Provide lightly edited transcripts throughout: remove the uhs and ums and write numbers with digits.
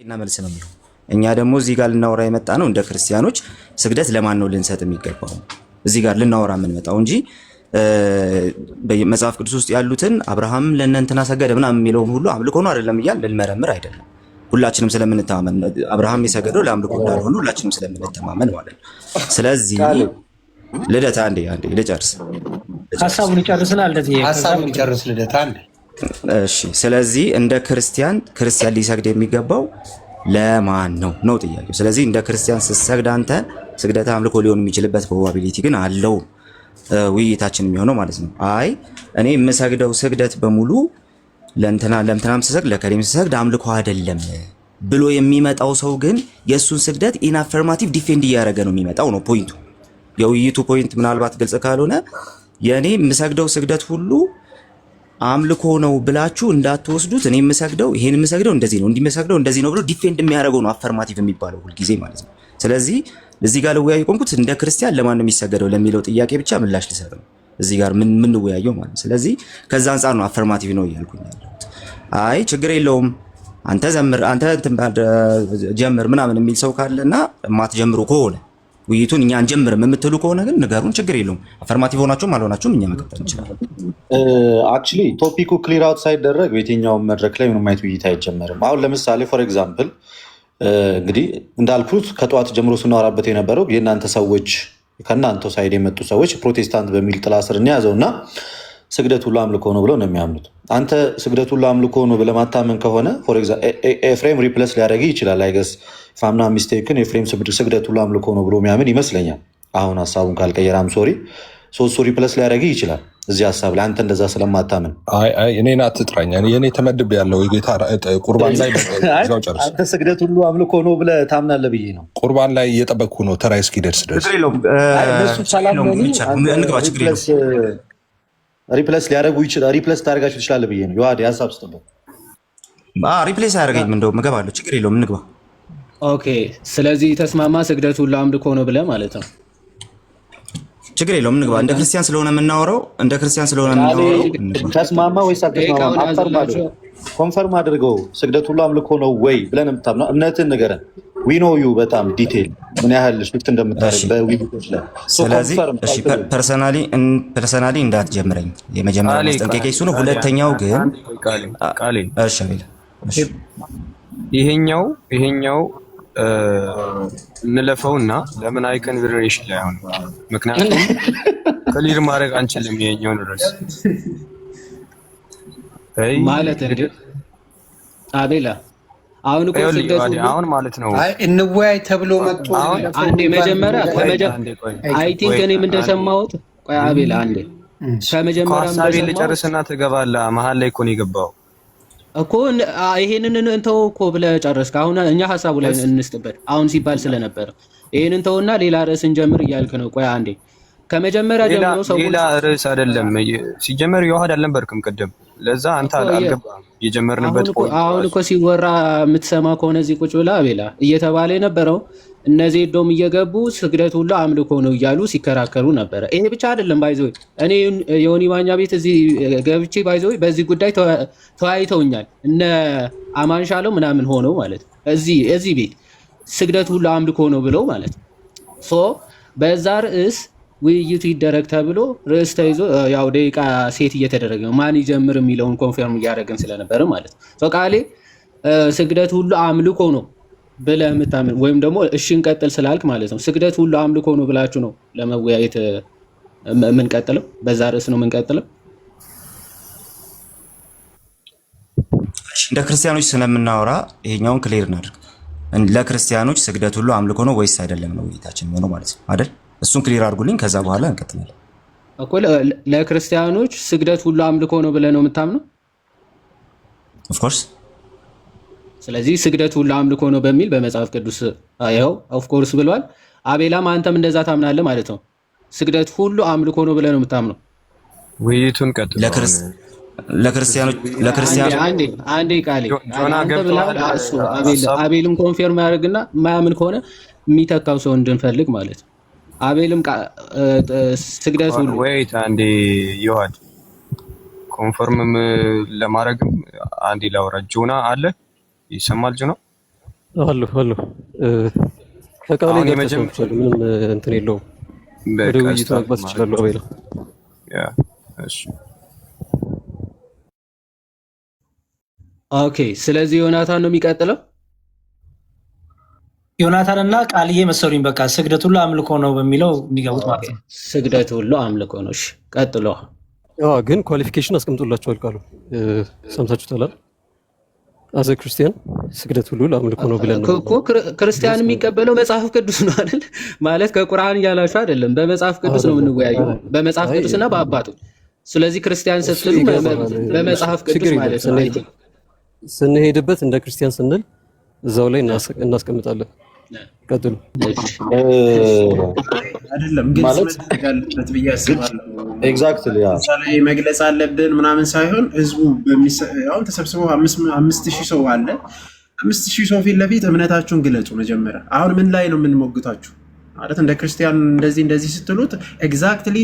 እና መልስ ነው የሚለው። እኛ ደግሞ እዚህ ጋር ልናወራ የመጣ ነው እንደ ክርስቲያኖች ስግደት ለማን ነው ልንሰጥ የሚገባው እዚህ ጋር ልናወራ የምንመጣው እንጂ በመጽሐፍ ቅዱስ ውስጥ ያሉትን አብርሃም ለእነንትና ሰገደ ምናምን የሚለውን ሁሉ አምልኮ ነው አይደለም እያልን ልንመረምር አይደለም። ሁላችንም ስለምንተማመን አብርሃም የሰገደው ለአምልኮ እንዳልሆነ ሁላችንም ስለምንተማመን ማለት ነው። ስለዚህ ልደታ አንዴ ልጨርስ ሐሳቡን ይጨርስና እንደዚህ ሐሳቡን ይጨርስ ልደታ አንዴ። እሺ ስለዚህ እንደ ክርስቲያን ሊሰግድ የሚገባው ለማን ነው ጥያቄው። ስለዚህ እንደ ክርስቲያን ስትሰግድ አንተ ስግደት አምልኮ ሊሆን የሚችልበት ፕሮባቢሊቲ ግን አለው ውይይታችን የሚሆነው ማለት ነው። አይ እኔ የምሰግደው ስግደት በሙሉ ለእንትናም ስሰግድ ለከሌም ስሰግድ አምልኮ አይደለም ብሎ የሚመጣው ሰው ግን የእሱን ስግደት ኢን አፈርማቲቭ ዲፌንድ እያደረገ ነው የሚመጣው ነው ፖይንቱ። የውይይቱ ፖይንት ምናልባት ግልጽ ካልሆነ የእኔ የምሰግደው ስግደት ሁሉ አምልኮ ነው ብላችሁ እንዳትወስዱት። እኔ የምሰግደው ይሄን የምሰግደው እንደዚህ ነው እንዲመሰግደው እንደዚህ ነው ብሎ ዲፌንድ የሚያደርገው ነው አፈርማቲቭ የሚባለው ሁልጊዜ ማለት ነው። ስለዚህ እዚህ ጋር ልወያይ ቆምኩት እንደ ክርስቲያን ለማን ነው የሚሰገደው ለሚለው ጥያቄ ብቻ ምላሽ ልሰጥ ነው እዚህ ጋር ምን ወያየው ማለት ነው። ስለዚህ ከዛ አንፃር ነው አፈርማቲቭ ነው እያልኩኝ ያለሁት። አይ ችግር የለውም አንተ ዘምር አንተ ጀምር ምናምን የሚል ሰው ካለና ማትጀምሩ ከሆነ ውይይቱን እኛ አንጀምርም የምትሉ ከሆነ ግን ንገሩን፣ ችግር የለውም። አፈርማቲቭ ሆናችሁም አልሆናችሁም እኛ መቀጠል እንችላለን። አክቹሊ ቶፒኩ ክሊር አውት ሳይደረግ የትኛውም መድረክ ላይ ምንም አይነት ውይይት አይጀመርም። አሁን ለምሳሌ ፎር ኤግዛምፕል እንግዲህ እንዳልኩት ከጠዋት ጀምሮ ስናወራበት የነበረው የእናንተ ሰዎች ከእናንተ ሳይድ የመጡ ሰዎች ፕሮቴስታንት በሚል ጥላ ስር እንያዘው እና ስግደት ሁሉ አምልኮ ነው ብለው ነው የሚያምኑት። አንተ ስግደት ሁሉ አምልኮ ነው ብለህ ማታመን ከሆነ ኤፍሬም ሪፕለስ ሊያደርግ ይችላል። አይገስ ፋምና ሚስቴክን ኤፍሬም ስግደት ሁሉ አምልኮ ነው ብሎ የሚያምን ይመስለኛል። አሁን ሀሳቡን ካልቀየራም ሶሪ ሶስቱ ሪፕለስ ሊያደርግ ይችላል እዚህ ሀሳብ ላይ አንተ እንደዛ ስለማታምን። እኔን አትጥራኝ። የኔ ተመድብ ያለው የጌታ ቁርባን ላይ ጨርስ። አንተ ስግደት ሁሉ አምልኮ ነው ብለህ ታምናለህ ብዬ ነው። ቁርባን ላይ እየጠበቅኩ ነው ተራ እስኪደርስ ድረስ። ሪፕለስ ሊያደርጉ ይችላል። ሪፕለስ ታደርጋችሁ ትችላለህ ብዬ ነው። ዮሐድ ሀሳብ ስጠበቅ ሪፕሌስ አያደርገኝም። እንደውም እገባለሁ፣ ችግር የለውም እንግባ። ኦኬ ስለዚህ ተስማማ። ስግደት ሁሉ አምልኮ ነው ብለህ ማለት ነው። ችግር የለውም እንግባ። እንደ ክርስቲያን ስለሆነ የምናወራው ተስማማ ወይስ አልተስማማ? ኮንፈርም አድርገው። ስግደት ሁሉ አምልኮ ነው ወይ ብለን የምታምነው እምነትን ንገረን። ዊ ኖ ዩ በጣም ዲቴል ምን ያህል ሽፍት እንደምታደርግ በዊቶች ላይ። ስለዚህ ፐርሰናሊ እንዳትጀምረኝ የመጀመሪያ ማስጠንቀቂያ እሱ ነው። ሁለተኛው ግን ይሄኛው እንለፈውና ለምን አይከን ቬሪዬሽን ላይ አሁን ምክንያቱም ክሊር ማድረግ አንችልም። ይሄኛውን ድረስ ማለት እንዴ አቤላ አሁን እኮ አሁን ማለት ነው እንወያይ ተብሎ መጥቶ አንዴ መጀመሪያ አይ ቲንክ እኔ ምን እንደሰማሁት ቆይ አቤላ አንዴ ከመጀመሪያም ሀሳቤን ልጨርስና ትገባለህ። መሀል ላይ እኮ ነው የገባው እኮ ይሄንን እንተው እኮ ብለህ ጨረስክ። አሁን እኛ ሀሳቡ ላይ እንስጥበት አሁን ሲባል ስለነበረ ይሄንን እንተውና ሌላ ርዕስ እንጀምር እያልክ ነው። ቆይ አንዴ ከመጀመሪያ ጀምሮ ሰው ሌላ ርዕስ አይደለም ሲጀመር ዮሐድ አልነበርክም ቅድም። ለዛ አንተ አልገባም የጀመርንበት ፖይንት። አሁን እኮ ሲወራ የምትሰማ ከሆነ እዚህ ቁጭ ብላ አቤላ እየተባለ የነበረው እነዚህ ዶም እየገቡ ስግደት ሁሉ አምልኮ ነው እያሉ ሲከራከሩ ነበረ። ይሄ ብቻ አይደለም ባይዘው እኔ የዮኒ ማኛ ቤት እዚህ ገብቼ ባይዘው በዚህ ጉዳይ ተወያይተውኛል። እነ አማንሻለው ምናምን ሆነው ማለት እዚህ ቤት ስግደት ሁሉ አምልኮ ነው ብለው ማለት ሶ በዛ ርዕስ ውይይቱ ይደረግ ተብሎ ርዕስ ተይዞ ያው ደቂቃ ሴት እየተደረገ ነው ማን ይጀምር የሚለውን ኮንፈርም እያደረግን ስለነበረ ማለት ነው። ቃሌ ስግደት ሁሉ አምልኮ ነው ብለህ የምታምን ወይም ደግሞ እሺ እንቀጥል ስላልክ ማለት ነው ስግደት ሁሉ አምልኮ ነው ብላችሁ ነው ለመወያየት የምንቀጥለው። በዛ ርዕስ ነው የምንቀጥለው። እንደ ክርስቲያኖች ስለምናወራ ይሄኛውን ክሊር እናድርግ። ለክርስቲያኖች ስግደት ሁሉ አምልኮ ነው ወይስ አይደለም ነው ውይይታችን የሚሆነው ማለት ነው አይደል? እሱን ክሊር አድርጉልኝ፣ ከዛ በኋላ እንቀጥላለን። እኮ ለክርስቲያኖች ስግደት ሁሉ አምልኮ ነው ብለህ ነው የምታምነው? ኦፍ ኮርስ። ስለዚህ ስግደት ሁሉ አምልኮ ነው በሚል በመጽሐፍ ቅዱስ ይኸው ኦፍ ኮርስ ብሏል። አቤላም አንተም እንደዛ ታምናለህ ማለት ነው። ስግደት ሁሉ አምልኮ ነው ብለህ ነው የምታምነው? ውይይቱን ቀጥል። ለክርስቲያኖች አንዴ ቃሌ አቤልም ኮንፊርም ያደርግና ማያምን ከሆነ የሚተካው ሰው እንድንፈልግ ማለት ነው። አቤልም ስግደት ሁሉ ወይት አንዴ ዮሐድ ኮንፈርም ለማድረግም አንዴ ላውራ። ጆና አለ ይሰማል? ጆና አሉ ከቃሌ ጋር ተሰምቻለሁ። ምንም እንትን የለውም። ወደ ውይይቱ መግባት ይችላሉ። አቤላ እሺ ኦኬ። ስለዚህ ዮናታን ነው የሚቀጥለው። ዮናታን እና ቃልዬ መሰሉኝ። በቃ ስግደት ሁሉ አምልኮ ነው በሚለው የሚገቡት ማለት ነው። ስግደት ሁሉ አምልኮ ነው። እሺ ቀጥሎ። ግን ኳሊፊኬሽን አስቀምጦላቸዋል። ቃሉ ሰምታችሁታል። አዘ ክርስቲያን ስግደት ሁሉ ለአምልኮ ነው ብለን እኮ ክርስቲያን የሚቀበለው መጽሐፍ ቅዱስ ነው አይደል? ማለት ከቁርአን እያላችሁ አይደለም፣ በመጽሐፍ ቅዱስ ነው የምንወያየው፣ በመጽሐፍ ቅዱስና በአባቱ። ስለዚህ ክርስቲያን ስትሉ በመጽሐፍ ቅዱስ ማለት ነው። ስንሄድበት እንደ ክርስቲያን ስንል እዛው ላይ እናስቀምጣለን። ቀጥሉ። አይደለም ግን ማለት ብዬ አስባለሁ። ኤግዛክትሊ ያ ላይ መግለጽ አለብን ምናምን ሳይሆን ህዝቡ አሁን ተሰብስበው 5000 ሰው አለ። 5000 ሰው ፊት ለፊት እምነታችሁን ግለጹ መጀመሪያ። አሁን ምን ላይ ነው የምንሞግታችሁ ማለት እንደ ክርስቲያን እንደዚህ ስትሉት ኤግዛክትሊ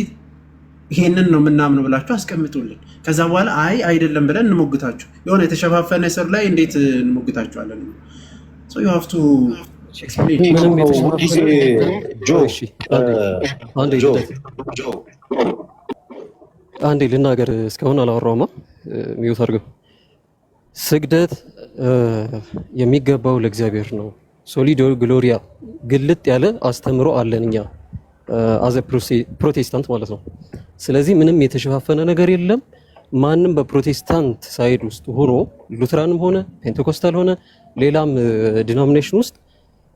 ይሄንን ነው የምናምነው ብላችሁ አስቀምጡልን። ከዛ በኋላ አይ አይደለም ብለን እንሞግታችሁ። የሆነ የተሸፋፈነ ስር ላይ እንዴት እንሞግታችኋለን? ሶ ዩ ሃቭ ቱ ኤክስፕሌን። አንዴ ልናገር፣ እስካሁን አላወራውማ። ሚዩት አድርገው። ስግደት የሚገባው ለእግዚአብሔር ነው። ሶሊዶ ግሎሪያ ግልጥ ያለ አስተምሮ አለን እኛ አዘ ፕሮቴስታንት ማለት ነው። ስለዚህ ምንም የተሸፋፈነ ነገር የለም። ማንም በፕሮቴስታንት ሳይድ ውስጥ ሆኖ ሉትራንም ሆነ ፔንቴኮስታል ሆነ ሌላም ዲኖሚኔሽን ውስጥ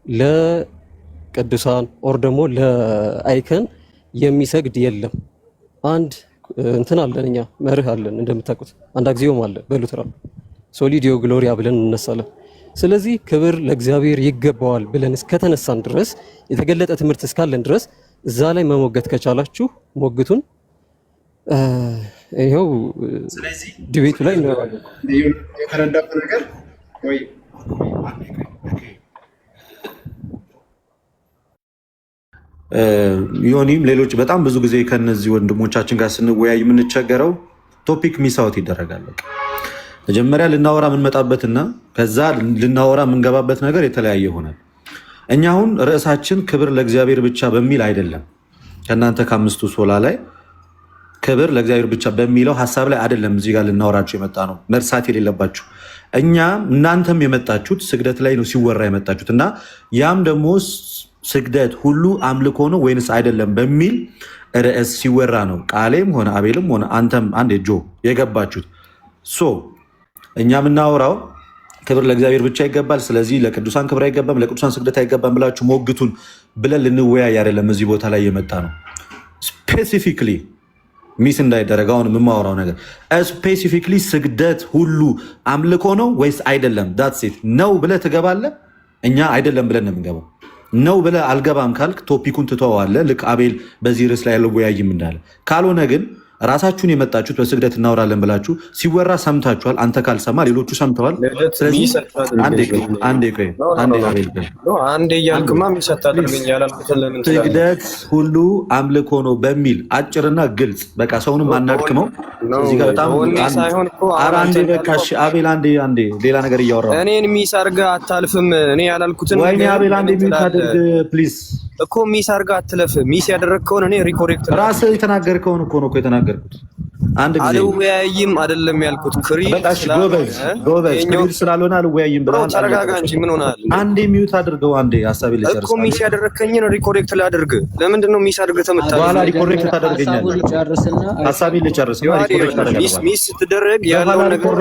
ለቅዱሳን ኦር ደግሞ ለአይከን የሚሰግድ የለም። አንድ እንትን አለን እኛ መርህ አለን፣ እንደምታውቁት አንድ አግዚዮም አለ በሉትራን ሶሊዲዮ ግሎሪያ ብለን እንነሳለን። ስለዚህ ክብር ለእግዚአብሔር ይገባዋል ብለን እስከተነሳን ድረስ የተገለጠ ትምህርት እስካለን ድረስ እዛ ላይ መሞገት ከቻላችሁ ሞግቱን። ይኸው ዲቤቱ ላይ እንወራለን። የተረዳው ነገር ወይ ዮኒም ሌሎች በጣም ብዙ ጊዜ ከነዚህ ወንድሞቻችን ጋር ስንወያይ የምንቸገረው ቶፒክ ሚሳውት ይደረጋል። መጀመሪያ ልናወራ የምንመጣበትና ከዛ ልናወራ የምንገባበት ነገር የተለያየ ይሆናል። እኛ አሁን ርዕሳችን ክብር ለእግዚአብሔር ብቻ በሚል አይደለም። ከእናንተ ከአምስቱ ሶላ ላይ ክብር ለእግዚአብሔር ብቻ በሚለው ሀሳብ ላይ አይደለም እዚህ ጋር ልናወራችሁ የመጣ ነው። መርሳት የሌለባችሁ እኛ እናንተም የመጣችሁት ስግደት ላይ ነው ሲወራ የመጣችሁት እና ያም ደግሞ ስግደት ሁሉ አምልኮ ነው ወይንስ አይደለም በሚል ርዕስ ሲወራ ነው ቃሌም ሆነ አቤልም ሆነ አንተም አንዴ ጆ የገባችሁት። ሶ እኛ የምናወራው ክብር ለእግዚአብሔር ብቻ ይገባል፣ ስለዚህ ለቅዱሳን ክብር አይገባም፣ ለቅዱሳን ስግደት አይገባም ብላችሁ ሞግቱን ብለን ልንወያይ አይደለም እዚህ ቦታ ላይ የመጣ ነው። ስፔሲፊክሊ ሚስ እንዳይደረግ አሁን የማወራው ነገር ስፔሲፊክሊ ስግደት ሁሉ አምልኮ ነው ወይስ አይደለም? ዳትስ ኢት። ነው ብለህ ትገባለህ፣ እኛ አይደለም ብለን ነው የምንገባው። ነው ብለህ አልገባም ካልክ ቶፒኩን ትተዋለህ። ልክ አቤል በዚህ ርዕስ ላይ ያለው ወያይም እንዳለ ካልሆነ ግን ራሳችሁን የመጣችሁት በስግደት እናወራለን ብላችሁ ሲወራ ሰምታችኋል። አንተ ካልሰማ ሌሎቹ ሰምተዋል። ስለዚህ ስግደት ሁሉ አምልኮ ነው በሚል አጭርና ግልጽ በቃ ሰውንም አናድክመው። እዚህ ጋር በጣም አንዴ በቃ አቤል አንዴ ሌላ ነገር እያወራ እኔን ሚስ አድርገህ አታልፍም። እኔ ያላልኩትን ወይ አቤል አንዴ ሚስ አድርግ ፕሊዝ። እኮ ሚስ አድርገህ አትለፍ። ሚስ ያደረግከውን እኔ ሪኮሬክት ራስህ የተናገርከውን እኮ ነው የተናገርኩት። አንድ ጊዜ አልወያይም አይደለም ያልኩት። ጎበዝ ክሪር ስላልሆነ አልወያይም ብለሃል። ተረጋጋ እንጂ ምን ሆነሃል? አንዴ ሚዩት አድርገው። አንዴ ሀሳቤን ልጨርስ እኮ ሚስ ያደረግከኝን ሪኮሬክት ላድርግ። ለምንድን ነው ሚስ አድርገህ ተመታለህ? በኋላ ሪኮሬክት ታደርገኛለህ። ሀሳቤን ልጨርስ። ሚስ ስትደረግ ያለውን ነገር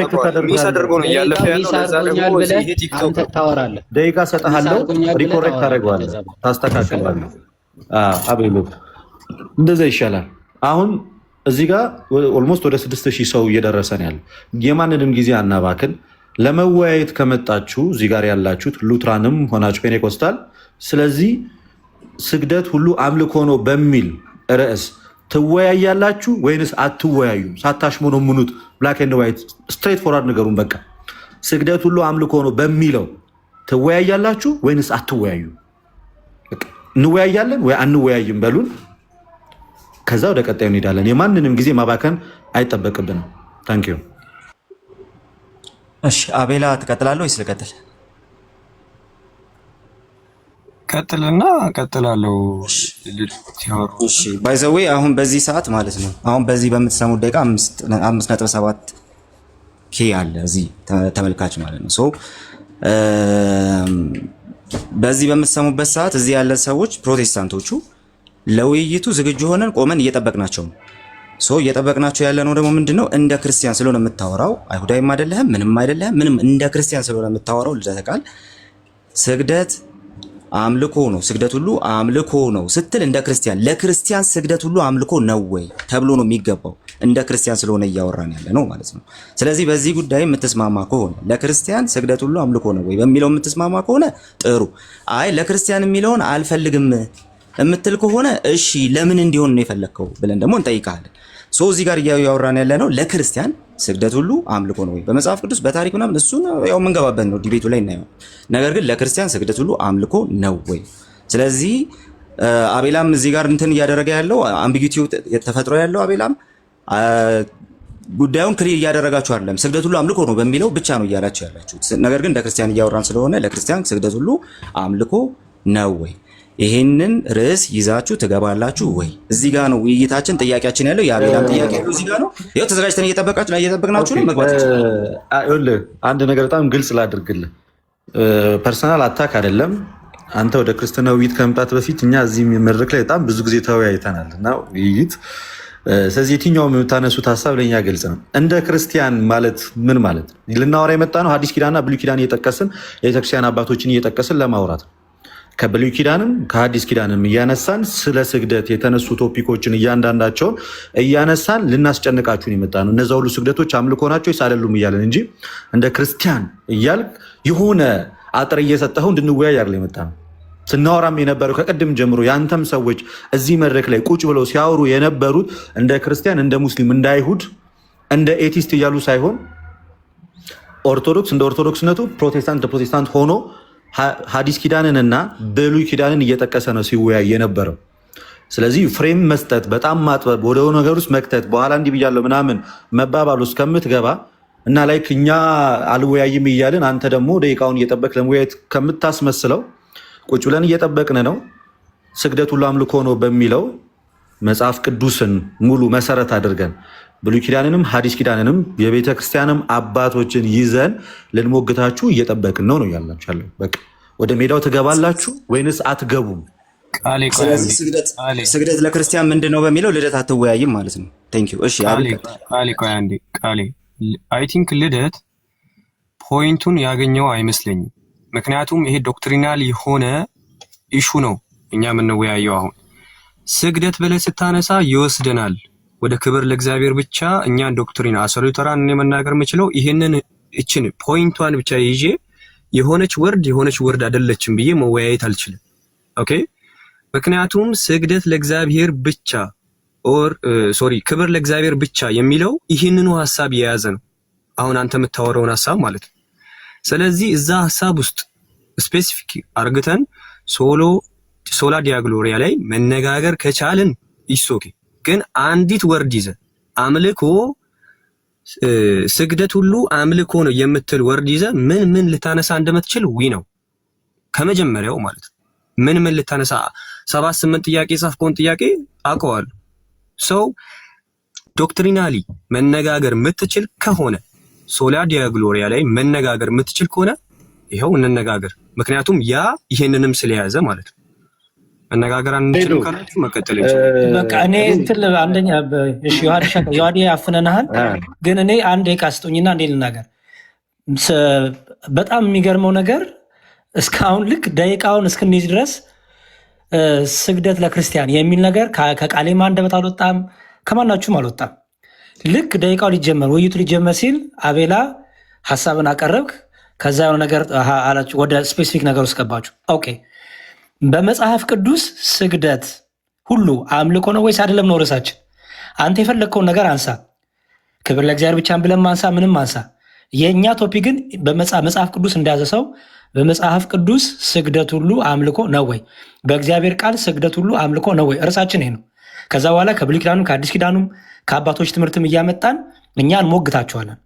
ሚስ አድርገው ነው እያለፈ ያለው። ለዛ ደግሞ ይሄ ቲክቶክ ታወራለህ። ደቂቃ ሰጥሃለሁ፣ ሪኮሬክት ታደርገዋለህ፣ ታስተካክላለህ። አቤሎ እንደዛ ይሻላል። አሁን እዚህ ጋር ኦልሞስት ወደ 6000 ሰው እየደረሰን ያለ የማንንም ጊዜ አናባክን። ለመወያየት ከመጣችሁ እዚህ ጋር ያላችሁት ሉትራንም ሆናችሁ ፔኔኮስታል፣ ስለዚህ ስግደት ሁሉ አምልኮ ነው በሚል ርዕስ ትወያያላችሁ ወይንስ አትወያዩም? ሳታሽሞነሙኑት ብላክ ኤንድ ዋይት ስትሬት ፎርዋርድ ነገሩን በቃ ስግደት ሁሉ አምልኮ ነው በሚለው ትወያያላችሁ ወይንስ አትወያዩ? እንወያያለን ወይ አንወያይም በሉን። ከዛ ወደ ቀጣዩ እንሄዳለን። የማንንም ጊዜ ማባከን አይጠበቅብንም። ታንክ ዩ። እሺ አቤላ ትቀጥላለህ ወይስ ልቀጥል? ቀጥልና ቀጥላለሁ። እሺ ባይ ዘ ዌይ አሁን በዚህ ሰዓት ማለት ነው አሁን በዚህ በምትሰሙት ደቂቃ 5.7 ኬ አለ እዚህ ተመልካች ማለት ነው። ሶ በዚህ በምትሰሙበት ሰዓት እዚህ ያለ ሰዎች ፕሮቴስታንቶቹ ለውይይቱ ዝግጁ ሆነን ቆመን እየጠበቅናቸው ነው። ሶ እየጠበቅናቸው ያለ ነው ደግሞ ምንድነው እንደ ክርስቲያን ስለሆነ የምታወራው አይሁዳዊም አይደለህም ምንም አይደለህም ምንም እንደ ክርስቲያን ስለሆነ የምታወራው ልደተ ቃል ስግደት አምልኮ ነው ስግደት ሁሉ አምልኮ ነው ስትል እንደ ክርስቲያን ለክርስቲያን ስግደት ሁሉ አምልኮ ነው ወይ ተብሎ ነው የሚገባው እንደ ክርስቲያን ስለሆነ እያወራን ያለ ነው ማለት ነው። ስለዚህ በዚህ ጉዳይ የምትስማማ ከሆነ ለክርስቲያን ስግደት ሁሉ አምልኮ ነው ወይ በሚለው የምትስማማ ከሆነ ጥሩ። አይ ለክርስቲያን የሚለውን አልፈልግም የምትል ከሆነ እሺ ለምን እንዲሆን ነው የፈለከው ብለን ደግሞ እንጠይቃለን። ሶ እዚህ ጋር እያወራን ያለ ነው ለክርስቲያን ስግደት ሁሉ አምልኮ ነው ወይ በመጽሐፍ ቅዱስ በታሪክ ምናምን እሱን ያው መንገባበት ነው ዲቤቱ ላይ እናየው። ነገር ግን ለክርስቲያን ስግደት ሁሉ አምልኮ ነው ወይ? ስለዚህ አቤላም እዚህ ጋር እንትን እያደረገ ያለው አምቢጊቲው ተፈጥሮ ያለው አቤላም ጉዳዩን ክሊር እያደረጋችሁ አይደለም ስግደት ሁሉ አምልኮ ነው በሚለው ብቻ ነው እያላችሁ ያላችሁት። ነገር ግን ለክርስቲያን እያወራን ስለሆነ ለክርስቲያን ስግደት ሁሉ አምልኮ ነው ወይ ይሄንን ርዕስ ይዛችሁ ትገባላችሁ ወይ? እዚህ ጋር ነው ውይይታችን ጥያቄያችን ያለው የአቤላም ጥያቄ ነው እዚህ ጋር ነው። ይኸው ተዘጋጅተን እየጠበቅናችሁ ነው መግባት ይችላል። አንድ ነገር በጣም ግልጽ ላድርግልህ ፐርሰናል አታክ አይደለም። አንተ ወደ ክርስትና ውይይት ከመምጣት በፊት እኛ እዚህ መድረክ ላይ በጣም ብዙ ጊዜ ተወያይተናል እና ውይይት ስለዚህ የትኛውም የምታነሱት ሀሳብ ለእኛ ግልጽ ነው። እንደ ክርስቲያን ማለት ምን ማለት ነው? ልናወራ የመጣ ነው ሐዲስ ኪዳንና ብሉይ ኪዳን እየጠቀስን የቤተክርስቲያን አባቶችን እየጠቀስን ለማውራት ነው። ከብሉይ ኪዳንም ከሐዲስ ኪዳንም እያነሳን ስለ ስግደት የተነሱ ቶፒኮችን እያንዳንዳቸውን እያነሳን ልናስጨንቃችሁን የመጣ ነው። እነዛ ሁሉ ስግደቶች አምልኮ ናቸው ወይስ አይደሉም እያለን እንጂ እንደ ክርስቲያን እያልክ የሆነ አጥር እየሰጠኸው እንድንወያይ አይደል የመጣ ነው። ስናወራም የነበረው ከቀድም ጀምሮ ያንተም ሰዎች እዚህ መድረክ ላይ ቁጭ ብለው ሲያወሩ የነበሩት እንደ ክርስቲያን፣ እንደ ሙስሊም፣ እንደ አይሁድ፣ እንደ ኤቲስት እያሉ ሳይሆን ኦርቶዶክስ እንደ ኦርቶዶክስነቱ፣ ፕሮቴስታንት እንደ ፕሮቴስታንት ሆኖ ሐዲስ ኪዳንንና ብሉይ ኪዳንን እየጠቀሰ ነው ሲወያይ የነበረው። ስለዚህ ፍሬም መስጠት በጣም ማጥበብ ወደ ነገር ውስጥ መክተት በኋላ እንዲህ ብያለሁ ምናምን መባባል ውስጥ ከምትገባ እና ላይክ እኛ አልወያይም እያልን አንተ ደግሞ ደቂቃውን እየጠበቅ ለመወያየት ከምታስመስለው ቁጭ ብለን እየጠበቅን ነው። ስግደት ሁሉ አምልኮ ነው በሚለው መጽሐፍ ቅዱስን ሙሉ መሰረት አድርገን ብሉይ ኪዳንንም ሐዲስ ኪዳንንም የቤተ ክርስቲያንም አባቶችን ይዘን ልንሞግታችሁ እየጠበቅን ነው ያላችሁ ያለው። በቃ ወደ ሜዳው ትገባላችሁ ወይንስ አትገቡም? ስግደት ለክርስቲያን ምንድን ነው በሚለው ልደት አትወያይም ማለት ነው። ቴንክ ዩ። እሺ ቃሌ አይ ቲንክ ልደት ፖይንቱን ያገኘው አይመስለኝም። ምክንያቱም ይሄ ዶክትሪናል የሆነ ኢሹ ነው እኛ የምንወያየው። አሁን ስግደት ብለህ ስታነሳ ይወስደናል ወደ ክብር ለእግዚአብሔር ብቻ። እኛን ዶክትሪን አሶሉተራን መናገር የምችለው ይሄንን እችን ፖይንቷን ብቻ ይዤ የሆነች ወርድ አይደለችም ብዬ መወያየት አልችልም። ኦኬ ምክንያቱም ስግደት ለእግዚአብሔር ብቻ ክብር ለእግዚአብሔር ብቻ የሚለው ይህንኑ ሐሳብ የያዘ ነው። አሁን አንተ የምታወራውን ሐሳብ ማለት ነው። ስለዚህ እዛ ሐሳብ ውስጥ ስፔሲፊክ አርግተን ሶላ ዲያ ግሎሪያ ላይ መነጋገር ከቻልን ይሶኬ። ግን አንዲት ወርድ ይዘ አምልኮ ስግደት ሁሉ አምልኮ ነው የምትል ወርድ ይዘ ምን ልታነሳ እንደምትችል ነው ከመጀመሪያው ማለት ነው። ምን ልታነሳ 7-8 ጥያቄ ጻፍከውን ጥያቄ አውቀዋለሁ። ሰው ዶክትሪናሊ መነጋገር የምትችል ከሆነ ሶላ ዲያ ግሎሪያ ላይ መነጋገር የምትችል ከሆነ ይሄው እንነጋገር። ምክንያቱም ያ ይሄንንም ስለያዘ ማለት ነው። መነጋገር አንችልም ካላችሁ መቀጠል እንችላለን። በቃ እኔ እንትን አንደኛ እሺ ዮሐዴ አፍነናል። ግን እኔ አንድ ደቂቃ ስጡኝና እንዴ ልናገር። በጣም የሚገርመው ነገር እስካሁን ልክ ደቂቃውን እስክንይዝ ድረስ ስግደት ለክርስቲያን የሚል ነገር ከቃሌማ አንደበት አልወጣም፣ ከማናችሁም አልወጣም። ልክ ደቂቃው ሊጀመር ውይይቱ ሊጀመር ሲል አቤላ ሀሳብን አቀረብክ። ከዛ የሆነ ነገር አላችሁ፣ ወደ ስፔሲፊክ ነገር ውስጥ ገባችሁ። ኦኬ በመጽሐፍ ቅዱስ ስግደት ሁሉ አምልኮ ነው ወይስ አይደለም ነው ርዕሳችን። አንተ የፈለግከውን ነገር አንሳ፣ ክብር ለእግዚአብሔር ብቻ ብለን ማንሳ፣ ምንም ማንሳ። የእኛ ቶፒክ ግን መጽሐፍ ቅዱስ እንደያዘ ሰው በመጽሐፍ ቅዱስ ስግደት ሁሉ አምልኮ ነው ወይ፣ በእግዚአብሔር ቃል ስግደት ሁሉ አምልኮ ነው ወይ፣ እርሳችን ይሄ ነው። ከዛ በኋላ ከብሉይ ኪዳኑም ከአዲስ ኪዳኑም ከአባቶች ትምህርትም እያመጣን እኛ እንሞግታቸዋለን።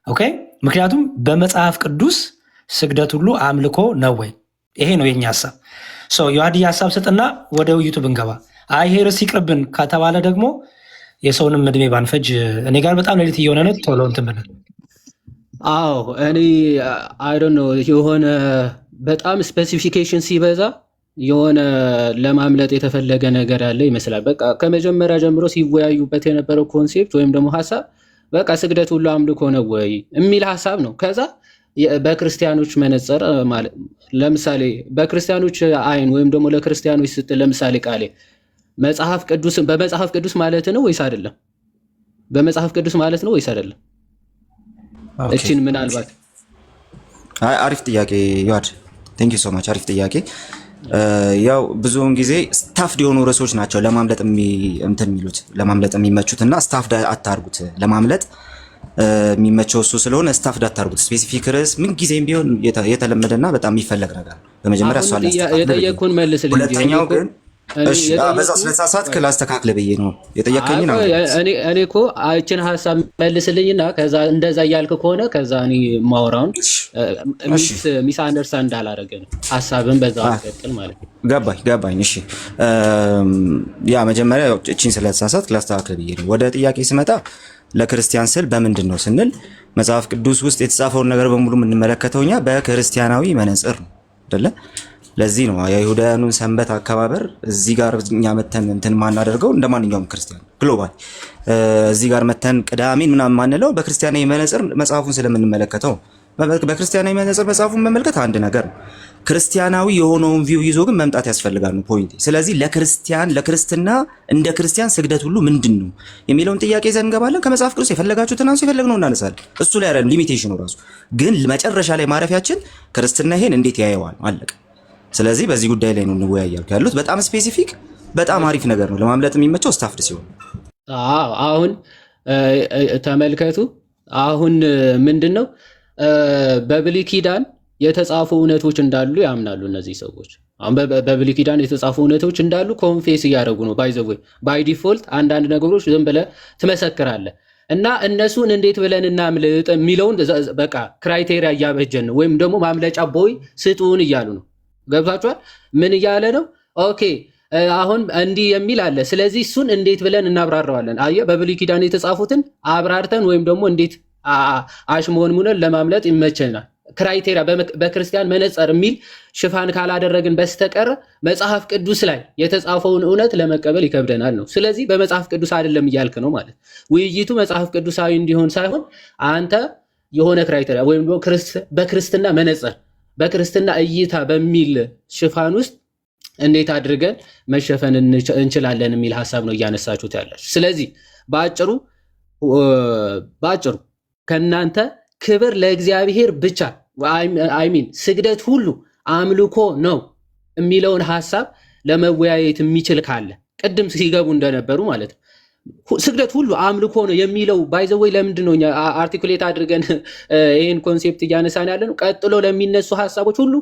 ኦኬ ምክንያቱም በመጽሐፍ ቅዱስ ስግደት ሁሉ አምልኮ ነው ወይ፣ ይሄ ነው የኛ ሀሳብ። ዮሐዲ ሀሳብ ስጥና ወደ ውይይቱ ብንገባ። አይ ይሄ ርዕስ ይቅርብን ከተባለ ደግሞ የሰውንም እድሜ ባንፈጅ። እኔ ጋር በጣም ሌሊት እየሆነ ነው። ቶሎ እንትን ብለን አዎ እኔ አይ ዶንት ኖ የሆነ በጣም ስፔሲፊኬሽን ሲበዛ የሆነ ለማምለጥ የተፈለገ ነገር ያለ ይመስላል። በቃ ከመጀመሪያ ጀምሮ ሲወያዩበት የነበረው ኮንሴፕት ወይም ደግሞ ሀሳብ በቃ ስግደት ሁሉ አምልኮ ነው ወይ የሚል ሀሳብ ነው። ከዛ በክርስቲያኖች መነጽር ማለት ለምሳሌ በክርስቲያኖች አይን ወይም ደግሞ ለክርስቲያኖች ስትል ለምሳሌ ቃሌ መጽሐፍ ቅዱስ በመጽሐፍ ቅዱስ ማለት ነው ወይስ አይደለም? በመጽሐፍ ቅዱስ ማለት ነው ወይስ አይደለም? እቺን ምናልባት አሪፍ ጥያቄ ዮሐድ ቴንክ ዩ ሶ ማች አሪፍ ጥያቄ። ያው ብዙውን ጊዜ ስታፍድ የሆኑ ርዕሶች ናቸው ለማምለጥ እንትን የሚሉት ለማምለጥ የሚመቹት እና ስታፍድ አታርጉት። ለማምለጥ የሚመቸው እሱ ስለሆነ ስታፍድ አታርጉት። ስፔሲፊክ ርዕስ ምን ጊዜም ቢሆን የተለመደና በጣም የሚፈለግ ነገር። በመጀመሪያ እሷ የጠየኩን መልስልኝ። ሁለተኛው ግን እሺ በዛው ስለተሳሳትክ ላስተካክል ብዬ ነው የጠየቀኝ ነው። እኔ እኮ አይችን ሀሳብ መልስልኝና ከዛ እንደዛ እያልክ ከሆነ ከዛ እኔ ማውራውን ሚስ አንደርስታንድ አላደረገ ነው ሀሳብን በዛው አስቀጥል ማለት ነው። ገባኝ። እሺ ያ መጀመሪያ እቺን ስለተሳሳትክ ላስተካክል ብዬ ነው። ወደ ጥያቄ ስመጣ ለክርስቲያን ስል በምንድን ነው ስንል መጽሐፍ ቅዱስ ውስጥ የተጻፈውን ነገር በሙሉ የምንመለከተው እኛ በክርስቲያናዊ መነጽር ነው አይደለ? ለዚህ ነው የይሁዳውያኑን ሰንበት አከባበር እዚህ ጋር እኛ መተን እንትን ማናደርገው እንደማንኛውም ክርስቲያን ግሎባል እዚህ ጋር መተን ቅዳሜን ምናምን ማንለው በክርስቲያናዊ መነጽር መጽሐፉን ስለምንመለከተው። በክርስቲያናዊ መነጽር መጽሐፉን መመልከት አንድ ነገር ነው። ክርስቲያናዊ የሆነውን ቪው ይዞ ግን መምጣት ያስፈልጋል ነው ፖይንት። ስለዚህ ለክርስትና እንደ ክርስቲያን ስግደት ሁሉ ምንድን ነው የሚለውን ጥያቄ ይዘን እንገባለን። ከመጽሐፍ ቅዱስ የፈለጋችሁትን አንሱ፣ የፈለግነው እናነሳለን። እሱ ላይ አይደለም ሊሚቴሽኑ ራሱ። ግን መጨረሻ ላይ ማረፊያችን ክርስትና ይሄን እንዴት ያየዋል አለቀ። ስለዚህ በዚህ ጉዳይ ላይ ነው እንወያያለን ያሉት። በጣም ስፔሲፊክ በጣም አሪፍ ነገር ነው። ለማምለጥ የሚመቸው ስታፍድ ሲሆን አሁን ተመልከቱ። አሁን ምንድነው በብሉይ ኪዳን የተጻፉ እውነቶች እንዳሉ ያምናሉ እነዚህ ሰዎች። አሁን በብሉይ ኪዳን የተጻፉ እውነቶች እንዳሉ ኮንፌስ እያደረጉ ነው። ባይ ዲፎልት አንዳንድ ነገሮች ዝም ብለህ ትመሰክራለህ እና እነሱን እንዴት ብለን እናምልጥ የሚለውን በቃ ክራይቴሪያ እያበጀን ነው። ወይም ደግሞ ማምለጫ ቦይ ስጡን እያሉ ነው። ገብቷችኋል? ምን እያለ ነው? ኦኬ አሁን እንዲህ የሚል አለ። ስለዚህ እሱን እንዴት ብለን እናብራራዋለን? አየህ፣ በብሉይ ኪዳን የተጻፉትን አብራርተን ወይም ደግሞ እንዴት አሽሞንሙነን ለማምለጥ ይመቸናል። ክራይቴሪያ በክርስቲያን መነጽር የሚል ሽፋን ካላደረግን በስተቀር መጽሐፍ ቅዱስ ላይ የተጻፈውን እውነት ለመቀበል ይከብደናል ነው። ስለዚህ በመጽሐፍ ቅዱስ አይደለም እያልክ ነው ማለት። ውይይቱ መጽሐፍ ቅዱሳዊ እንዲሆን ሳይሆን አንተ የሆነ ክራይቴሪያ ወይም በክርስትና መነጽር በክርስትና እይታ በሚል ሽፋን ውስጥ እንዴት አድርገን መሸፈን እንችላለን የሚል ሀሳብ ነው እያነሳችሁት ያላችሁ። ስለዚህ በአጭሩ ከእናንተ ክብር ለእግዚአብሔር ብቻ አይሚን ስግደት ሁሉ አምልኮ ነው የሚለውን ሀሳብ ለመወያየት የሚችል ካለ ቅድም ሲገቡ እንደነበሩ ማለት ነው። ስግደት ሁሉ አምልኮ ነው የሚለው ባይዘወይ ለምንድን ነው እኛ አርቲኩሌት አድርገን ይህን ኮንሴፕት እያነሳን ያለ ነው? ቀጥሎ ለሚነሱ ሀሳቦች ሁሉ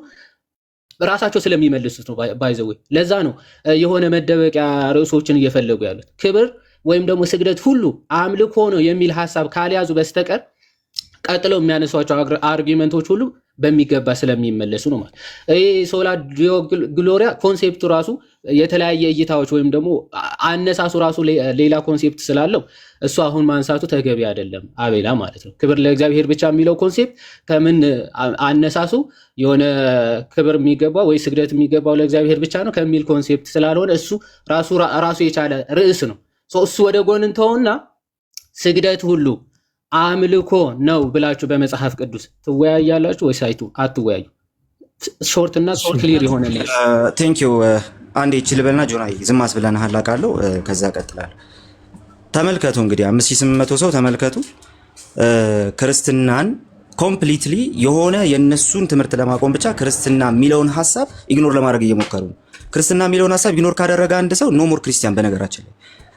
ራሳቸው ስለሚመልሱት ነው ባይዘወይ። ለዛ ነው የሆነ መደበቂያ ርዕሶችን እየፈለጉ ያሉት። ክብር ወይም ደግሞ ስግደት ሁሉ አምልኮ ነው የሚል ሀሳብ ካልያዙ በስተቀር ቀጥለው የሚያነሷቸው አርጊመንቶች ሁሉ በሚገባ ስለሚመለሱ ነው ማለት። ይሄ ሶላ ዲዮ ግሎሪያ ኮንሴፕቱ ራሱ የተለያየ እይታዎች ወይም ደግሞ አነሳሱ ራሱ ሌላ ኮንሴፕት ስላለው እሱ አሁን ማንሳቱ ተገቢ አይደለም አቤላ ማለት ነው። ክብር ለእግዚአብሔር ብቻ የሚለው ኮንሴፕት ከምን አነሳሱ የሆነ ክብር የሚገባው ወይ ስግደት የሚገባው ለእግዚአብሔር ብቻ ነው ከሚል ኮንሴፕት ስላልሆነ እሱ ራሱ የቻለ ርዕስ ነው። እሱ ወደ ጎን እንተውና ስግደት ሁሉ አምልኮ ነው ብላችሁ በመጽሐፍ ቅዱስ ትወያያላችሁ ወይስ አትወያዩ? ሾርት እና ክሊር የሆነ ነገር። ቴንክ ዩ አንዴ ይችልበልና ጆናይ ዝም አስብለናል አውቃለሁ። ከዛ ቀጥላለሁ። ተመልከቱ እንግዲህ 5800 ሰው ተመልከቱ። ክርስትናን ኮምፕሊትሊ የሆነ የነሱን ትምህርት ለማቆም ብቻ ክርስትና የሚለውን ሐሳብ ኢግኖር ለማድረግ እየሞከሩ ነው። ክርስትና የሚለውን ሐሳብ ኢግኖር ካደረገ አንድ ሰው ኖ ሞር ክርስቲያን በነገራችን ላይ።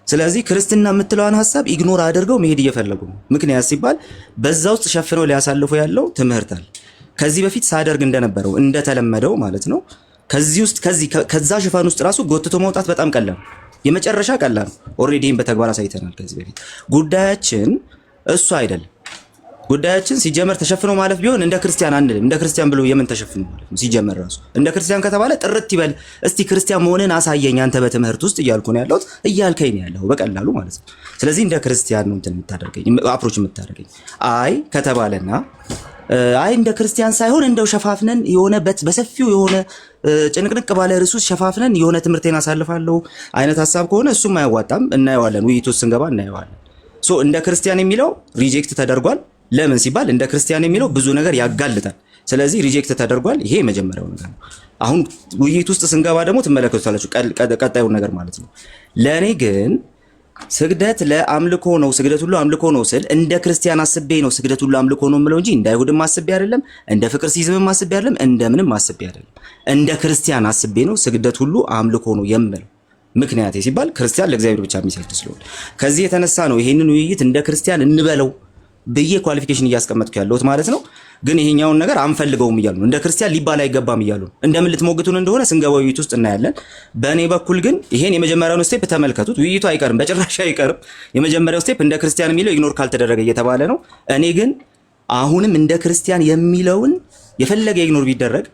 ስለዚህ ክርስትና የምትለዋን ሐሳብ ኢግኖር አድርገው መሄድ እየፈለጉ ነው። ምክንያት ሲባል በዛ ውስጥ ሸፍነው ሊያሳልፉ ያለው ትምህርት አለ። ከዚህ በፊት ሳደርግ እንደነበረው እንደተለመደው ማለት ነው። ከዚህ ውስጥ ከዛ ሽፋን ውስጥ ራሱ ጎትቶ መውጣት በጣም ቀላል፣ የመጨረሻ ቀላል። ኦልሬዲ በተግባር አሳይተናል ከዚህ በፊት። ጉዳያችን እሱ አይደለም። ጉዳያችን ሲጀመር ተሸፍኖ ማለፍ ቢሆን እንደ ክርስቲያን አንልም። እንደ ክርስቲያን ብሎ የምን ተሸፍኖ ማለፍ ነው? ሲጀመር ራሱ እንደ ክርስቲያን ከተባለ ጥርት ይበል እስቲ ክርስቲያን መሆንን አሳየኝ አንተ በትምህርት ውስጥ እያልኩ ነው ያለሁት፣ እያልከኝ ነው ያለው በቀላሉ ማለት ነው። ስለዚህ እንደ ክርስቲያን ነው እንትን የምታደርገኝ አፕሮች የምታደርገኝ። አይ ከተባለና አይ እንደ ክርስቲያን ሳይሆን እንደው ሸፋፍነን የሆነ በሰፊው የሆነ ጭንቅንቅ ባለ ርዕስ ውስጥ ሸፋፍነን የሆነ ትምህርቴን አሳልፋለሁ አይነት ሀሳብ ከሆነ እሱም አያዋጣም። እናየዋለን፣ ውይይቱ ውስጥ ስንገባ እናየዋለን። ሶ እንደ ክርስቲያን የሚለው ሪጀክት ተደርጓል። ለምን ሲባል እንደ ክርስቲያን የሚለው ብዙ ነገር ያጋልጣል። ስለዚህ ሪጀክት ተደርጓል። ይሄ የመጀመሪያው ነገር ነው። አሁን ውይይት ውስጥ ስንገባ ደግሞ ትመለከቱታላችሁ ቀጣዩን ነገር ማለት ነው። ለእኔ ግን ስግደት ለአምልኮ ነው፣ ስግደት ሁሉ አምልኮ ነው ስል እንደ ክርስቲያን አስቤ ነው ስግደት ሁሉ አምልኮ ነው የምለው እንጂ እንደ አይሁድም አስቤ አይደለም፣ እንደ ፍቅር ሲዝምም አስቤ አይደለም፣ እንደ ምንም አስቤ አይደለም። እንደ ክርስቲያን አስቤ ነው ስግደት ሁሉ አምልኮ ነው የምለው። ምክንያቴ ሲባል ክርስቲያን ለእግዚአብሔር ብቻ የሚሰግድ ስለሆነ ከዚህ የተነሳ ነው ይሄንን ውይይት እንደ ክርስቲያን እንበለው ብዬ ኳሊፊኬሽን እያስቀመጥኩ ያለሁት ማለት ነው። ግን ይሄኛውን ነገር አንፈልገውም እያሉ ነው። እንደ ክርስቲያን ሊባል አይገባም እያሉ ነው። እንደምን ልትሞግቱን እንደሆነ ስንገባ ውይይት ውስጥ እናያለን። በእኔ በኩል ግን ይሄን የመጀመሪያውን ስቴፕ ተመልከቱት። ውይይቱ አይቀርም፣ በጭራሽ አይቀርም። የመጀመሪያው ስቴፕ እንደ ክርስቲያን የሚለው ኢግኖር ካልተደረገ እየተባለ ነው። እኔ ግን አሁንም እንደ ክርስቲያን የሚለውን የፈለገ ኢግኖር ቢደረግ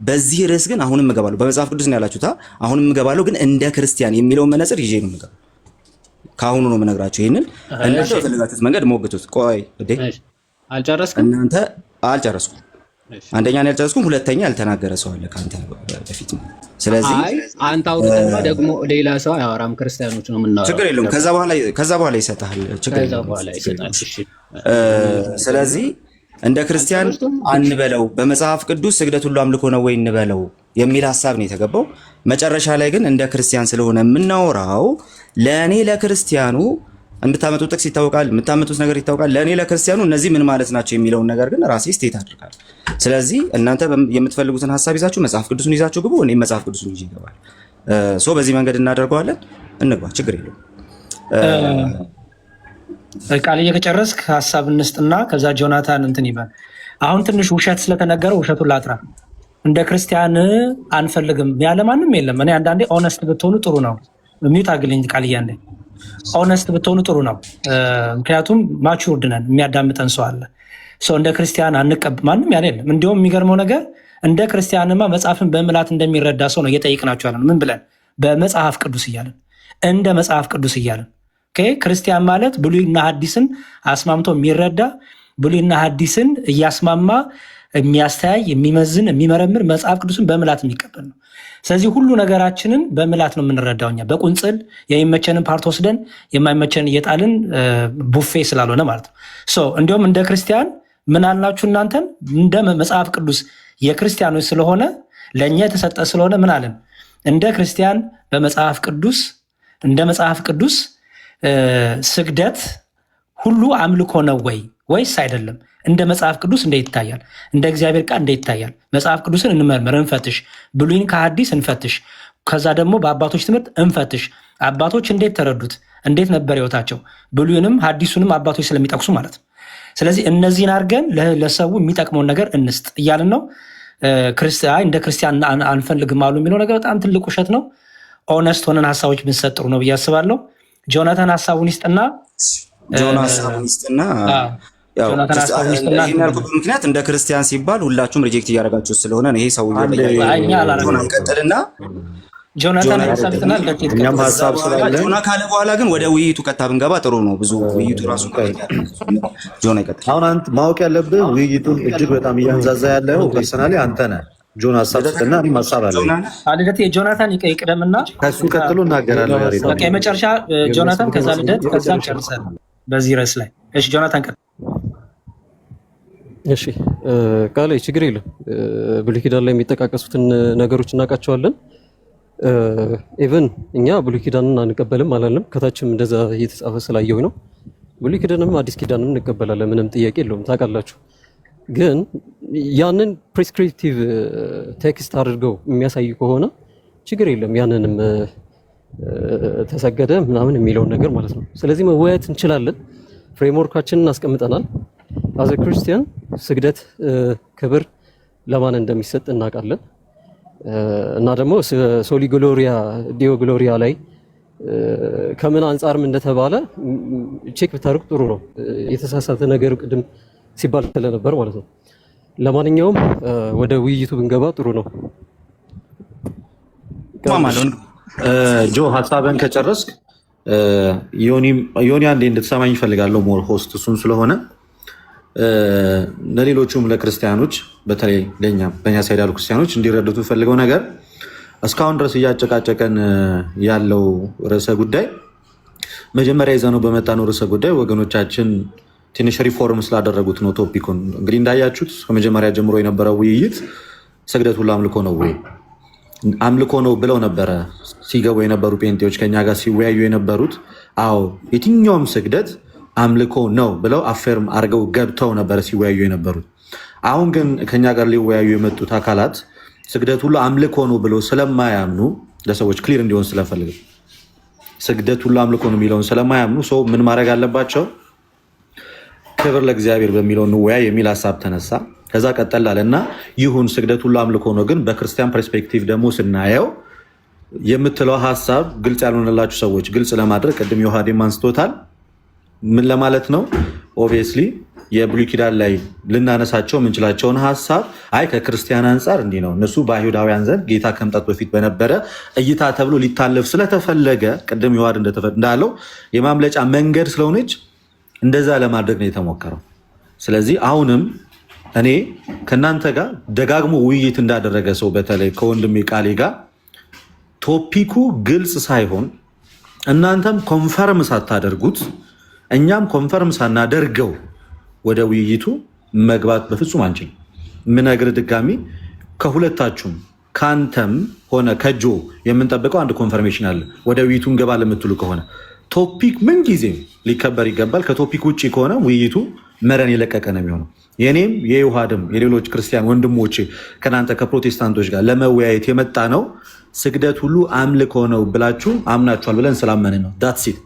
በዚህ ርዕስ ግን አሁንም እገባለሁ። በመጽሐፍ ቅዱስ ነው ያላችሁታ። አሁንም እገባለሁ፣ ግን እንደ ክርስቲያን የሚለውን መነጽር ይዤ ነው የምገባው። ካሁኑ ነው የምነግራችሁ። ይሄንን እናንተ በፈለጋችሁት መንገድ ሞግቱት። ቆይ እዴ አልጨረስኩም። እናንተ አልጨረስኩም። አንደኛ ነው ያልጨረስኩም፣ ሁለተኛ ያልተናገረ ሰው አለ ካንተ በፊት ነው። ስለዚህ አንተ አውርተማ ደግሞ ሌላ ሰው አያወራም። ክርስቲያኖች ነው የምናወራው። ችግር የለውም። ከዛ በኋላ ይሰጣል። ችግር የለውም። ስለዚህ እንደ ክርስቲያን አንበለው፣ በመጽሐፍ ቅዱስ ስግደት ሁሉ አምልኮ ነው ወይ እንበለው የሚል ሐሳብ ነው የተገባው። መጨረሻ ላይ ግን እንደ ክርስቲያን ስለሆነ የምናወራው ለእኔ ለክርስቲያኑ የምታመጡት ጥቅስ ይታወቃል፣ የምታመጡት ነገር ይታወቃል። ለእኔ ለክርስቲያኑ እነዚህ ምን ማለት ናቸው የሚለውን ነገር ግን ራሴ ስቴት አድርጋለሁ። ስለዚህ እናንተ የምትፈልጉትን ሐሳብ ይዛችሁ መጽሐፍ ቅዱስን ይዛችሁ ግቡ፣ እኔ መጽሐፍ ቅዱስን ይዤ ይገባል። ሶ በዚህ መንገድ እናደርገዋለን። እንግባ፣ ችግር የለውም። ቃል እየከጨረስክ ሀሳብ እንስጥና ከዛ ጆናታን እንትን ይባል። አሁን ትንሽ ውሸት ስለተነገረ ውሸቱን ላጥራ። እንደ ክርስቲያን አንፈልግም ያለ ማንም የለም። እኔ አንዳንዴ ኦነስት ብትሆኑ ጥሩ ነው። ሚዩት አግልኝ ቃል እያንዴ ኦነስት ብትሆኑ ጥሩ ነው። ምክንያቱም ማቹርድ ነን፣ የሚያዳምጠን ሰው አለ። ሰው እንደ ክርስቲያን ማንም ያለ የለም። እንዲሁም የሚገርመው ነገር እንደ ክርስቲያንማ መጽሐፍን በምላት እንደሚረዳ ሰው ነው እየጠየቅናቸው ያለን። ምን ብለን? በመጽሐፍ ቅዱስ እያለን፣ እንደ መጽሐፍ ቅዱስ እያለን። ክርስቲያን ማለት ብሉይና ሐዲስን አስማምቶ የሚረዳ ብሉይና ሐዲስን እያስማማ የሚያስተያይ፣ የሚመዝን፣ የሚመረምር መጽሐፍ ቅዱስን በምላት የሚቀበል ነው። ስለዚህ ሁሉ ነገራችንን በምላት ነው የምንረዳው። እኛ በቁንጽል የሚመቸንን ፓርት ወስደን የማይመቸንን እየጣልን ቡፌ ስላልሆነ ማለት ነው። እንዲሁም እንደ ክርስቲያን ምን አልናችሁ እናንተን? እንደ መጽሐፍ ቅዱስ የክርስቲያኖች ስለሆነ ለእኛ የተሰጠ ስለሆነ ምን አለን? እንደ ክርስቲያን በመጽሐፍ ቅዱስ እንደ መጽሐፍ ቅዱስ ስግደት ሁሉ አምልኮ ነው ወይስ አይደለም? እንደ መጽሐፍ ቅዱስ እንዴት ይታያል? እንደ እግዚአብሔር ቃል እንዴት ይታያል? መጽሐፍ ቅዱስን እንመርምር፣ እንፈትሽ። ብሉይን ከሐዲስ እንፈትሽ። ከዛ ደግሞ በአባቶች ትምህርት እንፈትሽ። አባቶች እንዴት ተረዱት? እንዴት ነበር ህይወታቸው? ብሉይንም ሐዲሱንም አባቶች ስለሚጠቅሱ ማለት ነው። ስለዚህ እነዚህን አድርገን ለሰው የሚጠቅመውን ነገር እንስጥ እያልን ነው። እንደ ክርስቲያን አንፈልግም አሉ የሚለው ነገር በጣም ትልቅ ውሸት ነው። ኦነስት ሆነን ሀሳቦች ብንሰጥ ጥሩ ነው ብዬ አስባለሁ። ጆናታን ሀሳቡን ይስጥና ምክንያት እንደ ክርስቲያን ሲባል ሁላችሁም ሪጀክት እያደረጋችሁ ስለሆነ ይሄ ሰው ቀጥልና ጆናታን ሀሳብ ጆና ካለ በኋላ ግን ወደ ውይይቱ ቀጥታ ብንገባ ጥሩ ነው። ብዙ ውይይቱ ራሱ ጆና ይቀጥል። አሁን አንተ ማወቅ ያለብህ ውይይቱን እጅግ በጣም እያንዛዛ ያለው ፐርሰናሊ አንተ ነህ። ጆን ሀሳብ ስጥና እኔም ሀሳብ አለኝ። ልደት የጆናታን ይቅደምና ከሱ ቀጥሎ እናገራለሁ። የመጨረሻ ጆናታን፣ ከዛ ልደት፣ ከዛ ጨርሰን በዚህ ርዕስ ላይ። እሺ ጆናታን ቀጥል። እሺ ቃል ችግር የለም። ብሉይ ኪዳን ላይ የሚጠቃቀሱትን ነገሮች እናውቃቸዋለን። ኢቨን እኛ ብሉይ ኪዳንን አንቀበልም አላለም። ከታችም እንደዛ እየተጻፈ ስላየው ነው። ብሉይ ኪዳንም አዲስ ኪዳንም እንቀበላለን። ምንም ጥያቄ የለውም። ታውቃላችሁ። ግን ያንን ፕሪስክሪፕቲቭ ቴክስት አድርገው የሚያሳይ ከሆነ ችግር የለም። ያንንም ተሰገደ ምናምን የሚለውን ነገር ማለት ነው። ስለዚህ መወያየት እንችላለን። ፍሬምወርካችንን አስቀምጠናል። አዘ ክርስቲያን ስግደት ክብር ለማን እንደሚሰጥ እናውቃለን። እና ደግሞ ሶሊ ግሎሪያ ዲዮ ግሎሪያ ላይ ከምን አንጻርም እንደተባለ ቼክ ብታደርጉ ጥሩ ነው። የተሳሳተ ነገር ቅድም ሲባል ስለነበር ማለት ነው። ለማንኛውም ወደ ውይይቱ ብንገባ ጥሩ ነው። ጆ ሀሳብን ከጨረስክ ዮኒ አንዴ እንድትሰማኝ እፈልጋለሁ። ሞር ሆስት እሱም ስለሆነ ለሌሎቹም ለክርስቲያኖች በተለይ በእኛ ሳይድ ያሉ ክርስቲያኖች እንዲረዱት ፈልገው ነገር እስካሁን ድረስ እያጨቃጨቀን ያለው ርዕሰ ጉዳይ መጀመሪያ ይዘነው በመጣነው ርዕሰ ጉዳይ ወገኖቻችን ትንሽ ሪፎርም ስላደረጉት ነው። ቶፒኩን እንግዲህ እንዳያችሁት ከመጀመሪያ ጀምሮ የነበረው ውይይት ስግደት ሁሉ አምልኮ ነው ወይ አምልኮ ነው ብለው ነበረ ሲገቡ የነበሩ ጴንጤዎች ከኛ ጋር ሲወያዩ የነበሩት። አዎ የትኛውም ስግደት አምልኮ ነው ብለው አፌርም አድርገው ገብተው ነበረ ሲወያዩ የነበሩት። አሁን ግን ከኛ ጋር ሊወያዩ የመጡት አካላት ስግደት ሁሉ አምልኮ ነው ብለው ስለማያምኑ ለሰዎች ክሊር እንዲሆን ስለፈልግ ስግደት ሁሉ አምልኮ ነው የሚለውን ስለማያምኑ ሰው ምን ማድረግ አለባቸው? ክብር ለእግዚአብሔር በሚለው እንወያይ የሚል ሀሳብ ተነሳ። ከዛ ቀጠል አለና ይሁን ስግደት ሁሉ አምልኮ ነው፣ ግን በክርስቲያን ፐርስፔክቲቭ ደግሞ ስናየው የምትለው ሀሳብ ግልጽ ያልሆነላችሁ ሰዎች ግልጽ ለማድረግ ቅድም ዮሐዴም አንስቶታል። ምን ለማለት ነው? ኦብቪየስሊ የብሉይ ኪዳን ላይ ልናነሳቸው የምንችላቸውን ሀሳብ አይ ከክርስቲያን አንጻር እንዲህ ነው፣ እነሱ በአይሁዳውያን ዘንድ ጌታ ከመምጣቱ በፊት በነበረ እይታ ተብሎ ሊታለፍ ስለተፈለገ ቅድም ዮሐድ እንዳለው የማምለጫ መንገድ ስለሆነች እንደዛ ለማድረግ ነው የተሞከረው። ስለዚህ አሁንም እኔ ከእናንተ ጋር ደጋግሞ ውይይት እንዳደረገ ሰው በተለይ ከወንድሜ ቃሌ ጋር ቶፒኩ ግልጽ ሳይሆን እናንተም ኮንፈርም ሳታደርጉት እኛም ኮንፈርም ሳናደርገው ወደ ውይይቱ መግባት በፍጹም አንችልም። ምነግር ድጋሚ ከሁለታችሁም ከአንተም ሆነ ከጆ የምንጠብቀው አንድ ኮንፈርሜሽን አለ። ወደ ውይይቱ እንገባ ለምትሉ ከሆነ ቶፒክ ምን ጊዜም ሊከበር ይገባል። ከቶፒክ ውጭ ከሆነ ውይይቱ መረን የለቀቀ ነው የሚሆነው። የኔም የይሁዳም የሌሎች ክርስቲያን ወንድሞቼ ከናንተ ከፕሮቴስታንቶች ጋር ለመወያየት የመጣ ነው። ስግደት ሁሉ አምልኮ ነው ብላችሁ አምናችኋል ብለን ስላመንን ነው። ዳትስ ኢት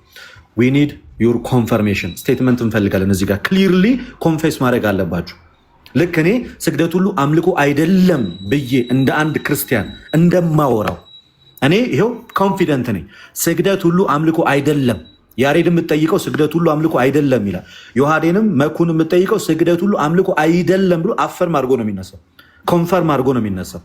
ዊ ኒድ ዩር ኮንፈርሜሽን ስቴትመንት እንፈልጋለን። እዚህ ጋር ክሊርሊ ኮንፌስ ማድረግ አለባችሁ። ልክ እኔ ስግደት ሁሉ አምልኮ አይደለም ብዬ እንደ አንድ ክርስቲያን እንደማወራው እኔ ይኸው ኮንፊደንት ነኝ። ስግደት ሁሉ አምልኮ አይደለም። ያሬድ የምትጠይቀው ስግደት ሁሉ አምልኮ አይደለም ይላል። ዮሐዴንም መኩን የምትጠይቀው ስግደት ሁሉ አምልኮ አይደለም ብሎ አፈርም አድርጎ ነው የሚነሳው፣ ኮንፈርም አድርጎ ነው የሚነሳው።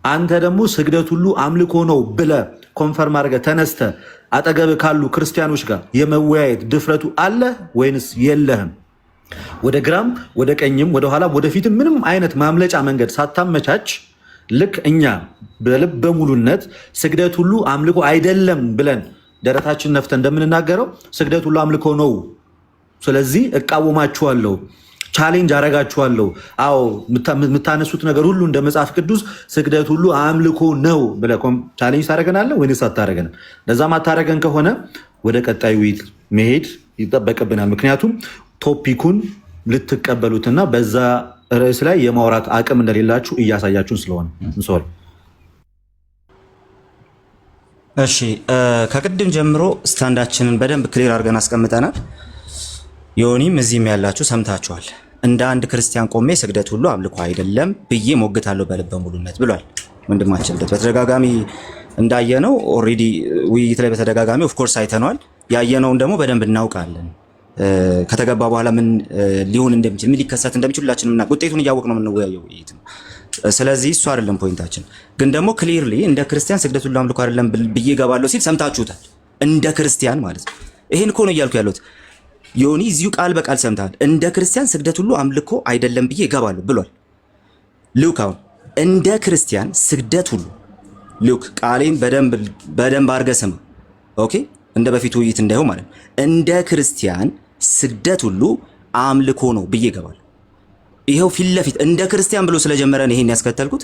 አንተ ደግሞ ስግደት ሁሉ አምልኮ ነው ብለህ ኮንፈርም አድርገህ ተነስተህ አጠገብ ካሉ ክርስቲያኖች ጋር የመወያየት ድፍረቱ አለ ወይንስ የለህም? ወደ ግራም ወደ ቀኝም ወደ ኋላም ወደፊትም ምንም አይነት ማምለጫ መንገድ ሳታመቻች ልክ እኛ በልበ ሙሉነት ስግደት ሁሉ አምልኮ አይደለም ብለን ደረታችን ነፍተን እንደምንናገረው ስግደት ሁሉ አምልኮ ነው፣ ስለዚህ እቃወማችኋለሁ፣ ቻሌንጅ አረጋችኋለሁ፣ አዎ የምታነሱት ነገር ሁሉ እንደ መጽሐፍ ቅዱስ ስግደት ሁሉ አምልኮ ነው ብለህ ቻሌንጅ ታደረገናለህ ወይንስ አታደረገንም? ለዛ ማታደረገን ከሆነ ወደ ቀጣዩ ውይይት መሄድ ይጠበቅብናል። ምክንያቱም ቶፒኩን ልትቀበሉትና በዛ ርዕስ ላይ የማውራት አቅም እንደሌላችሁ እያሳያችሁን ስለሆነ ሶሪ። እሺ ከቅድም ጀምሮ ስታንዳችንን በደንብ ክሊር አድርገን አስቀምጠናል። ዮኒም እዚህም ያላችሁ ሰምታችኋል። እንደ አንድ ክርስቲያን ቆሜ ስግደት ሁሉ አምልኮ አይደለም ብዬ ሞግታለሁ በልበ ሙሉነት ብሏል ወንድማችን ልደት። በተደጋጋሚ እንዳየነው ኦልሬዲ ውይይት ላይ በተደጋጋሚ ኦፍኮርስ አይተነዋል። ያየነውን ደግሞ በደንብ እናውቃለን። ከተገባ በኋላ ምን ሊሆን እንደሚችል ምን ሊከሰት እንደሚችል ሁላችንም እና ውጤቱን እያወቅነው የምንወያየው ውይይት ነው። ስለዚህ እሱ አይደለም ፖይንታችን። ግን ደግሞ ክሊርሊ እንደ ክርስቲያን ስግደት ሁሉ አምልኮ አይደለም ብዬ እገባለሁ ሲል ሰምታችሁታል። እንደ ክርስቲያን ማለት ነው። ይሄን እኮ ነው እያልኩ ያለሁት። ዮኒ እዚሁ ቃል በቃል ሰምታል። እንደ ክርስቲያን ስግደት ሁሉ አምልኮ አይደለም ብዬ እገባለሁ ብሏል። ሉክ አሁን እንደ ክርስቲያን ስግደት ሁሉ ሉክ ቃሌን በደንብ አድርገህ ስማ። ኦኬ እንደ በፊቱ ውይይት እንዳይሆን ማለት ነው። እንደ ክርስቲያን ስግደት ሁሉ አምልኮ ነው ብዬ እገባለሁ። ይሄው ፊት ለፊት እንደ ክርስቲያን ብሎ ስለጀመረን ይሄን ያስከተልኩት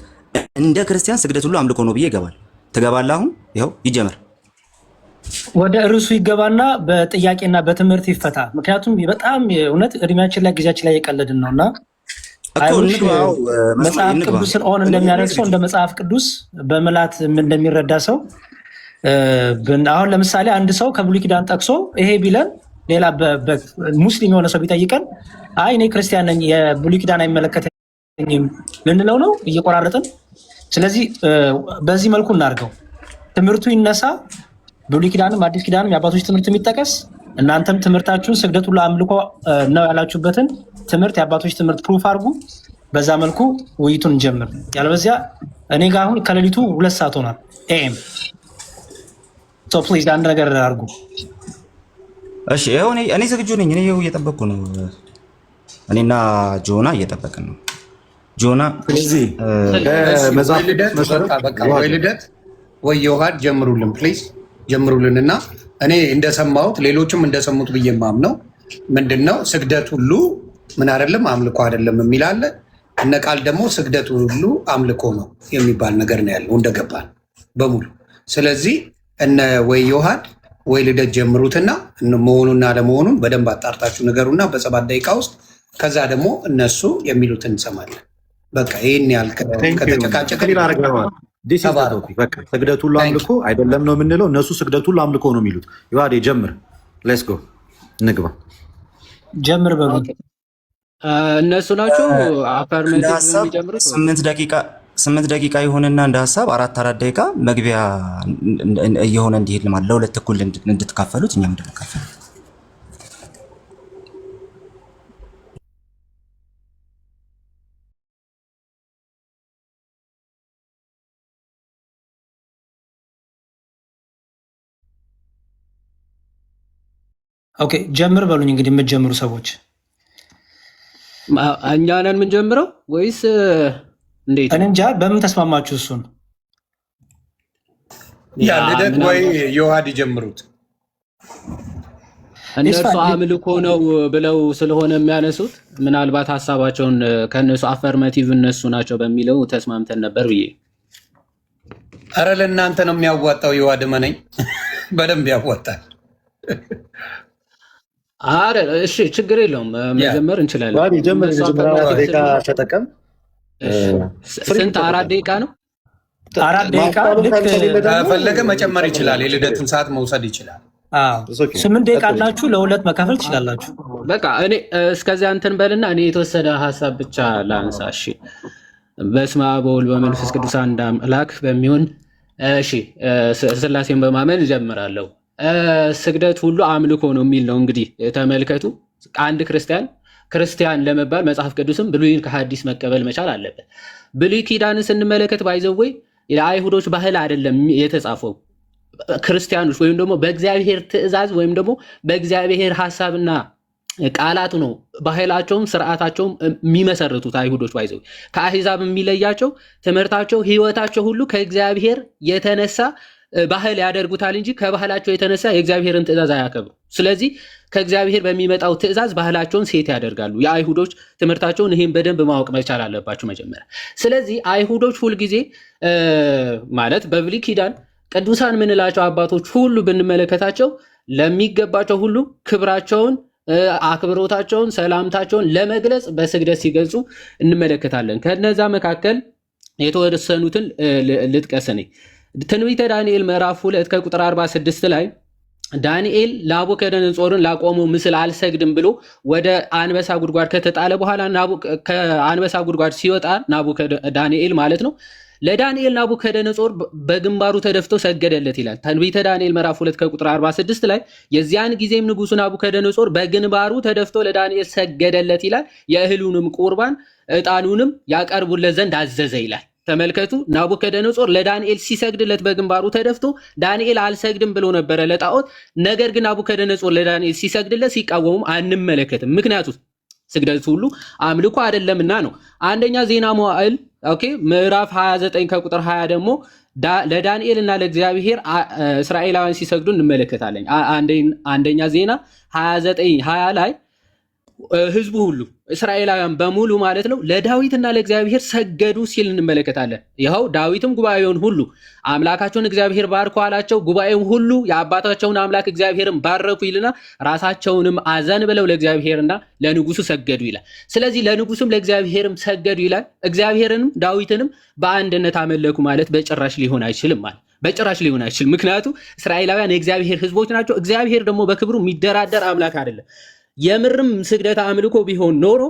እንደ ክርስቲያን ስግደት ሁሉ አምልኮ ነው ብዬ እገባለሁ። ትገባለህ? አሁን ይሄው ይጀመር። ወደ ርዕሱ ይገባና በጥያቄና በትምህርት ይፈታ። ምክንያቱም በጣም እውነት እድሜያችን ላይ ጊዜያችን ላይ የቀለድን ነውና መጽሐፍ ቅዱስን ኦን እንደሚያደርግ ሰው እንደ መጽሐፍ ቅዱስ በመላት እንደሚረዳ ሰው አሁን ለምሳሌ አንድ ሰው ከብሉይ ኪዳን ጠቅሶ ይሄ ቢለን ሌላ ሙስሊም የሆነ ሰው ቢጠይቀን አይ እኔ ክርስቲያን ነኝ የብሉይ ኪዳን አይመለከተኝም ልንለው ነው እየቆራረጥን። ስለዚህ በዚህ መልኩ እናድርገው። ትምህርቱ ይነሳ፣ ብሉይ ኪዳንም አዲስ ኪዳንም የአባቶች ትምህርት የሚጠቀስ እናንተም ትምህርታችሁን ስግደት ሁሉ አምልኮ ነው ያላችሁበትን ትምህርት የአባቶች ትምህርት ፕሩፍ አድርጉ። በዛ መልኩ ውይይቱን እንጀምር። ያለበዚያ እኔ ጋር አሁን ከሌሊቱ 2 ሰዓት ሆኗል ኤም ሶ ፕሊዝ አንድ ነገር አድርጉ። እሺ ይኸው እኔ ዝግጁ ነኝ። እኔ ይኸው እየጠበቅኩ ነው። እኔና ጆና እየጠበቅን ነው። ጆና ስለዚህ ወይ ልደት ወይ ዮሐድ ጀምሩልን ፕሊዝ ጀምሩልን። እና እኔ እንደሰማሁት ሌሎችም እንደሰሙት ብዬ የማምነው ምንድነው ስግደት ሁሉ ምን አይደለም አምልኮ አይደለም የሚል አለ። እነ ቃል ደግሞ ስግደት ሁሉ አምልኮ ነው የሚባል ነገር ነው ያለው እንደገባን በሙሉ። ስለዚህ እነ ወይ ዮሐድ ወይ ልደት ጀምሩትና መሆኑና ለመሆኑን በደንብ አጣርታችሁ ነገሩና በ7 ደቂቃ ውስጥ ከዛ ደግሞ እነሱ የሚሉትን እንሰማለን። በቃ ይሄን ያህል ከተጨቃጨቀ ስግደት ሁሉ አምልኮ አይደለም ነው የምንለው። እነሱ ስግደት ሁሉ አምልኮ ነው የሚሉት። ዮሐዴ ጀምር። ሌትስ ጎ እንግባ። ጀምር በሉ። እነሱ ናቸው አፈርሜቲቭ የሚጀምሩት። 8 ደቂቃ ይሁንና እንደ ሀሳብ 4 ደቂቃ መግቢያ እየሆነ እንዲሄድ ማለት ለሁለት እኩል እንድትካፈሉት እኛም እንድንካፈል። ኦኬ ጀምር በሉኝ። እንግዲህ የምትጀምሩ ሰዎች እኛ ነን የምንጀምረው ወይስ እንዴት? እኔ እንጃ በምን ተስማማችሁ? እሱን ያ ልደት ወይ ዮሐድ ይጀምሩት። እነሱ አምልኮ ነው ብለው ስለሆነ የሚያነሱት ምናልባት ሀሳባቸውን ከነሱ አፈርማቲቭ እነሱ ናቸው በሚለው ተስማምተን ነበር ብዬ። አረ ለእናንተ ነው የሚያዋጣው። ዮሐድ መነኝ በደንብ ያዋጣል። አረ እሺ ችግር የለውም መጀመር እንችላለን። ተጠቀም። ስንት 4 ደቂቃ ነው? 4 ደቂቃ ፈለገ መጨመር ይችላል። የልደቱን ሰዓት መውሰድ ይችላል። 8 ደቂቃ አላችሁ፣ ለ2 መካፈል ትችላላችሁ። በቃ እኔ እስከዚያ እንትን በልና እኔ የተወሰደ ሀሳብ ብቻ ላንሳ። እሺ በስመ አብ ወወልድ ወመንፈስ ቅዱስ አንድ አምላክ በሚሆን እሺ ስላሴን በማመን እጀምራለሁ። ስግደት ሁሉ አምልኮ ነው የሚል ነው። እንግዲህ ተመልከቱ፣ አንድ ክርስቲያን ለመባል መጽሐፍ ቅዱስም ብሉይን ከሐዲስ መቀበል መቻል አለበት። ብሉይ ኪዳንን ስንመለከት ባይዘወይ የአይሁዶች ባህል አይደለም የተጻፈው፣ ክርስቲያኖች ወይም ደግሞ በእግዚአብሔር ትእዛዝ ወይም ደግሞ በእግዚአብሔር ሐሳብና ቃላቱ ነው ባህላቸውም ስርዓታቸውም የሚመሰርቱት አይሁዶች። ባይዘው ከአሕዛብ የሚለያቸው ትምህርታቸው፣ ህይወታቸው ሁሉ ከእግዚአብሔር የተነሳ ባህል ያደርጉታል እንጂ ከባህላቸው የተነሳ የእግዚአብሔርን ትእዛዝ አያከብሩ። ስለዚህ ከእግዚአብሔር በሚመጣው ትእዛዝ ባህላቸውን ሴት ያደርጋሉ። የአይሁዶች ትምህርታቸውን ይህን በደንብ ማወቅ መቻል አለባቸው መጀመሪያ። ስለዚህ አይሁዶች ሁልጊዜ ማለት በብሉይ ኪዳን ቅዱሳን የምንላቸው አባቶች ሁሉ ብንመለከታቸው ለሚገባቸው ሁሉ ክብራቸውን፣ አክብሮታቸውን፣ ሰላምታቸውን ለመግለጽ በስግደት ሲገልጹ እንመለከታለን። ከነዛ መካከል የተወሰኑትን ልጥቀስ። እኔ ትንቢተ ዳንኤል ምዕራፍ 2 ከቁጥር 46 ላይ ዳንኤል ናቡከደነጾርን ላቆመው ምስል አልሰግድም ብሎ ወደ አንበሳ ጉድጓድ ከተጣለ በኋላ ከአንበሳ ጉድጓድ ሲወጣ ዳንኤል ማለት ነው፣ ለዳንኤል ናቡከደነጾር በግንባሩ ተደፍቶ ሰገደለት ይላል። ትንቢተ ዳንኤል ምዕራፍ 2 ከቁጥር 46 ላይ የዚያን ጊዜም ንጉሱ ናቡከደነጾር በግንባሩ ተደፍቶ ለዳንኤል ሰገደለት ይላል። የእህሉንም ቁርባን ዕጣኑንም ያቀርቡለት ዘንድ አዘዘ ይላል። ተመልከቱ፣ ናቡከደነጾር ለዳንኤል ሲሰግድለት በግንባሩ ተደፍቶ ዳንኤል አልሰግድም ብሎ ነበረ ለጣዖት። ነገር ግን ናቡከደነጾር ለዳንኤል ሲሰግድለት ሲቃወሙም አንመለከትም። ምክንያቱም ስግደት ሁሉ አምልኮ አይደለምና ነው። አንደኛ ዜና መዋዕል ምዕራፍ 29 ከቁጥር 20 ደግሞ ለዳንኤል እና ለእግዚአብሔር እስራኤላውያን ሲሰግዱ እንመለከታለን። አንደኛ ዜና 29 20 ላይ ህዝቡ ሁሉ እስራኤላውያን በሙሉ ማለት ነው ለዳዊትና ለእግዚአብሔር ሰገዱ ሲል እንመለከታለን። ይኸው ዳዊትም ጉባኤውን ሁሉ አምላካቸውን እግዚአብሔር ባርኮ አላቸው። ጉባኤውን ሁሉ የአባታቸውን አምላክ እግዚአብሔርን ባረኩ ይልና ራሳቸውንም አዘን ብለው ለእግዚአብሔርና ለንጉሱ ሰገዱ ይላል። ስለዚህ ለንጉሱም ለእግዚአብሔርም ሰገዱ ይላል። እግዚአብሔርንም ዳዊትንም በአንድነት አመለኩ ማለት በጭራሽ ሊሆን አይችልም ማለት በጭራሽ ሊሆን አይችልም። ምክንያቱም እስራኤላውያን የእግዚአብሔር ህዝቦች ናቸው። እግዚአብሔር ደግሞ በክብሩ የሚደራደር አምላክ አይደለም። የምርም ስግደት አምልኮ ቢሆን ኖሮ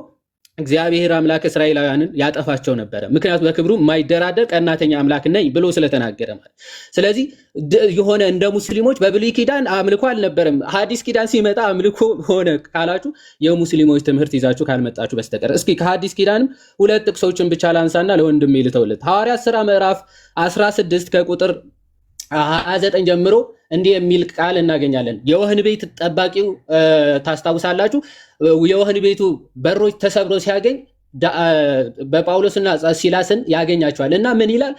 እግዚአብሔር አምላክ እስራኤላውያንን ያጠፋቸው ነበረ። ምክንያቱም በክብሩ የማይደራደር ቀናተኛ አምላክ ነኝ ብሎ ስለተናገረ ማለት። ስለዚህ የሆነ እንደ ሙስሊሞች በብሉይ ኪዳን አምልኮ አልነበረም፣ ሐዲስ ኪዳን ሲመጣ አምልኮ ሆነ ካላችሁ የሙስሊሞች ትምህርት ይዛችሁ ካልመጣችሁ በስተቀር። እስኪ ከሐዲስ ኪዳንም 2 ጥቅሶችን ብቻ ላንሳና ለወንድሜ ልተውለት። ሐዋርያት ሥራ ምዕራፍ 16 ከቁጥር 29 ጀምሮ እንዲህ የሚል ቃል እናገኛለን። የወህኒ ቤት ጠባቂው ታስታውሳላችሁ፣ የወህኒ ቤቱ በሮች ተሰብረው ሲያገኝ በጳውሎስና ሲላስን ያገኛቸዋል እና ምን ይላል?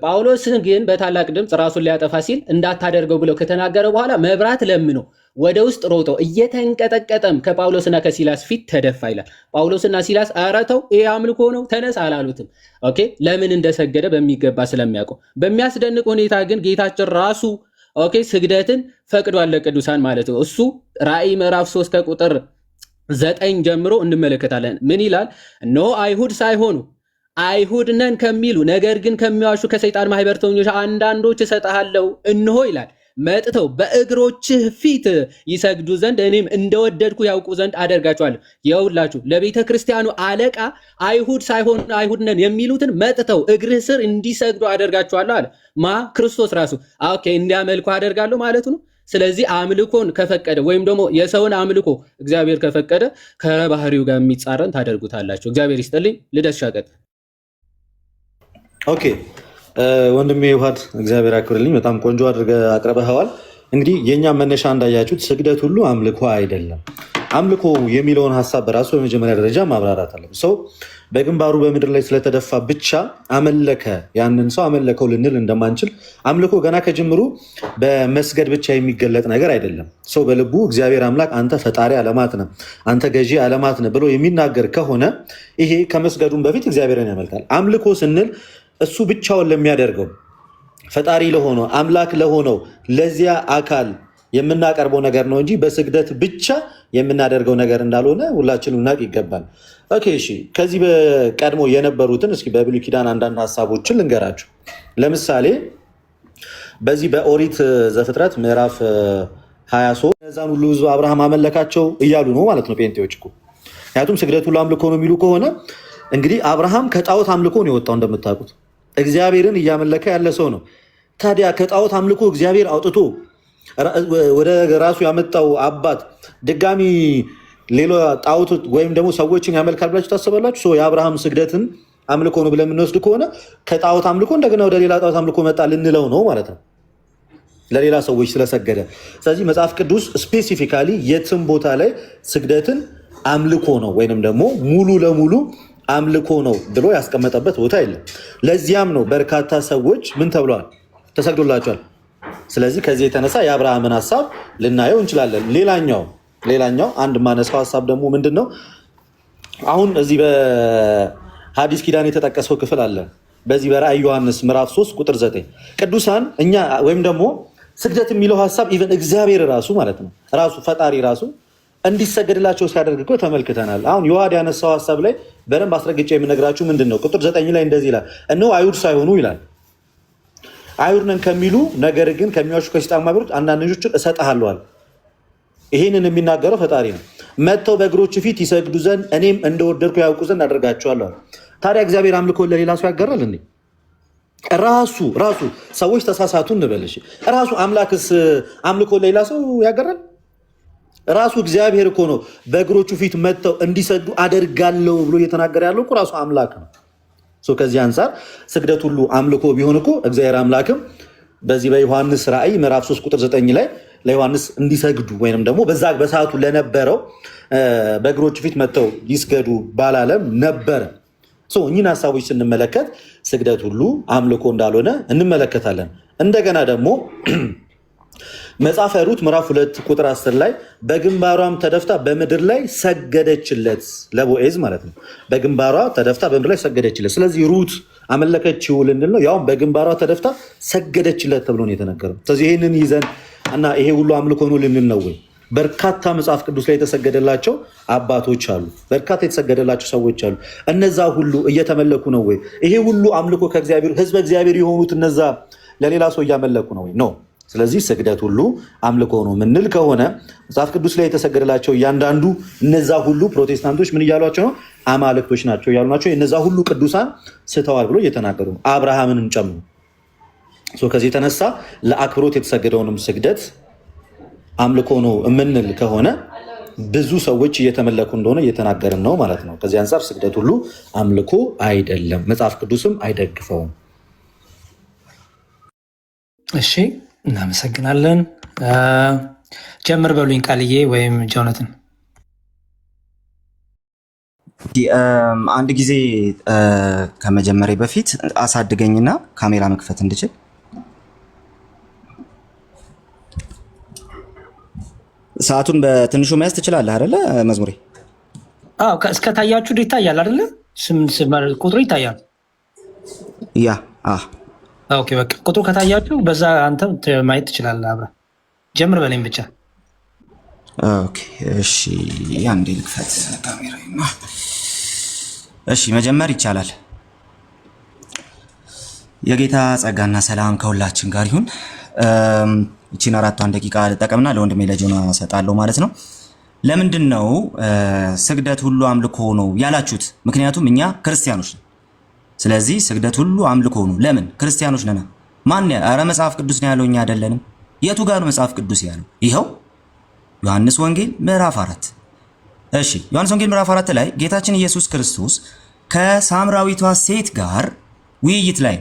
ጳውሎስን ግን በታላቅ ድምፅ ራሱን ሊያጠፋ ሲል እንዳታደርገው ብለው ከተናገረ በኋላ መብራት ለምኖ ወደ ውስጥ ሮጦ እየተንቀጠቀጠም ከጳውሎስና ከሲላስ ፊት ተደፋ ይላል። ጳውሎስና ሲላስ ኧረ ተው ይሄ አምልኮ ነው ተነስ አላሉትም። ኦኬ ለምን እንደሰገደ በሚገባ ስለሚያውቁ። በሚያስደንቅ ሁኔታ ግን ጌታችን ራሱ ኦኬ ስግደትን ፈቅዷል ለቅዱሳን ማለት ነው። እሱ ራእይ ምዕራፍ 3 ከቁጥር 9 ጀምሮ እንመለከታለን። ምን ይላል? እነሆ አይሁድ ሳይሆኑ አይሁድ ነን ከሚሉ ነገር ግን ከሚዋሹ ከሰይጣን ማህበርተኞች አንዳንዶች እሰጥሃለሁ፣ እንሆ ይላል መጥተው በእግሮችህ ፊት ይሰግዱ ዘንድ እኔም እንደወደድኩ ያውቁ ዘንድ አደርጋቸዋለሁ። የውላችሁ ለቤተ ክርስቲያኑ አለቃ አይሁድ ሳይሆን አይሁድ ነን የሚሉትን መጥተው እግርህ ስር እንዲሰግዱ አደርጋቸዋለሁ አለ። ማ ክርስቶስ ራሱ ኦኬ እንዲያመልኩ አደርጋለሁ ማለቱ ነው። ስለዚህ አምልኮን ከፈቀደ ወይም ደግሞ የሰውን አምልኮ እግዚአብሔር ከፈቀደ ከባህሪው ጋር የሚጻረን ታደርጉታላችሁ። እግዚአብሔር ይስጥልኝ። ልደት ሻቀጥ ኦኬ ወንድሜ ውሃድ እግዚአብሔር ያክብርልኝ። በጣም ቆንጆ አድርገህ አቅርበኸዋል። እንግዲህ የእኛ መነሻ እንዳያችሁት ስግደት ሁሉ አምልኮ አይደለም። አምልኮ የሚለውን ሀሳብ በራሱ በመጀመሪያ ደረጃ ማብራራት አለ። ሰው በግንባሩ በምድር ላይ ስለተደፋ ብቻ አመለከ፣ ያንን ሰው አመለከው ልንል እንደማንችል አምልኮ ገና ከጅምሩ በመስገድ ብቻ የሚገለጥ ነገር አይደለም። ሰው በልቡ እግዚአብሔር አምላክ አንተ ፈጣሪ ዓለማት ነህ፣ አንተ ገዢ ዓለማት ነህ ብሎ የሚናገር ከሆነ ይሄ ከመስገዱም በፊት እግዚአብሔርን ያመልካል። አምልኮ ስንል እሱ ብቻውን ለሚያደርገው ፈጣሪ ለሆነው አምላክ ለሆነው ለዚያ አካል የምናቀርበው ነገር ነው እንጂ በስግደት ብቻ የምናደርገው ነገር እንዳልሆነ ሁላችንም እናውቅ ይገባል። ኦኬ እሺ፣ ከዚህ በቀድሞ የነበሩትን እስኪ በብሉይ ኪዳን አንዳንድ ሀሳቦችን ልንገራችሁ። ለምሳሌ በዚህ በኦሪት ዘፍጥረት ምዕራፍ 23 እነዛን ሁሉ ህዝብ አብርሃም አመለካቸው እያሉ ነው ማለት ነው ጴንጤዎች እኮ። ምክንያቱም ስግደት ሁሉ አምልኮ ነው የሚሉ ከሆነ እንግዲህ አብርሃም ከጣዖት አምልኮ ነው የወጣው። እንደምታውቁት እግዚአብሔርን እያመለከ ያለ ሰው ነው። ታዲያ ከጣዖት አምልኮ እግዚአብሔር አውጥቶ ወደ ራሱ ያመጣው አባት ድጋሚ ሌላ ጣዖት ወይም ደግሞ ሰዎችን ያመልካል ብላችሁ ታስባላችሁ? የአብርሃም ስግደትን አምልኮ ነው ብለን የምንወስድ ከሆነ ከጣዖት አምልኮ እንደገና ወደ ሌላ ጣዖት አምልኮ መጣ ልንለው ነው ማለት ነው፣ ለሌላ ሰዎች ስለሰገደ። ስለዚህ መጽሐፍ ቅዱስ ስፔሲፊካሊ የትም ቦታ ላይ ስግደትን አምልኮ ነው ወይንም ደግሞ ሙሉ ለሙሉ አምልኮ ነው ብሎ ያስቀመጠበት ቦታ የለም። ለዚያም ነው በርካታ ሰዎች ምን ተብለዋል? ተሰግዶላቸዋል። ስለዚህ ከዚህ የተነሳ የአብርሃምን ሀሳብ ልናየው እንችላለን። ሌላኛው አንድ ማነሳው ሀሳብ ደግሞ ምንድን ነው? አሁን እዚህ በሐዲስ ኪዳን የተጠቀሰው ክፍል አለ። በዚህ በራእይ ዮሐንስ ምዕራፍ 3 ቁጥር 9 ቅዱሳን እኛ ወይም ደግሞ ስግደት የሚለው ሀሳብ ኢቨን እግዚአብሔር ራሱ ማለት ነው ራሱ ፈጣሪ ራሱ እንዲሰገድላቸው ሲያደርግ እኮ ተመልክተናል። አሁን ዮሐድ ያነሳው ሀሳብ ላይ በደንብ አስረግጬ የምነግራችሁ ምንድን ነው? ቁጥር 9 ላይ እንደዚህ ይላል፣ እነሆ አይሁድ ሳይሆኑ ይላል አይሁድ ነን ከሚሉ ነገር ግን ከሚዋሹ ከሰይጣን ማህበሮች አንዳንዶችን እሰጥሃለሁ። ይህንን የሚናገረው ፈጣሪ ነው። መጥተው በእግሮች ፊት ይሰግዱ ዘንድ እኔም እንደወደድኩ ያውቁ ዘንድ አደርጋቸዋለሁ። ታዲያ እግዚአብሔር አምልኮ ለሌላ ሰው ያጋራል እንዴ? ራሱ ሰዎች ተሳሳቱ እንበልሽ፣ ራሱ አምላክስ አምልኮ ለሌላ ሰው ያጋራል? ራሱ እግዚአብሔር እኮ ነው በእግሮቹ ፊት መጥተው እንዲሰግዱ አደርጋለሁ ብሎ እየተናገረ ያለው እኮ ራሱ አምላክ ነው። ከዚህ አንጻር ስግደት ሁሉ አምልኮ ቢሆን እኮ እግዚአብሔር አምላክም በዚህ በዮሐንስ ራእይ ምዕራፍ 3 ቁጥር 9 ላይ ለዮሐንስ እንዲሰግዱ ወይንም ደግሞ በዛ በሰዓቱ ለነበረው በእግሮቹ ፊት መጥተው ይስገዱ ባላለም ነበረ። እኚህን ሀሳቦች ስንመለከት ስግደት ሁሉ አምልኮ እንዳልሆነ እንመለከታለን። እንደገና ደግሞ መጽሐፈ ሩት ምዕራፍ 2 ቁጥር 10 ላይ በግንባሯም ተደፍታ በምድር ላይ ሰገደችለት፣ ለቦዔዝ ማለት ነው። በግንባሯ ተደፍታ በምድር ላይ ሰገደችለት። ስለዚህ ሩት አመለከችው ልንል ነው፣ ያውም በግንባሯ ተደፍታ ሰገደችለት ተብሎ ነው የተነገረው። ስለዚህ ይህንን ይዘን እና ይሄ ሁሉ አምልኮ ነው ልንል ነው ወይ? በርካታ መጽሐፍ ቅዱስ ላይ የተሰገደላቸው አባቶች አሉ፣ በርካታ የተሰገደላቸው ሰዎች አሉ። እነዛ ሁሉ እየተመለኩ ነው ወይ? ይሄ ሁሉ አምልኮ ከእግዚአብሔር ህዝበ እግዚአብሔር የሆኑት እነዛ ለሌላ ሰው እያመለኩ ነው ወይ? ነው። ስለዚህ ስግደት ሁሉ አምልኮ ነው ምንል ከሆነ መጽሐፍ ቅዱስ ላይ የተሰገደላቸው እያንዳንዱ እነዛ ሁሉ ፕሮቴስታንቶች ምን እያሏቸው ነው? አማልክቶች ናቸው እያሉ ናቸው። እነዛ ሁሉ ቅዱሳን ስተዋል ብሎ እየተናገሩ ነው፣ አብርሃምንም ጨምሮ። ከዚህ የተነሳ ለአክብሮት የተሰገደውንም ስግደት አምልኮ ነው የምንል ከሆነ ብዙ ሰዎች እየተመለኩ እንደሆነ እየተናገርን ነው ማለት ነው። ከዚህ አንጻር ስግደት ሁሉ አምልኮ አይደለም፣ መጽሐፍ ቅዱስም አይደግፈውም። እሺ፣ እናመሰግናለን። ጀምር በሉኝ ቃልዬ ወይም ጆናትን። አንድ ጊዜ ከመጀመሪያ በፊት አሳድገኝና ካሜራ መክፈት እንድችል። ሰዓቱን በትንሹ መያዝ ትችላለህ አይደለ መዝሙሬ? አዎ፣ እስከታያችሁ ይታያል አይደለ? ቁጥሩ ይታያል። ያ ኦኬ፣ በቃ ቁጥሩ ከታያችሁ በዛ አንተ ማየት ትችላለህ። አብረን ጀምር በለኝ ብቻ። ኦኬ፣ እሺ፣ አንዴ ልክፈት ካሜራዬን። እሺ፣ መጀመር ይቻላል። የጌታ ጸጋና ሰላም ከሁላችን ጋር ይሁን። ይቺን 4 ደቂቃ ልጠቀምና ለወንድሜ ለጆና ሰጣለሁ ማለት ነው። ለምንድን ነው ስግደት ሁሉ አምልኮ ነው ያላችሁት? ምክንያቱም እኛ ክርስቲያኖች ነን። ስለዚህ ስግደት ሁሉ አምልኮ ነው። ለምን? ክርስቲያኖች ነን። ማን ኧረ መጽሐፍ ቅዱስ ነው ያለው፣ እኛ አይደለንም። የቱ ጋር ነው መጽሐፍ ቅዱስ ያለው? ይኸው ዮሐንስ ወንጌል ምዕራፍ 4። እሺ፣ ዮሐንስ ወንጌል ምዕራፍ 4 ላይ ጌታችን ኢየሱስ ክርስቶስ ከሳምራዊቷ ሴት ጋር ውይይት ላይ።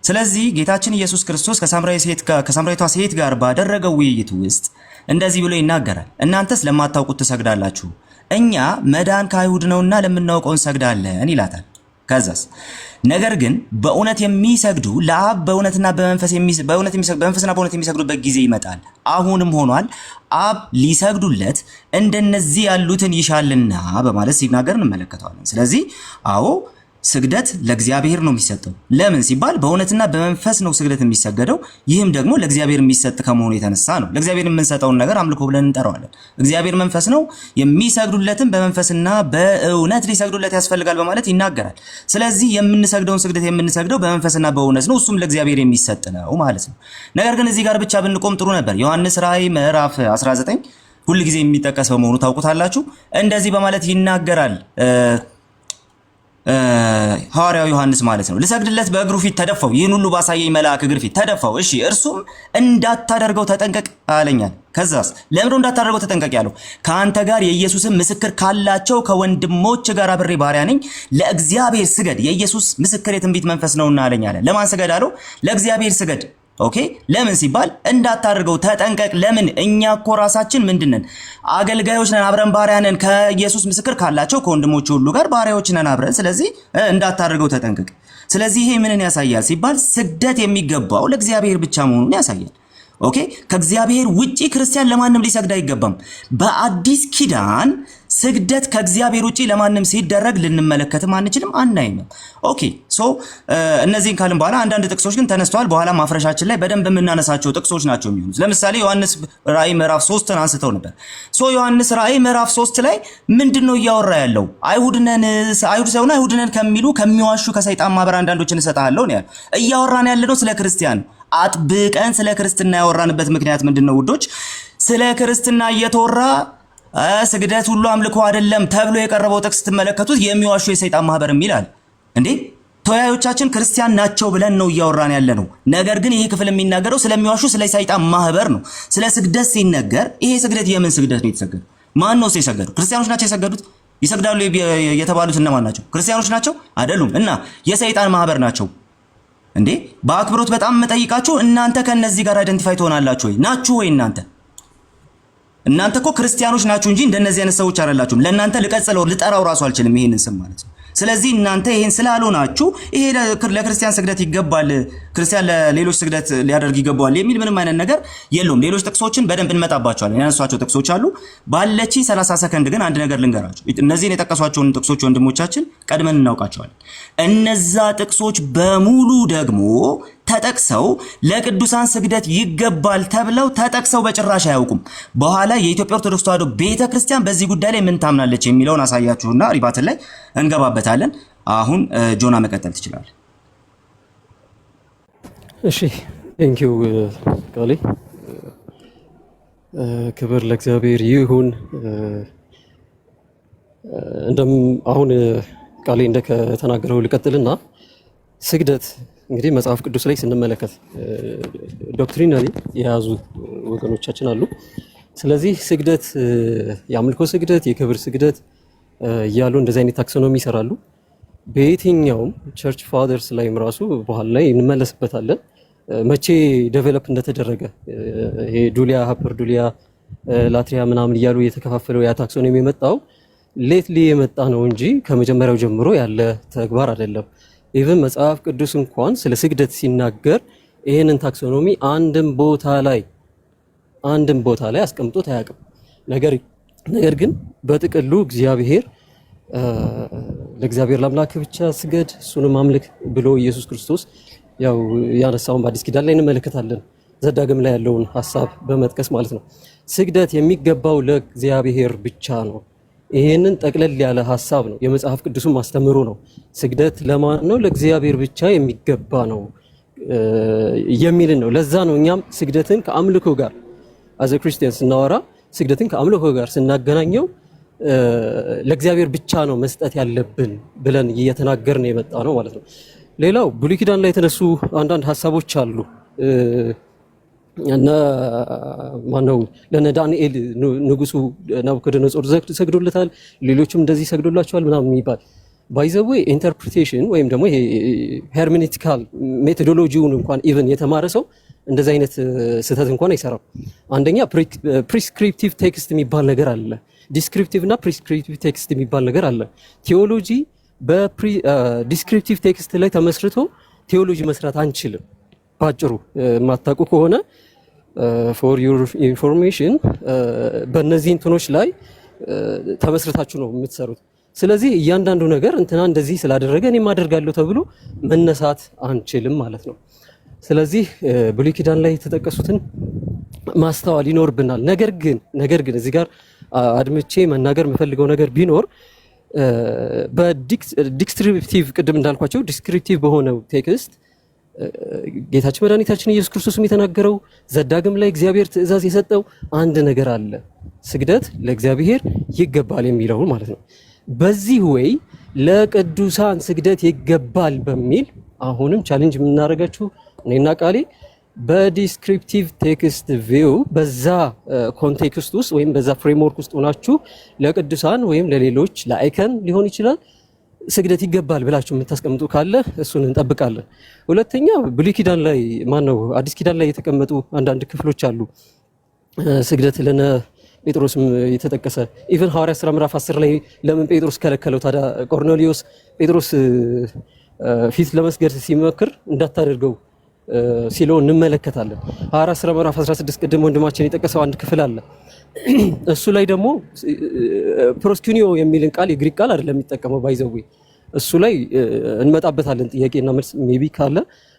ስለዚህ ጌታችን ኢየሱስ ክርስቶስ ከሳምራዊቷ ሴት ጋር ባደረገው ውይይት ውስጥ እንደዚህ ብሎ ይናገራል። እናንተስ ለማታውቁት ትሰግዳላችሁ፣ እኛ መዳን ከአይሁድ ነውና ለምናውቀው እንሰግዳለን ይላታል። ከዛስ ነገር ግን በእውነት የሚሰግዱ ለአብ በእውነትና በመንፈስና በእውነት የሚሰግዱበት ጊዜ ይመጣል፣ አሁንም ሆኗል፣ አብ ሊሰግዱለት እንደነዚህ ያሉትን ይሻልና በማለት ሲናገር እንመለከተዋለን። ስለዚህ አዎ ስግደት ለእግዚአብሔር ነው የሚሰጠው። ለምን ሲባል በእውነትና በመንፈስ ነው ስግደት የሚሰገደው። ይህም ደግሞ ለእግዚአብሔር የሚሰጥ ከመሆኑ የተነሳ ነው። ለእግዚአብሔር የምንሰጠውን ነገር አምልኮ ብለን እንጠራዋለን። እግዚአብሔር መንፈስ ነው፣ የሚሰግዱለትም በመንፈስና በእውነት ሊሰግዱለት ያስፈልጋል በማለት ይናገራል። ስለዚህ የምንሰግደውን ስግደት የምንሰግደው በመንፈስና በእውነት ነው፣ እሱም ለእግዚአብሔር የሚሰጥ ነው ማለት ነው። ነገር ግን እዚህ ጋር ብቻ ብንቆም ጥሩ ነበር። ዮሐንስ ራእይ ምዕራፍ 19 ሁል ጊዜ የሚጠቀስ በመሆኑ ታውቁታላችሁ። እንደዚህ በማለት ይናገራል ሐዋርያው ዮሐንስ ማለት ነው። ልሰግድለት በእግሩ ፊት ተደፋው፣ ይህን ሁሉ ባሳየኝ መልአክ እግር ፊት ተደፋው። እሺ እርሱም እንዳታደርገው ተጠንቀቅ አለኛል። ከዛስ ለምን እንዳታደርገው ተጠንቀቅ ያለው? ከአንተ ጋር የኢየሱስን ምስክር ካላቸው ከወንድሞች ጋር አብሬ ባሪያ ነኝ፣ ለእግዚአብሔር ስገድ፣ የኢየሱስ ምስክር የትንቢት መንፈስ ነውና አለኝ አለ። ለማን ስገድ አለው? ለእግዚአብሔር ስገድ። ኦኬ፣ ለምን ሲባል እንዳታደርገው ተጠንቀቅ። ለምን? እኛ እኮ ራሳችን ምንድነን? አገልጋዮች ነን፣ አብረን ባሪያ ነን። ከኢየሱስ ምስክር ካላቸው ከወንድሞች ሁሉ ጋር ባሪያዎች ነን አብረን። ስለዚህ እንዳታደርገው ተጠንቀቅ። ስለዚህ ይሄ ምንን ያሳያል ሲባል ስግደት የሚገባው ለእግዚአብሔር ብቻ መሆኑን ያሳያል። ኦኬ፣ ከእግዚአብሔር ውጪ ክርስቲያን ለማንም ሊሰግድ አይገባም። በአዲስ ኪዳን ስግደት ከእግዚአብሔር ውጪ ለማንም ሲደረግ ልንመለከትም አንችልም አናይም። ኦኬ፣ ሶ እነዚህን ካልን በኋላ አንዳንድ ጥቅሶች ግን ተነስተዋል። በኋላ ማፍረሻችን ላይ በደንብ የምናነሳቸው ጥቅሶች ናቸው የሚሆኑት። ለምሳሌ ዮሐንስ ራእይ ምዕራፍ 3ን አንስተው ነበር። ሶ ዮሐንስ ራእይ ምዕራፍ 3 ላይ ምንድነው እያወራ ያለው? አይሁድ ሳይሆን አይሁድ ነን ከሚሉ ከሚዋሹ ከሰይጣን ማህበር አንዳንዶችን እሰጥሃለሁ ነው ያለው። እያወራን ያለነው ስለ ክርስቲያን። አጥብቀን ስለ ክርስትና ያወራንበት ምክንያት ምንድነው ውዶች? ስለ ክርስትና እየተወራ ስግደት ሁሉ አምልኮ አይደለም ተብሎ የቀረበው ጥቅስ ስትመለከቱት የሚዋሹ የሰይጣን ማህበር የሚላል እንዴ። ተወያዮቻችን ክርስቲያን ናቸው ብለን ነው እያወራን ያለ ነው። ነገር ግን ይሄ ክፍል የሚናገረው ስለሚዋሹ ስለ ሰይጣን ማህበር ነው። ስለ ስግደት ሲነገር ይሄ ስግደት የምን ስግደት ነው የተሰገደው? ማን ነው የሰገደው? ክርስቲያኖች ናቸው የሰገዱት? ይሰግዳሉ የተባሉት እነማን ናቸው? ክርስቲያኖች ናቸው አይደሉም። እና የሰይጣን ማህበር ናቸው እንዴ። በአክብሮት በጣም መጠይቃችሁ፣ እናንተ ከነዚህ ጋር አይደንቲፋይ ትሆናላችሁ ወይ? ናችሁ ወይ? እናንተ እኮ ክርስቲያኖች ናችሁ እንጂ እንደነዚህ አይነት ሰዎች አይደላችሁም። ለእናንተ ልጠራው ራሱ አልችልም ይሄንን ስም ማለት ነው። ስለዚህ እናንተ ይሄን ስላልሆናችሁ ይሄ ለክርስቲያን ስግደት ይገባል፣ ክርስቲያን ለሌሎች ስግደት ሊያደርግ ይገባዋል የሚል ምንም አይነት ነገር የለውም። ሌሎች ጥቅሶችን በደንብ እንመጣባቸዋለን። ያነሷቸው ጥቅሶች አሉ። ባለች 30 ሰከንድ ግን አንድ ነገር ልንገራችሁ። እነዚህን የጠቀሷቸውን ጥቅሶች ወንድሞቻችን ቀድመን እናውቃቸዋለን። እነዛ ጥቅሶች በሙሉ ደግሞ ተጠቅሰው ለቅዱሳን ስግደት ይገባል ተብለው ተጠቅሰው በጭራሽ አያውቁም። በኋላ የኢትዮጵያ ኦርቶዶክስ ተዋሕዶ ቤተክርስቲያን በዚህ ጉዳይ ላይ ምን ታምናለች የሚለውን አሳያችሁና ሪባትን ላይ እንገባበታለን። አሁን ጆና መቀጠል ትችላለህ። እሺ፣ ቴንኪው ቃሌ። ክብር ለእግዚአብሔር ይሁን። አሁን ቃሌ እንደተናገረው ልቀጥልና ስግደት እንግዲህ መጽሐፍ ቅዱስ ላይ ስንመለከት ዶክትሪናሊ የያዙ ወገኖቻችን አሉ። ስለዚህ ስግደት፣ የአምልኮ ስግደት፣ የክብር ስግደት እያሉ እንደዚህ አይነት ታክሶኖሚ ይሰራሉ። በየትኛውም ቸርች ፋዘርስ ላይም ራሱ በኋላ ላይ እንመለስበታለን መቼ ዴቨሎፕ እንደተደረገ ይሄ ዱሊያ፣ ሀፐር ዱሊያ፣ ላትሪያ ምናምን እያሉ የተከፋፈለው ያ ታክሶኖሚ የመጣው ሌትሊ የመጣ ነው እንጂ ከመጀመሪያው ጀምሮ ያለ ተግባር አይደለም። ኢቭን መጽሐፍ ቅዱስ እንኳን ስለ ስግደት ሲናገር ይህንን ታክሶኖሚ አንድም ቦታ ላይ አስቀምጦት አያውቅም። ነገር ግን በጥቅሉ እግዚአብሔር ለእግዚአብሔር ለአምላክ ብቻ ስገድ እሱንም አምልክ ብሎ ኢየሱስ ክርስቶስ ያው ያነሳውን በአዲስ ኪዳን ላይ እንመለከታለን። ዘዳግም ላይ ያለውን ሐሳብ በመጥቀስ ማለት ነው። ስግደት የሚገባው ለእግዚአብሔር ብቻ ነው። ይሄንን ጠቅለል ያለ ሐሳብ ነው፣ የመጽሐፍ ቅዱስም ማስተምሩ ነው። ስግደት ለማን ነው? ለእግዚአብሔር ብቻ የሚገባ ነው የሚልን ነው። ለዛ ነው እኛም ስግደትን ከአምልኮ ጋር አዘ ክርስቲያን ስናወራ ስግደትን ከአምልኮ ጋር ስናገናኘው ለእግዚአብሔር ብቻ ነው መስጠት ያለብን ብለን እየተናገርን የመጣ ነው ማለት ነው። ሌላው ብሉይ ኪዳን ላይ የተነሱ አንዳንድ ሐሳቦች አሉ። እና ማነው ለነ ዳንኤል ንጉሱ ናቡከደነጾር ሰግዶለታል፣ ሌሎችም እንደዚህ ሰግዶላቸዋል ምናምን የሚባል ባይ ዘ ዌይ ኢንተርፕሪቴሽን ወይም ደግሞ ይሄ ሄርሜኔቲካል ሜቶዶሎጂውን እንኳን ኢቭን የተማረ ሰው እንደዚህ አይነት ስህተት እንኳን አይሰራም። አንደኛ ፕሪስክሪፕቲቭ ቴክስት የሚባል ነገር አለ፣ ዲስክሪፕቲቭ እና ፕሪስክሪፕቲቭ ቴክስት የሚባል ነገር አለ። ቴዎሎጂ በዲስክሪፕቲቭ ቴክስት ላይ ተመስርቶ ቴዎሎጂ መስራት አንችልም። ባጭሩ የማታውቁ ከሆነ ፎር ዩር ኢንፎርሜሽን በእነዚህ እንትኖች ላይ ተመስርታችሁ ነው የምትሰሩት። ስለዚህ እያንዳንዱ ነገር እንትና እንደዚህ ስላደረገ እኔም አደርጋለሁ ተብሎ መነሳት አንችልም ማለት ነው። ስለዚህ ብሉይ ኪዳን ላይ የተጠቀሱትን ማስተዋል ይኖርብናል። ነገር ግን እዚህ ጋር አድምቼ መናገር የምፈልገው ነገር ቢኖር በዲስክሪፕቲቭ ቅድም እንዳልኳቸው ዲስክሪፕቲቭ በሆነው ቴክስት ጌታችን መድኃኒታችን ኢየሱስ ክርስቶስም የተናገረው ዘዳግም ላይ እግዚአብሔር ትእዛዝ የሰጠው አንድ ነገር አለ፣ ስግደት ለእግዚአብሔር ይገባል የሚለውን ማለት ነው። በዚህ ወይ ለቅዱሳን ስግደት ይገባል በሚል አሁንም ቻሌንጅ የምናደርጋችሁ እኔና ቃሌ በዲስክሪፕቲቭ ቴክስት ቪው በዛ ኮንቴክስት ውስጥ ወይም በዛ ፍሬምወርክ ውስጥ ሆናችሁ ለቅዱሳን ወይም ለሌሎች ለአይከን ሊሆን ይችላል ስግደት ይገባል ብላችሁ የምታስቀምጡ ካለ እሱን እንጠብቃለን። ሁለተኛ ብሉይ ኪዳን ላይ አዲስ ኪዳን ላይ የተቀመጡ አንዳንድ ክፍሎች አሉ። ስግደት ለነ ጴጥሮስም የተጠቀሰ ኢቭን ሐዋርያት ሥራ ምዕራፍ 10 ላይ ለምን ጴጥሮስ ከለከለው ታዲያ? ቆርኔሊዮስ ጴጥሮስ ፊት ለመስገድ ሲመክር እንዳታደርገው ሲለው እንመለከታለን። ሐዋርያት ሥራ ምዕራፍ 16 ቅድም ወንድማችን የጠቀሰው አንድ ክፍል አለ። እሱ ላይ ደግሞ ፕሮስኪኒዮ የሚልን ቃል የግሪክ ቃል አይደለም የሚጠቀመው ባይዘዌ እሱ ላይ እንመጣበታለን። ጥያቄና መልስ ሜቢ ካለ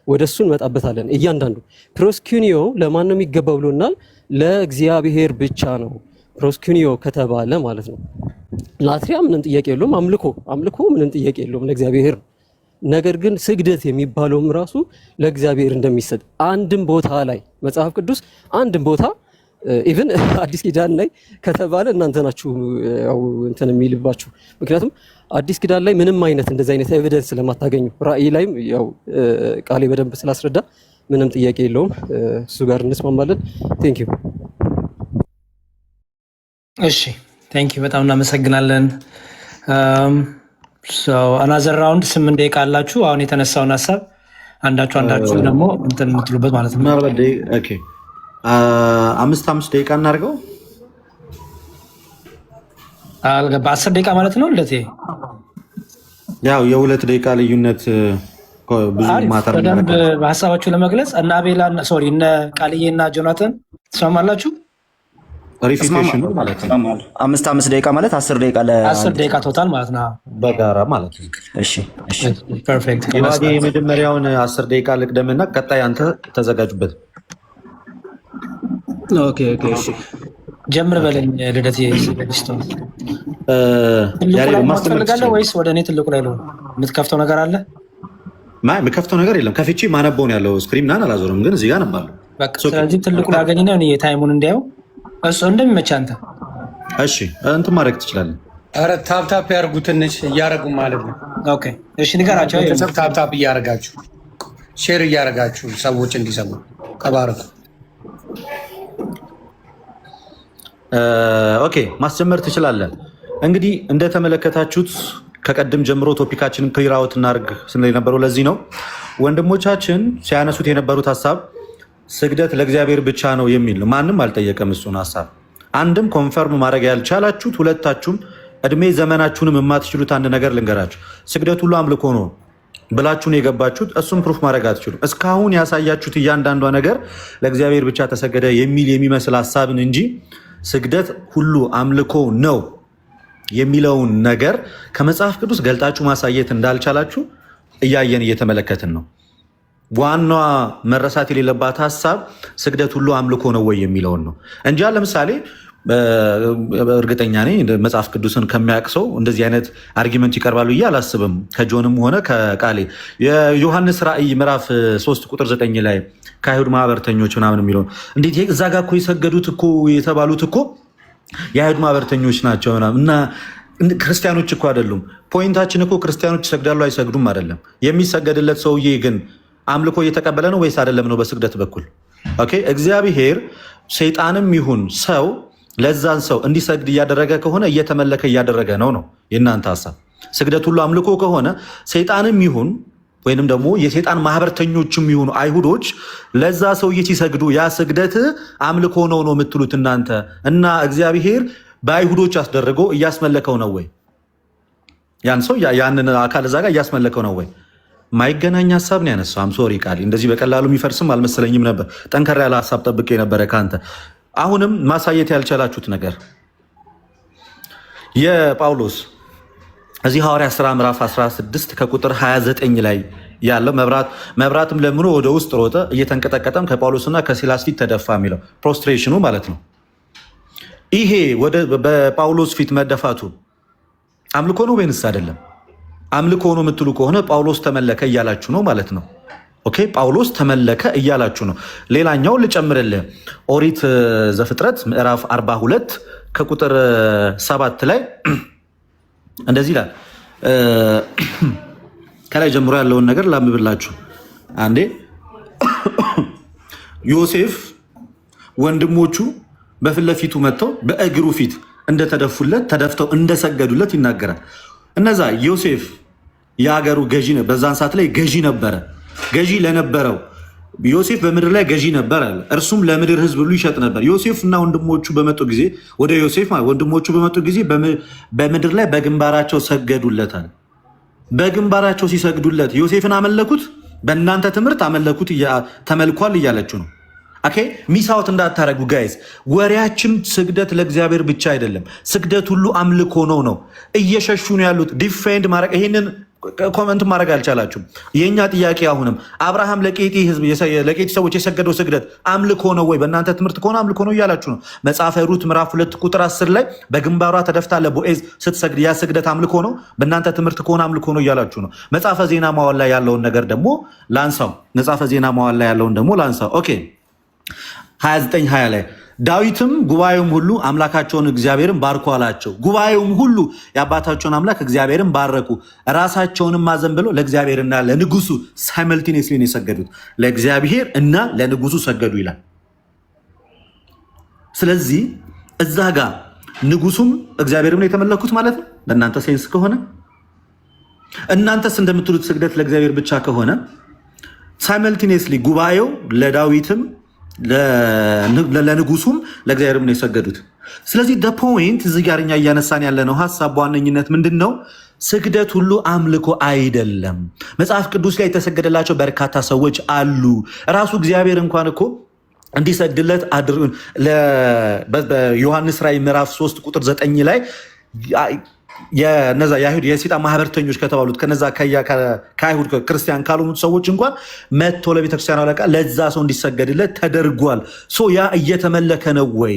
ወደ እሱ እንመጣበታለን። እያንዳንዱ ፕሮስኪኒዮ ለማን ነው የሚገባው ብሎናል? ለእግዚአብሔር ብቻ ነው ፕሮስኪኒዮ ከተባለ ማለት ነው። ላትሪያ ምንም ጥያቄ የለውም። አምልኮ ምንም ጥያቄ የለውም፣ ለእግዚአብሔር ነው። ነገር ግን ስግደት የሚባለውም ራሱ ለእግዚአብሔር እንደሚሰጥ አንድም ቦታ ላይ መጽሐፍ ቅዱስ አንድም ቦታ ኢቭን አዲስ ኪዳን ላይ ከተባለ እናንተ ናችሁ ያው እንትን የሚልባችሁ። ምክንያቱም አዲስ ኪዳን ላይ ምንም አይነት እንደዚህ አይነት ኤቪደንስ ስለማታገኙ፣ ራእይ ላይም ያው ቃሌ በደንብ ስላስረዳ ምንም ጥያቄ የለውም። እሱ ጋር እንስማማለን። ቴንክ ዩ። እሺ ቴንክ ዩ፣ በጣም እናመሰግናለን። አናዘር ራውንድ 8 ደቂቃ አላችሁ። አሁን የተነሳውን ሀሳብ አንዳችሁ ደግሞ እንትን የምትሉበት ማለት ነው። አምስት ደቂቃ እናድርገው። በ10 ደቂቃ ማለት ነው። ለቴ ያው የ2 ደቂቃ ልዩነት ብዙ ማተር በደንብ ሀሳባችሁ ለመግለጽ እና አቤላ ሶሪ እነ ቃልዬ እና ጆናተን ትስማማላችሁ? ሪፊቴሽን ነው ማለት ነው። 5 ደቂቃ ማለት 10 ደቂቃ ለ10 ደቂቃ ቶታል ማለት ነው በጋራ ማለት ነው። እሺ ፐርፌክት። የመጀመሪያውን 10 ደቂቃ ልቅደምና ቀጣይ አንተ ተዘጋጁበት። ኦኬ እሺ ጀምር በለኝ ልደት። ትልቁ ላይ ማስፈልጋለህ ወይስ ወደ እኔ ትልቁ ላይ ነው የምትከፍተው ነገር አለ? የምከፍተው ነገር የለም። ከፍቼ ማነበው ነው ያለው። ስክሪን ምናምን አላዞርም፣ ግን እዚህ ጋር አነባለሁ። ስለዚህ ትልቁ ላገኝ ነው የታይሙን እንዲያው እሱ እንደሚመች አንተ። እሺ እንትን ማድረግ ትችላለህ። ኧረ ታፕታፕ ያርጉ፣ ትንሽ እያረጉ ማለት ነው። ኦኬ እሺ፣ ንገራቸው። ታፕታፕ እያረጋችሁ ሼር እያረጋችሁ ሰዎች እንዲሰሙ ተባረኩ። ኦኬ ማስጀመር ትችላለህ። እንግዲህ እንደተመለከታችሁት ከቀድም ጀምሮ ቶፒካችንን ክሊር አውት እናድርግ ስንል የነበረው ለዚህ ነው። ወንድሞቻችን ሲያነሱት የነበሩት ሀሳብ ስግደት ለእግዚአብሔር ብቻ ነው የሚል ነው። ማንም አልጠየቀም እሱን ሀሳብ። አንድም ኮንፈርም ማድረግ ያልቻላችሁት ሁለታችሁም እድሜ ዘመናችሁንም የማትችሉት አንድ ነገር ልንገራችሁ። ስግደት ሁሉ አምልኮ ነው ብላችሁን የገባችሁት እሱም ፕሩፍ ማድረግ አትችሉም። እስካሁን ያሳያችሁት እያንዳንዷ ነገር ለእግዚአብሔር ብቻ ተሰገደ የሚል የሚመስል ሀሳብን እንጂ ስግደት ሁሉ አምልኮ ነው የሚለውን ነገር ከመጽሐፍ ቅዱስ ገልጣችሁ ማሳየት እንዳልቻላችሁ እያየን እየተመለከትን ነው። ዋናዋ መረሳት የሌለባት ሀሳብ ስግደት ሁሉ አምልኮ ነው ወይ የሚለውን ነው እንጂ ለምሳሌ እርግጠኛ ነኝ መጽሐፍ ቅዱስን ከሚያውቅ ሰው እንደዚህ አይነት አርጊመንት ይቀርባሉ ብዬ አላስብም። ከጆንም ሆነ ከቃሌ የዮሐንስ ራእይ ምዕራፍ 3 ቁጥር 9 ላይ ከአይሁድ ማህበርተኞች ምናምን የሚለው እንዴት እዛ ጋር እኮ የሰገዱት እኮ የተባሉት እኮ የአይሁድ ማህበርተኞች ናቸው እና ክርስቲያኖች እኮ አይደሉም። ፖይንታችን እኮ ክርስቲያኖች ይሰግዳሉ አይሰግዱም አይደለም። የሚሰገድለት ሰውዬ ግን አምልኮ እየተቀበለ ነው ወይስ አይደለም ነው በስግደት በኩል። ኦኬ እግዚአብሔር ሰይጣንም ይሁን ሰው ለዛን ሰው እንዲሰግድ እያደረገ ከሆነ እየተመለከ እያደረገ ነው ነው የእናንተ ሀሳብ። ስግደት ሁሉ አምልኮ ከሆነ ሰይጣንም ይሁን ወይንም ደግሞ የሰይጣን ማህበርተኞችም ይሁኑ አይሁዶች ለዛ ሰውዬ ሲሰግዱ ያ ስግደት አምልኮ ነው ነው የምትሉት እናንተ እና እግዚአብሔር በአይሁዶች አስደርጎ እያስመለከው ነው ወይ? ያን ሰው ያንን አካል እዛ ጋር እያስመለከው ነው ወይ? ማይገናኝ ሀሳብ ነው ያነሳው። አም ሶሪ ቃል እንደዚህ በቀላሉ የሚፈርስም አልመሰለኝም ነበር። ጠንከር ያለ ሀሳብ ጠብቄ ነበረ ካንተ። አሁንም ማሳየት ያልቻላችሁት ነገር የጳውሎስ እዚህ ሐዋርያ ሥራ ምዕራፍ 16 ከቁጥር 29 ላይ ያለው መብራትም ለምኖ ወደ ውስጥ ሮጠ እየተንቀጠቀጠም ከጳውሎስና ከሲላስ ፊት ተደፋ የሚለው ፕሮስትሬሽኑ ማለት ነው። ይሄ በጳውሎስ ፊት መደፋቱ አምልኮ ነው ወይንስ አይደለም? አምልኮ ነው የምትሉ ከሆነ ጳውሎስ ተመለከ እያላችሁ ነው ማለት ነው። ኦኬ ጳውሎስ ተመለከ እያላችሁ ነው። ሌላኛው ልጨምርልህ። ኦሪት ዘፍጥረት ምዕራፍ 42 ከቁጥር 7 ላይ እንደዚህ ይላል። ከላይ ጀምሮ ያለውን ነገር ላምብላችሁ አንዴ። ዮሴፍ ወንድሞቹ በፊት ለፊቱ መጥተው በእግሩ ፊት እንደተደፉለት ተደፍተው እንደሰገዱለት ይናገራል። እነዛ ዮሴፍ የሀገሩ ገዢ ነው። በዛን ሰዓት ላይ ገዢ ነበረ። ገዢ ለነበረው ዮሴፍ በምድር ላይ ገዢ ነበር አለ። እርሱም ለምድር ሕዝብ ሁሉ ይሸጥ ነበር። ዮሴፍ እና ወንድሞቹ በመጡ ጊዜ ወደ ዮሴፍ ወንድሞቹ በመጡ ጊዜ በምድር ላይ በግንባራቸው ሰገዱለታል። በግንባራቸው ሲሰግዱለት ዮሴፍን አመለኩት። በእናንተ ትምህርት አመለኩት ተመልኳል እያለችው ነው። ኦኬ ሚሳውት እንዳታረጉ ጋይዝ። ወሬያችን ስግደት ለእግዚአብሔር ብቻ አይደለም፣ ስግደት ሁሉ አምልኮ ነው። እየሸሹ ነው ያሉት። ዲፌንድ ማድረግ ይሄንን ኮመንት ማድረግ አልቻላችሁም። የእኛ ጥያቄ አሁንም አብርሃም ለቄጢ ሰዎች የሰገደው ስግደት አምልኮ ነው ወይ? በእናንተ ትምህርት ከሆነ አምልኮ ነው እያላችሁ ነው። መጽሐፈ ሩት ምዕራፍ 2 ቁጥር 10 ላይ በግንባሯ ተደፍታ ለቦዔዝ ስትሰግድ ያ ስግደት አምልኮ ነው። በእናንተ ትምህርት ከሆነ አምልኮ ነው እያላችሁ ነው። መጽሐፈ ዜና መዋዕል ላይ ያለውን ነገር ደግሞ ላንሳው። መጽሐፈ ዜና መዋዕል ላይ ያለውን ደግሞ ላንሳው። ኦኬ 29:20 ላይ ዳዊትም ጉባኤውም ሁሉ አምላካቸውን እግዚአብሔርን ባርኩ አላቸው። ጉባኤውም ሁሉ የአባታቸውን አምላክ እግዚአብሔርን ባረኩ፣ ራሳቸውንም አዘንብለው ለእግዚአብሔርና ለንጉሱ ሳይመልቲኔስሊ ነው የሰገዱት። ለእግዚአብሔር እና ለንጉሱ ሰገዱ ይላል። ስለዚህ እዛ ጋር ንጉሱም እግዚአብሔርም ነው የተመለኩት ማለት ነው በእናንተ ሴንስ ከሆነ። እናንተስ እንደምትሉት ስግደት ለእግዚአብሔር ብቻ ከሆነ ሳይመልቲኔስሊ ጉባኤው ለዳዊትም ለንጉሱም ለእግዚአብሔርም ነው የሰገዱት። ስለዚህ ፖይንት እዚህ ጋር እኛ እያነሳን ያለነው ሀሳብ በዋነኝነት ምንድን ነው? ስግደት ሁሉ አምልኮ አይደለም። መጽሐፍ ቅዱስ ላይ የተሰገደላቸው በርካታ ሰዎች አሉ። ራሱ እግዚአብሔር እንኳን እኮ እንዲሰግድለት በዮሐንስ ራእይ ምዕራፍ 3 ቁጥር 9 ላይ የነዛ የአይሁድ የሰይጣን ማህበርተኞች ከተባሉት ከነዛ ከአይሁድ ክርስቲያን ካልሆኑት ሰዎች እንኳን መጥቶ ለቤተክርስቲያን አለቃ ለዛ ሰው እንዲሰገድለት ተደርጓል። ያ እየተመለከ ነው ወይ?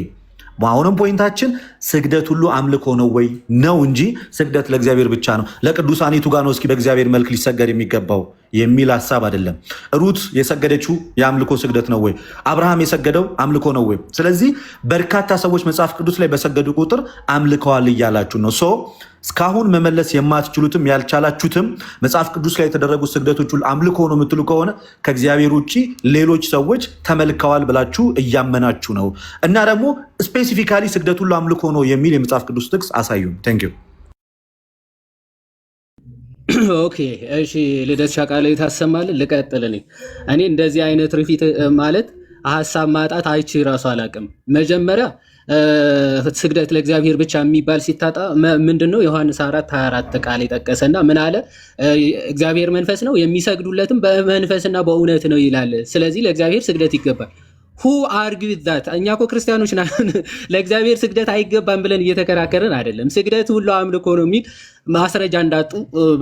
አሁንም ፖይንታችን ስግደት ሁሉ አምልኮ ነው ወይ ነው እንጂ ስግደት ለእግዚአብሔር ብቻ ነው። ለቅዱሳኒቱ ጋር ነው እስኪ በእግዚአብሔር መልክ ሊሰገድ የሚገባው የሚል ሀሳብ አይደለም። ሩት የሰገደችው የአምልኮ ስግደት ነው ወይ? አብርሃም የሰገደው አምልኮ ነው ወይ? ስለዚህ በርካታ ሰዎች መጽሐፍ ቅዱስ ላይ በሰገዱ ቁጥር አምልከዋል እያላችሁ ነው። እስካሁን መመለስ የማትችሉትም ያልቻላችሁትም መጽሐፍ ቅዱስ ላይ የተደረጉ ስግደቶች ሁሉ አምልኮ ነው የምትሉ ከሆነ ከእግዚአብሔር ውጭ ሌሎች ሰዎች ተመልከዋል ብላችሁ እያመናችሁ ነው። እና ደግሞ ስፔሲፊካሊ ስግደት ሁሉ አምልኮ ነው የሚል የመጽሐፍ ቅዱስ ጥቅስ አሳዩም። ቴንክ ዩ። ኦኬ እሺ፣ ልደት ሻቃላ ታሰማልን። ልቀጥል። እኔ እንደዚህ አይነት ሪፊት ማለት ሀሳብ ማጣት አይቼ ራሱ አላውቅም። መጀመሪያ ስግደት ለእግዚአብሔር ብቻ የሚባል ሲታጣ ምንድነው ዮሐንስ 4:24 ቃል የጠቀሰና ምን አለ? እግዚአብሔር መንፈስ ነው የሚሰግዱለትም በመንፈስና በእውነት ነው ይላል። ስለዚህ ለእግዚአብሔር ስግደት ይገባል። ሁ አርጊው ዛት እኛ እኮ ክርስቲያኖች ነን። ለእግዚአብሔር ስግደት አይገባም ብለን እየተከራከርን አይደለም። ስግደት ሁሉ አምልኮ ነው የሚል ማስረጃ እንዳጡ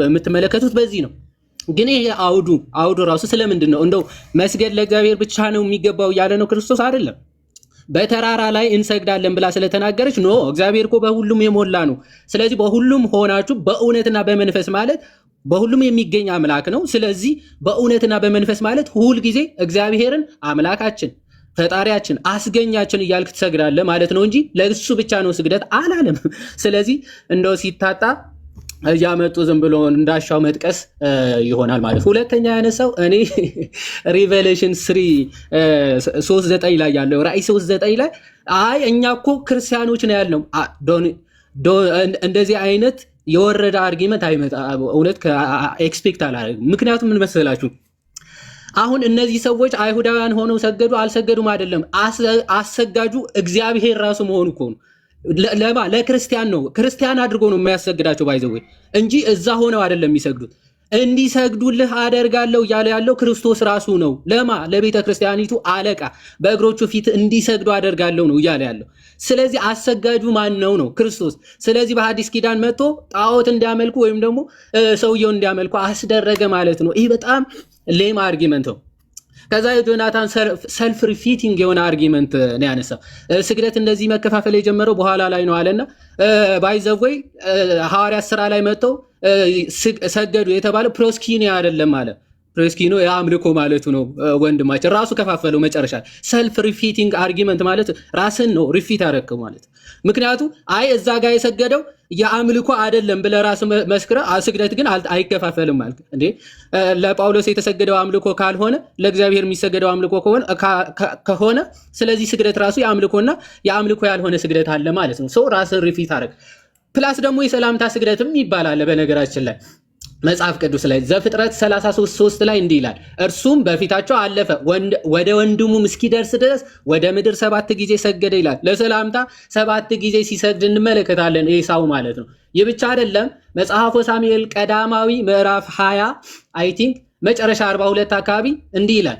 የምትመለከቱት በዚህ ነው። ግን ይሄ አውዱ ራሱ ስለምንድን ነው? እንደው መስገድ ለእግዚአብሔር ብቻ ነው የሚገባው እያለ ነው ክርስቶስ አይደለም። በተራራ ላይ እንሰግዳለን ብላ ስለተናገረች ኖ እግዚአብሔር እኮ በሁሉም የሞላ ነው። ስለዚህ በሁሉም ሆናችሁ በእውነትና በመንፈስ ማለት በሁሉም የሚገኝ አምላክ ነው። ስለዚህ በእውነትና በመንፈስ ማለት ሁል ጊዜ እግዚአብሔርን አምላካችን ፈጣሪያችን አስገኛችን እያልክ ትሰግዳለህ ማለት ነው እንጂ ለእሱ ብቻ ነው ስግደት አላለም። ስለዚህ እንደው ሲታጣ እያመጡ ዝም ብሎ እንዳሻው መጥቀስ ይሆናል ማለት። ሁለተኛ ያነሳው እኔ ሪቨሌሽን 3:9 ላይ ያለው ራእይ 3:9 ላይ አይ እኛ እኮ ክርስቲያኖች ነው ያልነው። እንደዚህ አይነት የወረደ አርጊመንት አይመጣ እውነት ኤክስፔክት አላደርግም። ምክንያቱም ምን መሰላችሁ? አሁን እነዚህ ሰዎች አይሁዳውያን ሆነው ሰገዱ አልሰገዱም አይደለም፣ አሰጋጁ እግዚአብሔር ራሱ መሆኑ እኮ ነው። ለክርስቲያን ነው ክርስቲያን አድርጎ ነው የሚያሰግዳቸው ባይዘው እንጂ እዛ ሆነው አይደለም የሚሰግዱት። እንዲሰግዱልህ አደርጋለሁ እያለ ያለው ክርስቶስ ራሱ ነው። ለቤተ ክርስቲያኒቱ አለቃ በእግሮቹ ፊት እንዲሰግዱ አደርጋለሁ ነው እያለ ያለው። ስለዚህ አሰጋጁ ማን ነው? ነው ክርስቶስ። ስለዚህ በሐዲስ ኪዳን መጥቶ ጣዖት እንዲያመልኩ ወይም ደግሞ ሰውየውን እንዲያመልኩ አስደረገ ማለት ነው። ይህ በጣም ሌም አርጊመንት ነው። ከዛ የጆናታን ሰልፍ ሪፊቲንግ የሆነ አርጊመንት ነው ያነሳው። ስግደት እንደዚህ መከፋፈል የጀመረው በኋላ ላይ ነው አለና ባይዘወይ ሐዋርያት ስራ ላይ መጥተው ሰገዱ የተባለው ፕሮስኪኒያ አይደለም አለ። ፕሮስኪኖ የአምልኮ ማለቱ ነው። ወንድማችን ራሱ ከፋፈለው መጨረሻ። ሰልፍ ሪፊቲንግ አርጊመንት ማለት ራስን ነው ሪፊት ያደረገው ማለት። ምክንያቱ አይ እዛ ጋር የሰገደው የአምልኮ አይደለም ብለህ ራስ መስክረ ስግደት ግን አይከፋፈልም ማለት እንዴ? ለጳውሎስ የተሰገደው አምልኮ ካልሆነ ለእግዚአብሔር የሚሰገደው አምልኮ ከሆነ ስለዚህ ስግደት ራሱ የአምልኮና የአምልኮ ያልሆነ ስግደት አለ ማለት ነው። ሰው ራስን ሪፊት አደረግ። ፕላስ ደግሞ የሰላምታ ስግደትም ይባላል በነገራችን ላይ መጽሐፍ ቅዱስ ላይ ዘፍጥረት 33:3 ላይ እንዲህ ይላል፣ እርሱም በፊታቸው አለፈ ወደ ወንድሙም እስኪደርስ ድረስ ወደ ምድር 7 ጊዜ ሰገደ ይላል። ለሰላምታ 7 ጊዜ ሲሰግድ እንመለከታለን። ኤሳው ማለት ነው። ይህ ብቻ አይደለም። መጽሐፈ ሳሙኤል ቀዳማዊ ምዕራፍ 20 አይ ቲንክ መጨረሻ 42 አካባቢ እንዲህ ይላል፣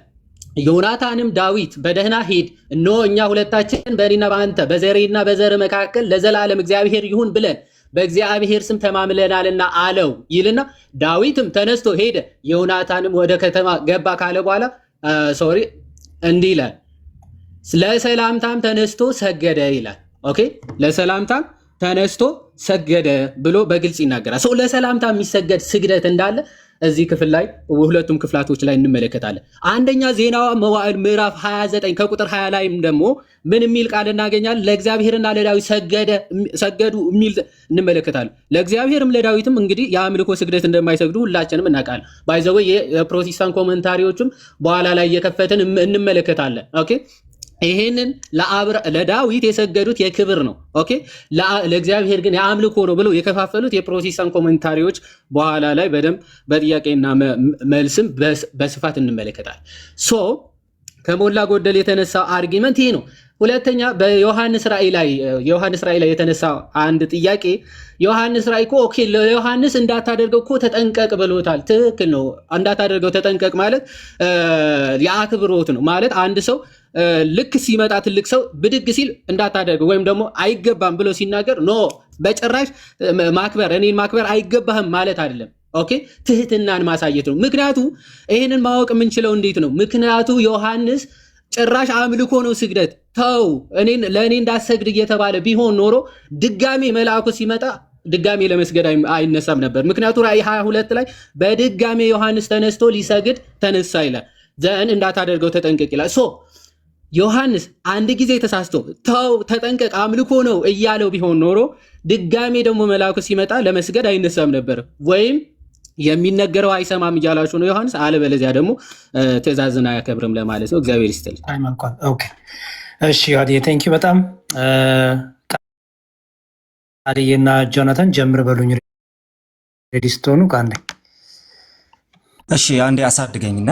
ዮናታንም ዳዊት በደህና ሂድ፣ እነሆ እኛ ሁለታችን በእኔና በአንተ በዘሬና በዘር መካከል ለዘላለም እግዚአብሔር ይሁን ብለን በእግዚአብሔር ስም ተማምለናልና አለው ይልና ዳዊትም ተነስቶ ሄደ፣ ዮናታንም ወደ ከተማ ገባ ካለ በኋላ እንዲህ ይላል፣ ለሰላምታም ተነስቶ ሰገደ ይላል። ኦኬ ለሰላምታም ተነስቶ ሰገደ ብሎ በግልጽ ይናገራል። ሰው ለሰላምታ የሚሰገድ ስግደት እንዳለ እዚህ ክፍል ላይ ሁለቱም ክፍላቶች ላይ እንመለከታለን። አንደኛ ዜና መዋዕል ምዕራፍ 29 ከቁጥር 20 ላይም ደግሞ ምን የሚል ቃል እናገኛለን? ለእግዚአብሔርና ለዳዊት ሰገዱ የሚል እንመለከታለን። ለእግዚአብሔርም ለዳዊትም እንግዲህ የአምልኮ ስግደት እንደማይሰግዱ ሁላችንም እናውቃለን። ባይዘው የፕሮቴስታንት ኮመንታሪዎችም በኋላ ላይ እየከፈትን እንመለከታለን። ኦኬ ይሄንን ለዳዊት የሰገዱት የክብር ነው። ኦኬ ለእግዚአብሔር ግን የአምልኮ ነው ብለው የከፋፈሉት የፕሮቴስታንት ኮሜንታሪዎች በኋላ ላይ በደንብ በጥያቄና መልስም በስፋት እንመለከታለን። ከሞላ ጎደል የተነሳ አርጊመንት ይሄ ነው። ሁለተኛ በዮሐንስ ራእይ ላይ የተነሳ አንድ ጥያቄ ዮሐንስ ራእይ እኮ ኦኬ ለዮሐንስ እንዳታደርገው እኮ ተጠንቀቅ ብሎታል። ትክክል ነው። እንዳታደርገው ተጠንቀቅ ማለት የአክብሮት ነው ማለት አንድ ሰው ልክ ሲመጣ ትልቅ ሰው ብድግ ሲል እንዳታደርገው ወይም ደግሞ አይገባም ብሎ ሲናገር ኖ በጭራሽ እኔን ማክበር አይገባህም ማለት አይደለም። ኦኬ ትህትናን ማሳየት ነው። ምክንያቱ ይህንን ማወቅ የምንችለው እንዴት ነው? ምክንያቱ ዮሐንስ ጭራሽ አምልኮ ነው ስግደት ተው ለእኔ እንዳሰግድ እየተባለ ቢሆን ኖሮ ድጋሜ መልአኩ ሲመጣ ድጋሜ ለመስገድ አይነሳም ነበር። ምክንያቱም ራእይ 22 ላይ በድጋሜ ዮሐንስ ተነስቶ ሊሰግድ ተነሳ ይላል። ዘን እንዳታደርገው ተጠንቀቅ ይላል። ሶ ዮሐንስ አንድ ጊዜ ተሳስቶ ተው ተጠንቀቅ አምልኮ ነው እያለው ቢሆን ኖሮ ድጋሜ ደግሞ መልአኩ ሲመጣ ለመስገድ አይነሳም ነበር። ወይም የሚነገረው አይሰማም እያላችሁ ነው ዮሐንስ፣ አለበለዚያ ደግሞ ትእዛዝን አያከብርም ለማለት ነው። እግዚአብሔር ይስጥልኝ። እሺ ቴንክ ዩ በጣም ቃልዬና ጆናታን ጀምር በሉኝ ሬዲ ስትሆኑ ከአንዴ። እሺ አንዴ አሳድገኝና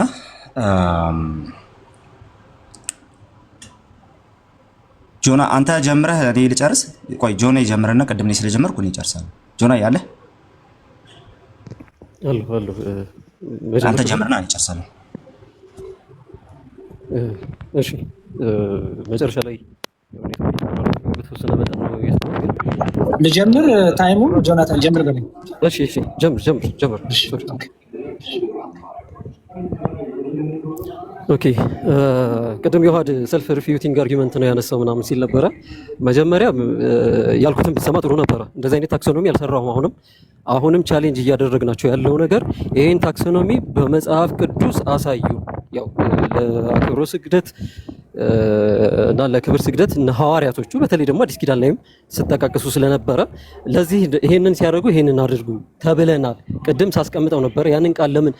ጆና አንተ ጀምረህ እኔ ልጨርስ። ቆይ ጆና ይጀምርና ቅድም እኔ ስለጀመርኩ እኔ እጨርሳለሁ። ጆና ያለ አሉ አንተ ጀምርና እኔ እጨርሳለሁ። እሺ መጨረሻ ላይ በተወሰነ መጠን ነው ልጀምር። ታይሙ ጆናታን ጀምር በለኝ። እሺ ጀምር። ኦኬ ቅድም የውሃድ ሰልፍ ሪፊዩቲንግ አርጊመንት ነው ያነሳው ምናምን ሲል ነበረ። መጀመሪያ ያልኩትን ብትሰማ ጥሩ ነበረ። እንደዚህ አይነት ታክሶኖሚ አልሰራሁም። አሁንም ቻሌንጅ እያደረግናቸው ያለው ነገር ይሄን ታክሶኖሚ በመጽሐፍ ቅዱስ አሳዩ። ያው ለአክብሮ ስግደት እና ለክብር ስግደት እና ሐዋርያቶቹ በተለይ ደግሞ አዲስ ኪዳን ላይም ስጠቃቅሱ ስለነበረ ለዚህ ይሄንን ሲያደርጉ ይሄንን አድርጉ ተብለናል። ቅድም ሳስቀምጠው ነበር። ያንን ቃል ለምን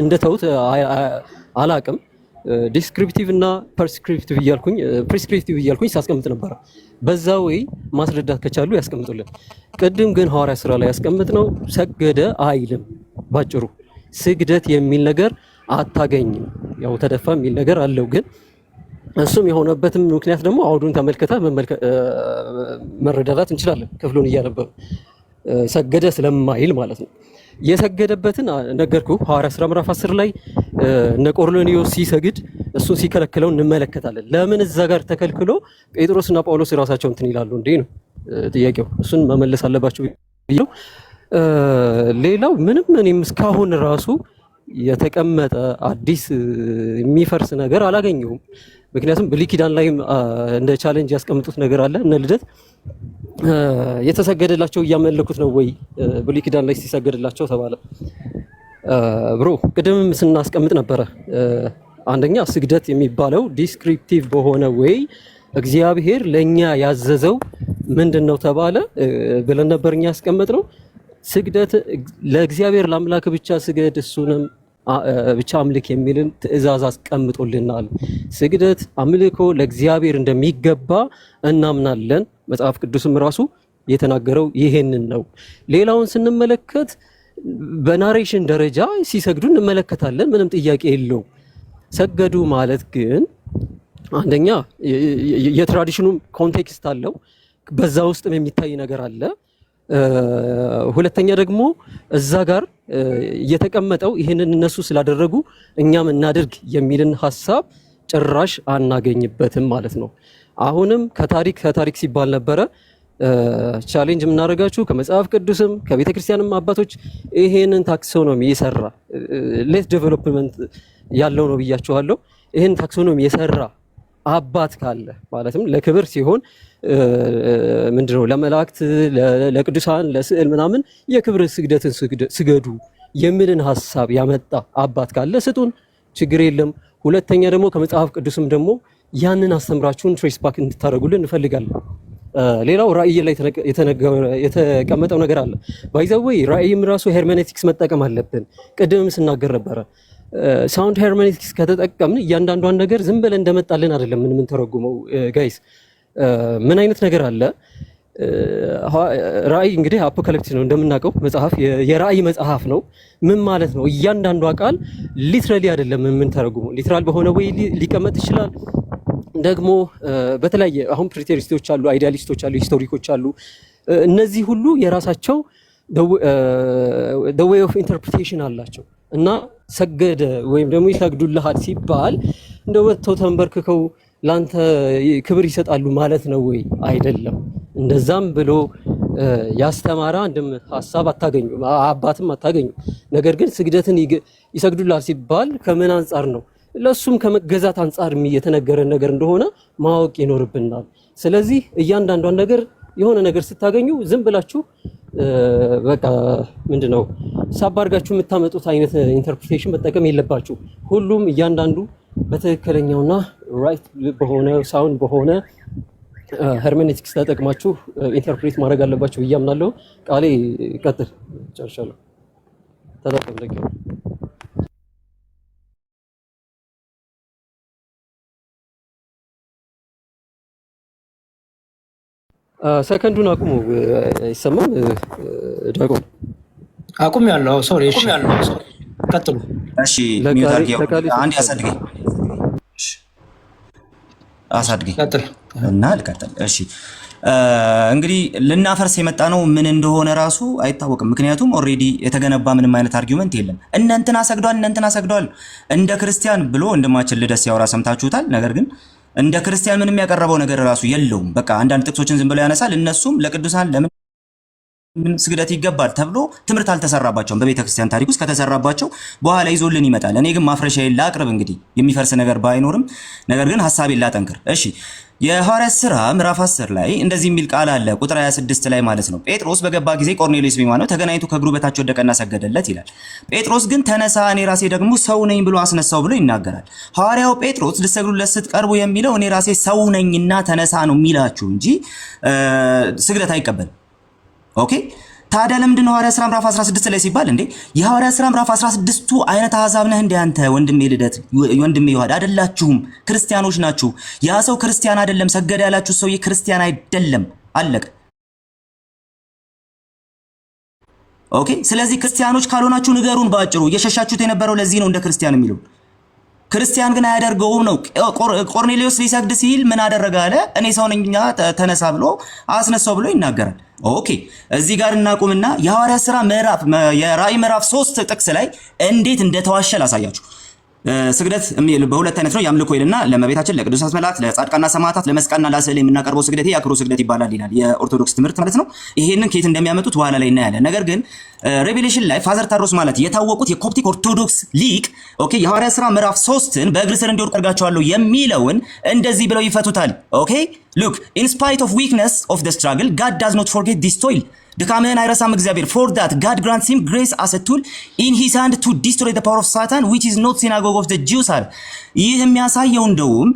እንደተውት አላቅም። ዲስክሪፕቲቭ እና ፕሪስክሪፕቲቭ እያልኩኝ ሳስቀምጥ ነበር። በዛ ወይ ማስረዳት ከቻሉ ያስቀምጡልን። ቅድም ግን ሐዋርያ ስራ ላይ ያስቀምጥ ነው ሰገደ አይልም። ባጭሩ ስግደት የሚል ነገር አታገኝም። ያው ተደፋ የሚል ነገር አለው። ግን እሱም የሆነበትም ምክንያት ደግሞ አውዱን ተመልከተ መረዳዳት እንችላለን። ክፍሉን እያነበብ ሰገደ ስለማይል ማለት ነው። የሰገደበትን ነገርኩ። ሐዋርያ ሥራ ምዕራፍ 10 ላይ እነ ቆርኔሌዎስ ሲሰግድ እሱን ሲከለክለው እንመለከታለን። ለምን እዛ ጋር ተከልክሎ ጴጥሮስና ጳውሎስ ራሳቸው እንትን ይላሉ እንዴ ነው ጥያቄው። እሱን መመለስ አለባቸው ብለው ሌላው ምንም እኔም እስካሁን ራሱ የተቀመጠ አዲስ የሚፈርስ ነገር አላገኘሁም። ምክንያቱም ብሉይ ኪዳን ላይ እንደ ቻሌንጅ ያስቀምጡት ነገር አለ። እነ ልደት የተሰገደላቸው እያመለኩት ነው ወይ ብሉይ ኪዳን ላይ ሲሰገድላቸው ተባለ። ብሮ ቅድምም ስናስቀምጥ ነበረ። አንደኛ ስግደት የሚባለው ዲስክሪፕቲቭ በሆነ ወይ እግዚአብሔር ለኛ ያዘዘው ምንድነው ተባለ ብለን ነበር እኛ ያስቀመጥነው። ስግደት ለእግዚአብሔር ለአምላክ ብቻ ስገድ እሱንም ብቻ አምልክ የሚልን ትእዛዝ አስቀምጦልናል። ስግደት አምልኮ ለእግዚአብሔር እንደሚገባ እናምናለን። መጽሐፍ ቅዱስም ራሱ የተናገረው ይሄንን ነው። ሌላውን ስንመለከት በናሬሽን ደረጃ ሲሰግዱ እንመለከታለን። ምንም ጥያቄ የለው። ሰገዱ ማለት ግን አንደኛ የትራዲሽኑም ኮንቴክስት አለው። በዛ ውስጥም የሚታይ ነገር አለ። ሁለተኛ ደግሞ እዛ ጋር የተቀመጠው ይህንን እነሱ ስላደረጉ እኛም እናድርግ የሚልን ሐሳብ ጭራሽ አናገኝበትም ማለት ነው። አሁንም ከታሪክ ሲባል ነበረ ቻሌንጅ የምናደርጋችሁ ከመጽሐፍ ቅዱስም ከቤተ ክርስቲያንም አባቶች ይሄንን ታክሶኖሚ የሰራ ሌት ዴቨሎፕመንት ያለው ነው ብያችኋለሁ። ይሄን ታክሶኖሚ የሰራ አባት ካለ ማለትም ለክብር ሲሆን ምንድነው ለመላእክት ለቅዱሳን ለስዕል ምናምን የክብር ስግደትን ስገዱ የሚልን ሐሳብ ያመጣ አባት ካለ ስጡን፣ ችግር የለም። ሁለተኛ ደግሞ ከመጽሐፍ ቅዱስም ደግሞ ያንን አስተምራችሁን ትሬስ ባክ እንድታደርጉልን እንፈልጋለን። ሌላው ራእይ ላይ የተቀመጠው ነገር አለ። ባይዘዌይ ራእይም ራሱ ሄርሜኔቲክስ መጠቀም አለብን። ቅድምም ስናገር ነበረ። ሳውንድ ሄርሜኔቲክስ ከተጠቀምን እያንዳንዷን ነገር ዝም ብለን እንደመጣልን አይደለም ምን ተረጉመው ጋይስ። ምን አይነት ነገር አለ? ራእይ እንግዲህ አፖካሊፕቲክ ነው እንደምናውቀው መጽሐፍ የራእይ መጽሐፍ ነው። ምን ማለት ነው? እያንዳንዷ ቃል ሊትራሊ አይደለም ምን ተረጉመው። ሊትራል በሆነ ወይ ሊቀመጥ ይችላል። ደግሞ በተለያየ አሁን ፕሪቴሪስቶች አሉ፣ አይዲያሊስቶች አሉ፣ ሂስቶሪኮች አሉ። እነዚህ ሁሉ የራሳቸው the way of interpretation አላቸው እና ሰገደ ወይም ደግሞ ይሰግዱልሃል ሲባል እንደው ወጥተው ተንበርክከው ላንተ ክብር ይሰጣሉ ማለት ነው ወይ? አይደለም። እንደዛም ብሎ ያስተማራ አንድም ሐሳብ አታገኙ፣ አባትም አታገኙ። ነገር ግን ስግደትን ይሰግዱልሃል ሲባል ከምን አንጻር ነው? ለሱም ከመገዛት አንጻር የተነገረ ነገር እንደሆነ ማወቅ ይኖርብናል። ስለዚህ እያንዳንዷን ነገር የሆነ ነገር ስታገኙ ዝም ብላችሁ በቃ ምንድነው ሳብ አድርጋችሁ የምታመጡት አይነት ኢንተርፕሪቴሽን መጠቀም የለባችሁ። ሁሉም እያንዳንዱ በትክክለኛውና ራይት በሆነ ሳውንድ በሆነ ሄርሜኔቲክስ ተጠቅማችሁ ኢንተርፕሬት ማድረግ አለባችሁ ብዬ አምናለሁ። ቃሌ ቀጥል፣ ጨርሻለሁ። ተጠቀም ደግሞ ሰከንዱን አቁሙ። አይሰማም? ዳቆም አቁም ያለው ሶሪ። እሺ ቀጥሉ። እሺ ሚውት አድርጌው አንድ ያሳድገኝ። እሺ አሳድገኝ እና ልቀጥል። እሺ እንግዲህ ልናፈርስ የመጣ ነው ምን እንደሆነ ራሱ አይታወቅም። ምክንያቱም ኦልሬዲ የተገነባ ምንም አይነት አርጊውመንት የለም። እነንትና ሰግዷል እንደ ክርስቲያን ብሎ ወንድማችን ልደት ሲያወራ ሰምታችሁታል። ነገር ግን እንደ ክርስቲያን ምንም ያቀረበው ነገር ራሱ የለውም። በቃ አንዳንድ ጥቅሶችን ዝም ብሎ ያነሳል። እነሱም ለቅዱሳን ለምን ስግደት ይገባል ተብሎ ትምህርት አልተሰራባቸውም። በቤተ ክርስቲያን ታሪክ ውስጥ ከተሰራባቸው በኋላ ይዞልን ይመጣል። እኔ ግን ማፍረሻዬን ላቅርብ። እንግዲህ የሚፈርስ ነገር ባይኖርም ነገር ግን ሐሳቤን ላጠንክር። እሺ የሐዋርያት ሥራ ምዕራፍ 10 ላይ እንደዚህ የሚል ቃል አለ። ቁጥር 26 ላይ ማለት ነው። ጴጥሮስ በገባ ጊዜ ቆርኔሌዎስ ቢማነው ተገናኝቶ ከእግሩ በታች ወደቀና ሰገደለት ይላል። ጴጥሮስ ግን ተነሳ፣ እኔ ራሴ ደግሞ ሰው ነኝ ብሎ አስነሳው ብሎ ይናገራል። ሐዋርያው ጴጥሮስ ልትሰግዱለት ስትቀርቡ የሚለው እኔ ራሴ ሰው ነኝና ተነሳ ነው የሚላችሁ እንጂ ስግደት አይቀበልም። ኦኬ ታዲያ ለምንድን ነው ሐዋርያት ሥራ ምዕራፍ 16 ላይ ሲባል እንዴ የሐዋርያት ሥራ ምዕራፍ 16ቱ አይነት አሕዛብ ነህ እንደ አንተ ወንድሜ ልደት ወንድሜ ይዋድ አይደላችሁም፣ ክርስቲያኖች ናችሁ። ያ ሰው ክርስቲያን አይደለም፣ ሰገደ ያላችሁ ሰውዬ ክርስቲያን አይደለም። አለቀ። ኦኬ ስለዚህ ክርስቲያኖች ካልሆናችሁ ንገሩን ባጭሩ። እየሸሻችሁት የነበረው ለዚህ ነው እንደ ክርስቲያን የሚለው። ክርስቲያን ግን አያደርገውም ነው። ቆርኔሌዎስ ሊሰግድ ሲል ምን አደረገ አለ? እኔ ሰው ነኝና ተነሳ ብሎ አስነሳው ብሎ ይናገራል። ኦኬ እዚህ ጋር እናቁምና የሐዋርያት ሥራ ምዕራፍ የራእይ ምዕራፍ 3 ጥቅስ ላይ እንዴት እንደተዋሸ ላሳያችሁ። ስግደት በሁለት አይነት ነው። ያምልኮ ይልና ለእመቤታችን፣ ለቅዱሳት መላእክት፣ ለጻድቃንና ሰማዕታት፣ ለመስቀልና ለስዕል የምናቀርበው ስግደት የአክብሮት ስግደት ይባላል ይላል የኦርቶዶክስ ትምህርት ማለት ነው። ይሄንን ከየት እንደሚያመጡት በኋላ ላይ እናያለን። ነገር ግን ሬቬሌሽን ላይ ፋዘር ታድሮስ ማለት የታወቁት የኮፕቲክ ኦርቶዶክስ ሊቅ ኦኬ የሐዋርያት ሥራ ምዕራፍ 3ን በእግር ስር እንዲወድቁ አድርጋቸዋለሁ የሚለውን እንደዚህ ብለው ይፈቱታል። ኦኬ ሉክ ኢን ስፓይት ኦፍ ዊክነስ ኦፍ ዘ ስትራግል ጋድ ዳዝ ኖት ፎርጌት ዲስ ቶይል ድካምህን አይረሳም እግዚአብሔር for that God grants him grace as a tool in his hand to destroy the power of Satan which is not synagogue of the Jews are። ይህ የሚያሳየው እንደውም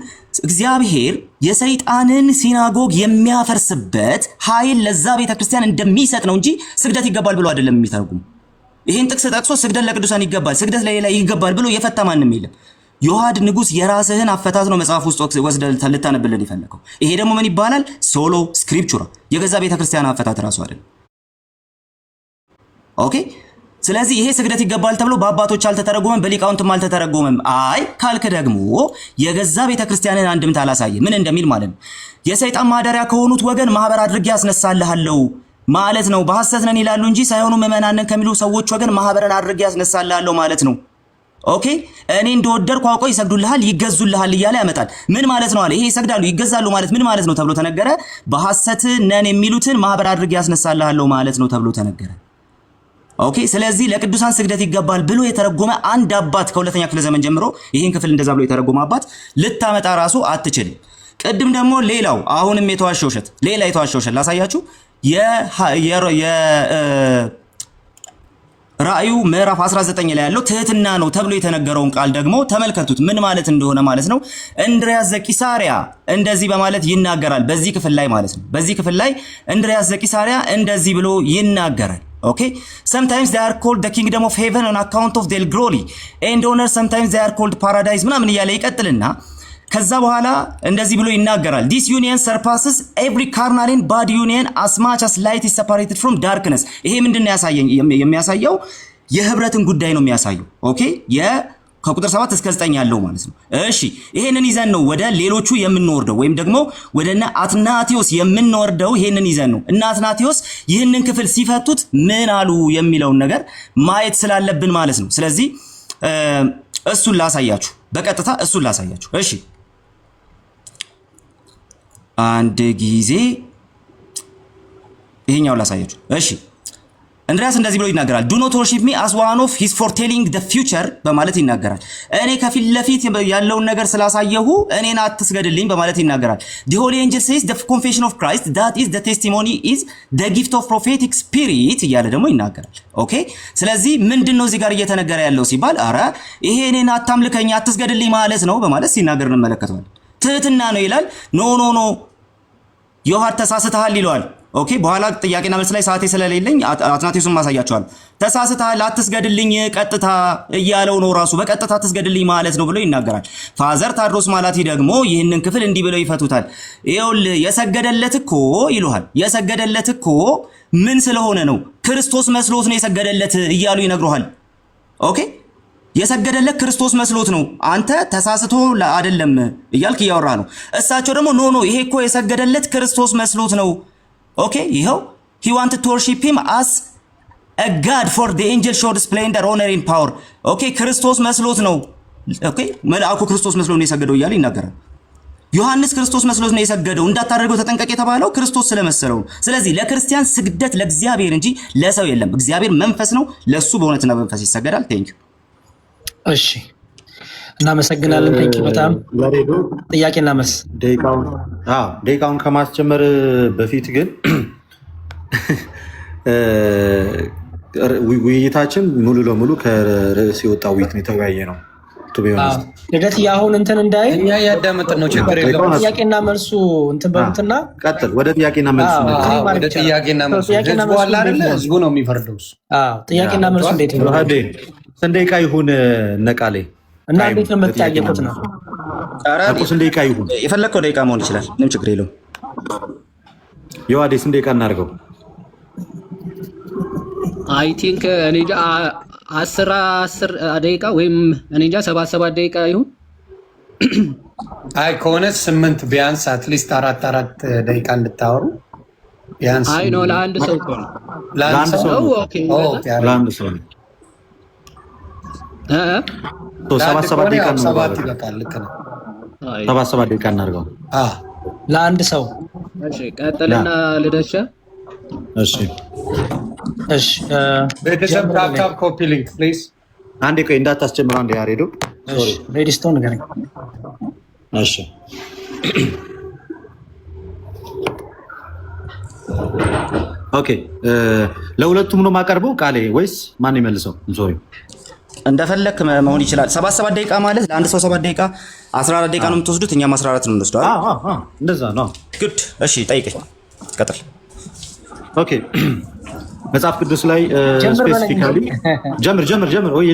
እግዚአብሔር የሰይጣንን ሲናጎግ የሚያፈርስበት ኃይል ለዛ ቤተክርስቲያን እንደሚሰጥ ነው እንጂ ስግደት ይገባል ብሎ አይደለም የሚተረጉም። ይሄን ጥቅስ ጠቅሶ ስግደት ለቅዱሳን ይገባል፣ ስግደት ለሌላ ይገባል ብሎ የፈታ ማንም የለም። ዮሐድ ንጉስ የራስህን አፈታት ነው መጽሐፍ ውስጥ ወስደህ ልታነብልን ይፈልገው። ይሄ ደግሞ ምን ይባላል? ሶሎ ስክሪፕቹራ የገዛ ቤተክርስቲያን አፈታት ራሱ አይደለም። ኦኬ ስለዚህ ይሄ ስግደት ይገባል ተብሎ በአባቶች አልተተረጎመም፣ በሊቃውንትም አልተተረጎመም። አይ ካልክ ደግሞ የገዛ ቤተክርስቲያንን አንድምታ አላሳየ ምን እንደሚል ማለት ነው። የሰይጣን ማደሪያ ከሆኑት ወገን ማህበር አድርጌ ያስነሳልሃለሁ ማለት ነው። በሐሰት ነን ይላሉ እንጂ ሳይሆኑ ምዕመናንን ከሚሉ ሰዎች ወገን ማህበርን አድርጌ ያስነሳልሃለሁ ማለት ነው። ኦኬ እኔ እንደወደድኩ አውቀው ይሰግዱልሃል፣ ይገዙልሃል እያለ ያመጣል። ምን ማለት ነው አለ? ይሄ ይሰግዳሉ ይገዛሉ ማለት ምን ማለት ነው ተብሎ ተነገረ። በሐሰት ነን የሚሉትን ማህበር አድርጌ ያስነሳልሃለሁ ማለት ነው ተብሎ ተነገረ። ኦኬ ስለዚህ ለቅዱሳን ስግደት ይገባል ብሎ የተረጎመ አንድ አባት ከሁለተኛ ክፍለ ዘመን ጀምሮ ይሄን ክፍል እንደዛ ብሎ የተረጎመ አባት ልታመጣ ራሱ አትችልም። ቅድም ደግሞ ሌላው አሁንም የተዋሸው ውሸት ሌላ የተዋሸው ውሸት ላሳያችሁ። ራእዩ ምዕራፍ 19 ላይ ያለው ትህትና ነው ተብሎ የተነገረውን ቃል ደግሞ ተመልከቱት ምን ማለት እንደሆነ ማለት ነው። እንድርያስ ዘቂሳርያ እንደዚህ በማለት ይናገራል በዚህ ክፍል ላይ ማለት ነው። በዚህ ክፍል ላይ እንድርያስ ዘቂሳርያ እንደዚህ ብሎ ይናገራል። Okay, sometimes they are called the kingdom of heaven on account of their glory and honor, sometimes they are called paradise ምናምን እያለ ይቀጥልና ከዛ በኋላ እንደዚህ ብሎ ይናገራል። This union surpasses every carnal and bad union as much as light is separated from darkness። ይሄ ምንድነው የሚያሳየው? የህብረትን ጉዳይ ነው የሚያሳየው። ኦኬ ከቁጥር 7 እስከ 9 ያለው ማለት ነው። እሺ ይሄንን ይዘን ነው ወደ ሌሎቹ የምንወርደው ወይም ደግሞ ወደና አትናቴዎስ የምንወርደው። ይሄንን ይዘን ነው እና አትናቴዎስ ይህንን ክፍል ሲፈቱት ምን አሉ የሚለውን ነገር ማየት ስላለብን ማለት ነው። ስለዚህ እሱን ላሳያችሁ፣ በቀጥታ እሱን ላሳያችሁ። እሺ አንድ ጊዜ ይሄኛው ላሳያችሁ። እሺ እንድሪያስ እንደዚህ ብሎ ይናገራል። ዱ ኖት ወርሺፕ ሚ አስ ዋን ኦፍ ሂዝ ፎርቴሊንግ ዘ ፊውቸር በማለት ይናገራል። እኔ ከፊት ለፊት ያለውን ነገር ስላሳየሁ እኔን አትስገድልኝ በማለት ይናገራል። ዲ ሆሊ ኤንጀል ሴይዝ ዘ ኮንፌሽን ኦፍ ክራይስት ዳት ኢዝ ዘ ቴስቲሞኒ ኢዝ ዘ ጊፍት ኦፍ ፕሮፌቲክ ስፒሪት እያለ ደግሞ ይናገራል። ኦኬ ስለዚህ ምንድነው እዚህ ጋር እየተነገረ ያለው ሲባል አረ ይሄ እኔን አታምልከኝ አትስገድልኝ ማለት ነው በማለት ሲናገር እንመለከተዋለን። ትህትና ነው ይላል። ኖ ኖ ኖ ዮሐድ ተሳስተሃል ይለዋል። ኦኬ በኋላ ጥያቄና መልስ ላይ ሰዓቴ ስለሌለኝ አትናቴዎስን ማሳያቸዋል። ተሳስተሃል አትስገድልኝ ቀጥታ እያለው ነው ራሱ በቀጥታ አትስገድልኝ ማለት ነው ብሎ ይናገራል። ፋዘር ታድሮስ ማላቲ ደግሞ ይህንን ክፍል እንዲህ ብለው ይፈቱታል። ይኸውልህ የሰገደለት እኮ ይሉሃል። የሰገደለት እኮ ምን ስለሆነ ነው? ክርስቶስ መስሎት ነው የሰገደለት እያሉ ይነግሩሃል። ኦኬ የሰገደለት ክርስቶስ መስሎት ነው። አንተ ተሳስቶ አይደለም እያልክ እያወራ ነው። እሳቸው ደግሞ ኖ ኖ ይሄ እኮ የሰገደለት ክርስቶስ መስሎት ነው። ኦኬ ይኸው he wanted to worship him as a god for the angel showed splendor honor in power ኦኬ ክርስቶስ መስሎት ነው። ኦኬ መልአኩ ክርስቶስ መስሎት ነው የሰገደው እያለ ይናገራል። ዮሐንስ ክርስቶስ መስሎት ነው የሰገደው እንዳታደርገው ተጠንቀቅ የተባለው ክርስቶስ ስለመሰለው። ስለዚህ ለክርስቲያን ስግደት ለእግዚአብሔር እንጂ ለሰው የለም። እግዚአብሔር መንፈስ ነው፣ ለሱ በእውነትና በመንፈስ ይሰገዳል። ቴንክ ዩ። እሺ እናመሰግናለን። ቴንክ ዩ በጣም ጥያቄና መልስ ደቂቃውን ከማስጀመር በፊት ግን ውይይታችን ሙሉ ለሙሉ ከርዕስ የወጣ ውይይት ነው የተወያየ ነው። ልደት አሁን እንትን እንዳይ እኛ ያዳመጥን ነው። ችግር የለም። ጥያቄና መልሱ እንትን በሉትና ቀጥል። ወደ ጥያቄና መልሱ ወደ ጥያቄና መልሱ ህዝቡ አለ አይደለ? ህዝቡ ነው የሚፈርደው። ጥያቄና መልሱ እንዴት ነው? ስንት ደቂቃ ይሁን ነቃሌ እና እንዴት ነው የምትጠያየቁት ነው? ስንት ደቂቃ ይሁን? የፈለግከው ደቂቃ መሆን ይችላል። ምንም ችግር የለውም። የዋዴ ስንት ደቂቃ እናድርገው? አይ ቲንክ እኔ እንጃ 10 ደቂቃ ወይም እኔ እንጃ 7 ደቂቃ ይሁን። አይ ከሆነ 8 ቢያንስ አትሊስት 4 ደቂቃ እንድታወሩ ቢያንስ። አይ ነው ለአንድ ሰው እኮ ነው። ለአንድ ሰው ነው። ኦኬ ለአንድ ሰው ነው። 7 ደቂቃ ነው። 7 ይበቃል። ልክ ነው። 7 ደቂቃ እናድርገው ለአንድ ሰው። እሺ ቀጥልና ልደሻ። እሺ ቤተሰብ ታፕ ኮፒ ሊንክ ፕሊዝ። አንዴ ቆይ እንዳታስጀምረው። አንዴ ያሬዶ ሶሪ ሬዲስቶን ነገር። እሺ ኦኬ ለሁለቱም ነው የማቀርበው ቃሌ ወይስ ማን ይመልሰው? ሶሪ እንደፈለክ መሆን ይችላል። 7 ደቂቃ ማለት ለአንድ ሰው 7 ደቂቃ 14 ደቂቃ ነው የምትወስዱት። እኛም 14 ነው የምንወስደው። እንደዛ ነው። ጉድ እሺ ጠይቀኝ። ቀጥል። ኦኬ መጽሐፍ ቅዱስ ላይ ስፔሲፊካሊ ጀምር ወይ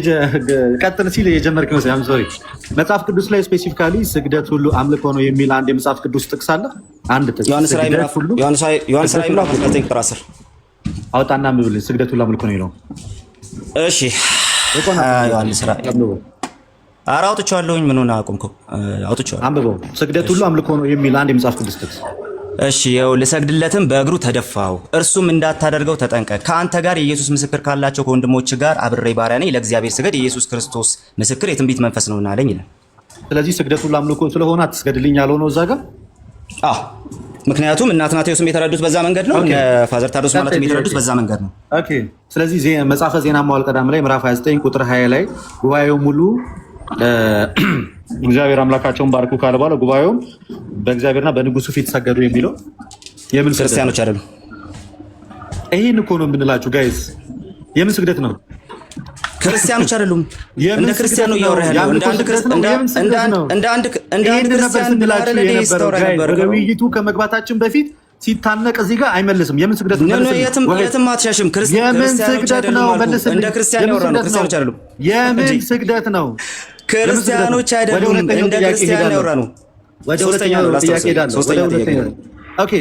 ቀጥል ሲል የጀመርክ ነው። ሳም ሶሪ መጽሐፍ ቅዱስ ላይ ስፔሲፊካሊ ስግደት ሁሉ አምልኮ ነው የሚል አንድ የመጽሐፍ ቅዱስ ጥቅስ አለ። አንድ ጥቅስ ዮሐንስ ራዕይ ምዕራፍ 9 ቁጥር 10 አውጣና ምብል ስግደት ሁሉ አምልኮ ነው ይለው። እሺ ዮሐንስ ራዕይ ኧረ አውጥቼዋለሁኝ። ምን ሆነ አቆምከው? አውጥቼዋለሁ። አንብበው። ስግደት ሁሉ አምልኮ ነው የሚል አንድ የመጽሐፍ ቅዱስ ጥቅስ። እሺ ይኸው ልሰግድለትም በእግሩ ተደፋው፣ እርሱም እንዳታደርገው ተጠንቀቅ። ከአንተ ጋር የኢየሱስ ምስክር ካላቸው ከወንድሞች ጋር አብሬ ባሪያ ነኝ። ለእግዚአብሔር ስገድ፣ የኢየሱስ ክርስቶስ ምስክር የትንቢት መንፈስ ነውና አለኝ ይላል። ስለዚህ ስግደቱ ለአምልኮ ስለሆነ አትስገድልኝ ያለው ነው እዛ ጋር። አዎ ምክንያቱም እነ አትናቴዎስም የተረዱት በዛ መንገድ ነው። ፋዘር ታዶስ ማለት የተረዱት በዛ መንገድ ነው። ኦኬ ስለዚህ መጽሐፈ ዜና መዋዕል ቀዳም ላይ ምዕራፍ 29 ቁጥር 20 ላይ ጉባኤው ሙሉ እግዚአብሔር አምላካቸውን ባርኩ ካለ በኋላ ጉባኤውም በእግዚአብሔርና በንጉሱ ፊት ሰገዱ የሚለው የምን ክርስቲያኖች አይደሉም። ይሄን እኮ ነው የምንላችሁ ጋይስ። የምን ስግደት ነው? ክርስቲያኖች አይደሉም። እንደ ክርስቲያን ነው እያወራ ያለው። እንደ አንድ ክርስቲያን ወደ ውይይቱ ከመግባታችን በፊት ሲታነቅ እዚህ ጋር አይመልስም። የምን ስግደት ነው? የትም አትሻሽም። ክርስቲያኖች አይደሉም። እንደ ክርስቲያን ያወራ ነው። ክርስቲያኖች አይደሉም። የምን ስግደት ነው? ክርስቲያኖች አይደሉም። እንደ ክርስቲያን ያወራ ነው። ወደ ሁለተኛው ጥያቄ ሄዳለሁ። ኦኬ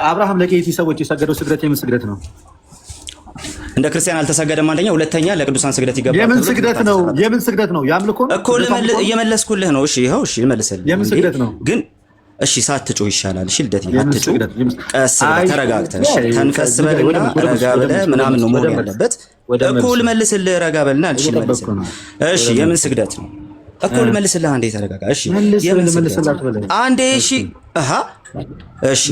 አብርሃም ለኬቲ ሰዎች የሰገደው ስግደት የምን ስግደት ነው? እንደ ክርስቲያን አልተሰገደም። አንደኛ፣ ሁለተኛ ለቅዱሳን ስግደት ይገባል። የምን ስግደት ነው? የምን ስግደት ነው? ያምልኮ እኮ እየመለስኩልህ ነው። እሺ ይኸው፣ እሺ ልመልስልህ። የምን ስግደት ነው ግን? እሺ ሳትጮህ ይሻላል። እሺ ልደት አትጮህ፣ ቀስ ብለህ ተረጋግተህ፣ እሺ ተንፈስ በልና ረጋ ብለህ ምናምን ነው መሆን ያለበት እኮ። ልመልስልህ፣ ረጋ በልና። እሺ ልመልስልህ። እሺ የምን ስግደት ነው እኮ? ልመልስልህ። አንዴ ተረጋጋ። እሺ የምን ስግደት አንዴ። እሺ አሃ እሺ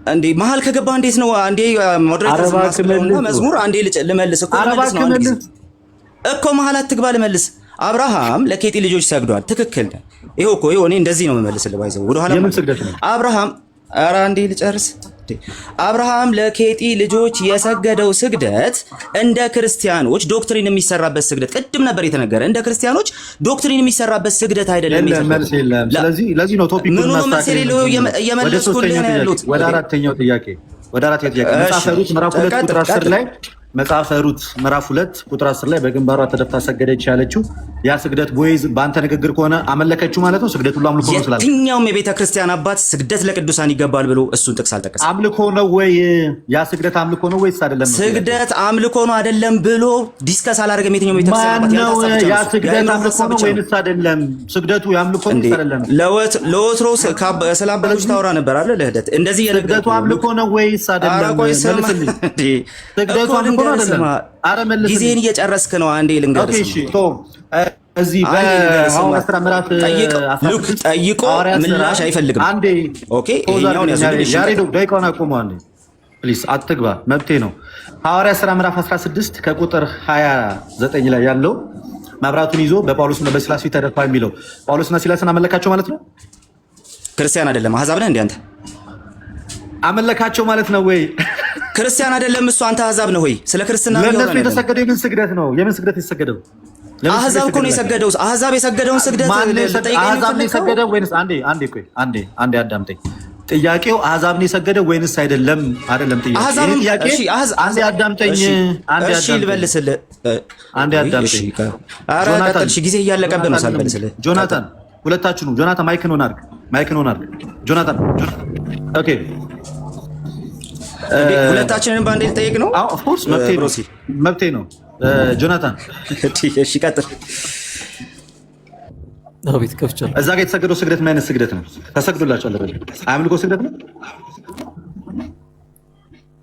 እንዴ መሀል ከገባ እንዴት ነው? አንዴ ሞዴሬተር ማስብለውና መዝሙር አንዴ ልመልስ እኮ ልመልስ ነው እኮ መሀል አትግባ ልመልስ። አብርሃም ለኬጢ ልጆች ሰግዷል። ትክክል። ይሄው እኮ እኔ እንደዚህ ነው የምመልስልህ። ባይዘው ወደ ኋላ አብርሃም ኧረ አንዴ ልጨርስ። አብርሃም ለኬጢ ልጆች የሰገደው ስግደት እንደ ክርስቲያኖች ዶክትሪን የሚሰራበት ስግደት ቅድም ነበር የተነገረ። እንደ ክርስቲያኖች ዶክትሪን የሚሰራበት ስግደት አይደለም። ስለዚህ ለዚህ ነው ቶፒኩን ምኑ ነው መልስ የሌለው እየመለስኩልህ ነው ያሉት። ወደ አራተኛው ጥያቄ መጽሐፈ ሩት ምዕራፍ 2 ቁጥር 10 ላይ መጽሐፈ ሩት ምዕራፍ 2 ቁጥር 10 ላይ በግንባሯ ተደፍታ ሰገደች ያለችው ያ ስግደት ቦይዝ በአንተ ንግግር ከሆነ አመለከችው ማለት ነው። ስግደት ሁሉ አምልኮ ነው ስላለ የትኛውም የቤተ ክርስቲያን አባት ስግደት ለቅዱሳን ይገባል ብሎ እሱን ጥቅስ አልጠቀሰም። አምልኮ ነው ወይ ያ ስግደት አምልኮ ነው ወይስ አይደለም? ስግደት አምልኮ ነው አይደለም ብሎ ዲስከስ አላደረገም። የትኛውም ቤተ ክርስቲያን አባት ያ ስግደት አምልኮ ነው ወይስ አይደለም? ስግደቱ ያምልኮ ነው ወይስ አይደለም? ለወትሮ ስለ አባቶች ታወራ ነበር አይደል? ለህደት እንደዚህ ስግደቱ አምልኮ ነው ወይስ አይደለም? ስግደቱ አምልኮ ነው አይደለም? አረ መልስ። ጊዜን እየጨረስክ ነው። አንዴ ልንገርህ። ኦኬ እሺ ቶም እዚህ በሐዋርያት ሥራ ምዕራፍ ጠይቆ ምላሽ አይፈልግም። አንዴ ኦኬ ይሄኛውን ያዙልኝ። ያሬዶ ደቂቃውን አቁመው አንዴ ፕሊዝ፣ አትግባ፣ መብቴ ነው። ሐዋርያት ሥራ ምዕራፍ 16 ከቁጥር 29 ላይ ያለው መብራቱን ይዞ በጳውሎስና በሲላስ ፊት ተደፋ የሚለው ጳውሎስና ሲላስን አመለካቸው ማለት ነው? ክርስቲያን አይደለም አሕዛብ ነህ እንዴ አንተ? አመለካቸው ማለት ነው ወይ? ክርስቲያን አይደለም እሱ። አንተ አሕዛብ ነህ ወይ? ስለ ክርስትና ነው ለነሱ የተሰገደው የምን ስግደት ነው? የምን ስግደት የተሰገደው? አሕዛብ እኮ ነው የሰገደው። አሕዛብ የሰገደውን ስግደት አሕዛብ ነው የሰገደው ወይንስ? አንዴ አዳምጠኝ። ጥያቄው አሕዛብ ነው የሰገደው ወይንስ አይደለም? አይደለም ጥያቄ። አንዴ አዳምጠኝ። እሺ ልበልስልህ። አንዴ አዳምጠኝ። ኧረ ቀጥል። እሺ ጊዜ እያለቀብህ ነው ሳልበልስልህ። ጆናታን ሁለታችሁ ነው። ጆናታን ማይክን ሆን አድርግ። ጆናታን ኦኬ። ሁለታችንን በአንዴ ልጠይቅ ነው? ኦፍ ኮርስ መብቴ ነው። ጆናታን እሺ ቀጥል። አቤት ከፍቻለሁ። እዛ ጋር የተሰገደው ስግደት ምን አይነት ስግደት ነው? ተሰግዶላችኋል? አምልኮ ስግደት ነው?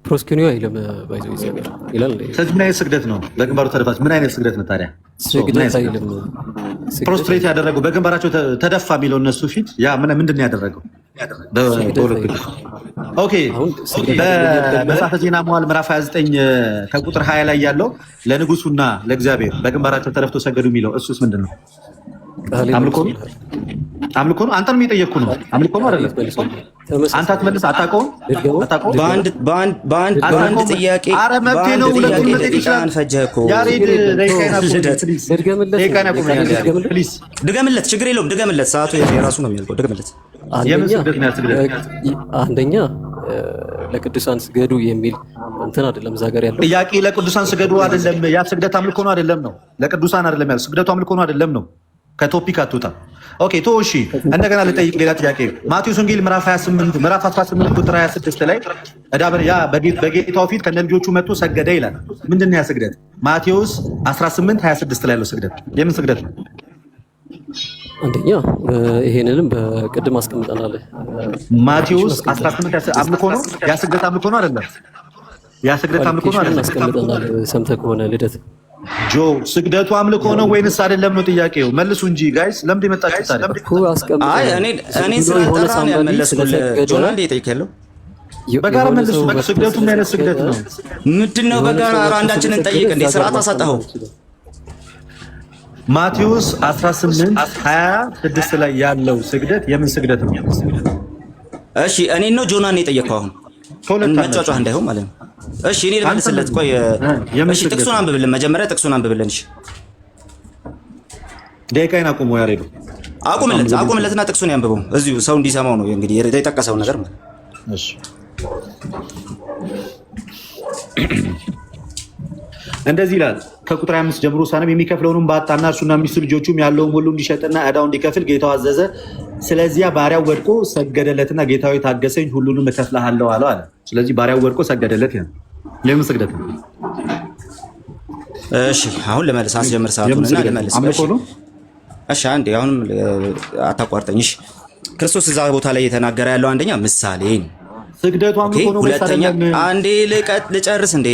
ፕሮስኪኒዮ አይልም ባይዘው ይላል። ስለዚህ ምን አይነት ስግደት ነው? በግንባሩ ተደፋች ምን አይነት ስግደት ነው ታዲያ? ስግደት አይልም። ፕሮስትሬት ያደረገው በግንባራቸው ተደፋ የሚለው እነሱ ፊት ያ ምንድን ነው ያደረገው? ኦኬ በመጽሐፈ ዜና መዋዕል ምዕራፍ 29 ከቁጥር 20 ላይ ያለው ለንጉሱና ለእግዚአብሔር በግንባራቸው ተደፍተው ሰገዱ የሚለው እሱስ ምንድን ነው? አምልኮ ነው? አምልኮ ነው? አንተንም እየጠየቅኩ ነው። አምልኮ ነው አይደለም? አንተ አትመልስ። አታውቀውም? በአንድ ጥያቄ ኧረ መብቴ ነው። ሁለቱም መጠየቅ ይችላል። ያሬድ ድገምለት፣ ችግር የለውም ድገምለት። ሰዓቱ የራሱ ነው የሚያልቀው። ድገምለት። አንደኛ ለቅዱሳን ስገዱ የሚል እንትን አይደለም። እዛ ጋር ያለው ጥያቄ ለቅዱሳን ስገዱ አይደለም። ያ ስግደት አምልኮ ነው አይደለም ነው? ለቅዱሳን አይደለም ያለው። ስግደቱ አምልኮ ነው አይደለም ነው? ከቶፒክ አትወጣ። ኦኬ ቶ እሺ፣ እንደገና ልጠይቅ ሌላ ጥያቄ። ማቴዎስ ወንጌል ምዕራፍ 28 ምዕራፍ 18 ቁጥር 26 ላይ ያ በጌታው ፊት ከነ ልጆቹ መጥቶ ሰገደ ይላል። ምንድን ነው ያ ስግደት? ማቴዎስ 18 26 ላይ ያለው ስግደት የምን ስግደት ነው? አንደኛ ይሄንንም በቅድም አስቀምጠናል። ማቴዎስ 18 አምልኮ ነው? ያ ስግደት አምልኮ ነው አይደለም? ያ ስግደት አምልኮ ነው አይደለም? አስቀምጠናል። ሰምተህ ከሆነ ልደት ጆ ስግደቱ አምልኮ ነው ወይንስ አይደለም ነው ጥያቄው። መልሱ እንጂ ጋይስ። ለምን የመጣችሁ ታዲያ? አይ እኔ ስለጠራ ነው ያልመለስኩልህ። ጆና እንደ ይጠይቃለሁ። በጋራ መልሱ። ስግደቱ ምን አይነት ስግደት ነው? ምንድነው? በጋራ አንዳችንን ጠይቅ። እንዴ ስርዓት አሳጣኸው። ማቴዎስ 18 26 ላይ ያለው ስግደት የምን ስግደት ነው? እሺ እኔን ነው ጆናን ነው የጠየቀው። አሁን መጫጫህ እንዳይሆን ማለት ነው። እሺ እኔ ልመልስለት። ቆይ እሺ ጥቅሱን አንብብልን መጀመሪያ፣ ጥቅሱን አንብብልን። እሺ ደቂቃዬን አቁሞ ያሬዱ አቁምለትና ጥቅሱን ያንብበው። እዚሁ ሰው እንዲሰማው ነው እንግዲህ የጠቀሰው ነገር ማለት። እሺ እንደዚህ ይላል ከቁጥር 5 ጀምሮ ሳነብ የሚከፍለውንም ባጣና እርሱና ሚስቱ ልጆቹም ያለውን ሁሉ እንዲሸጥና ዕዳው እንዲከፍል ጌታው አዘዘ። ስለዚያ ባሪያው ወድቆ ሰገደለትና ጌታው ታገሰኝ፣ ሁሉንም እከፍልሃለሁ አለው አለ። ስለዚህ ባሪያው ወድቆ ሰገደለት። ለምን ስግደት ነው? እሺ አሁን ልመልስ። አስጀምር ሰዓቱንና ልመልስ። እሺ አንዴ አሁንም አታቋርጠኝ። እሺ ክርስቶስ እዛ ቦታ ላይ የተናገረ ያለው አንደኛ ምሳሌ ነው። ስግደቱ አምልኮ ነው። ሁለተኛ አንዴ ልጨርስ እንዴ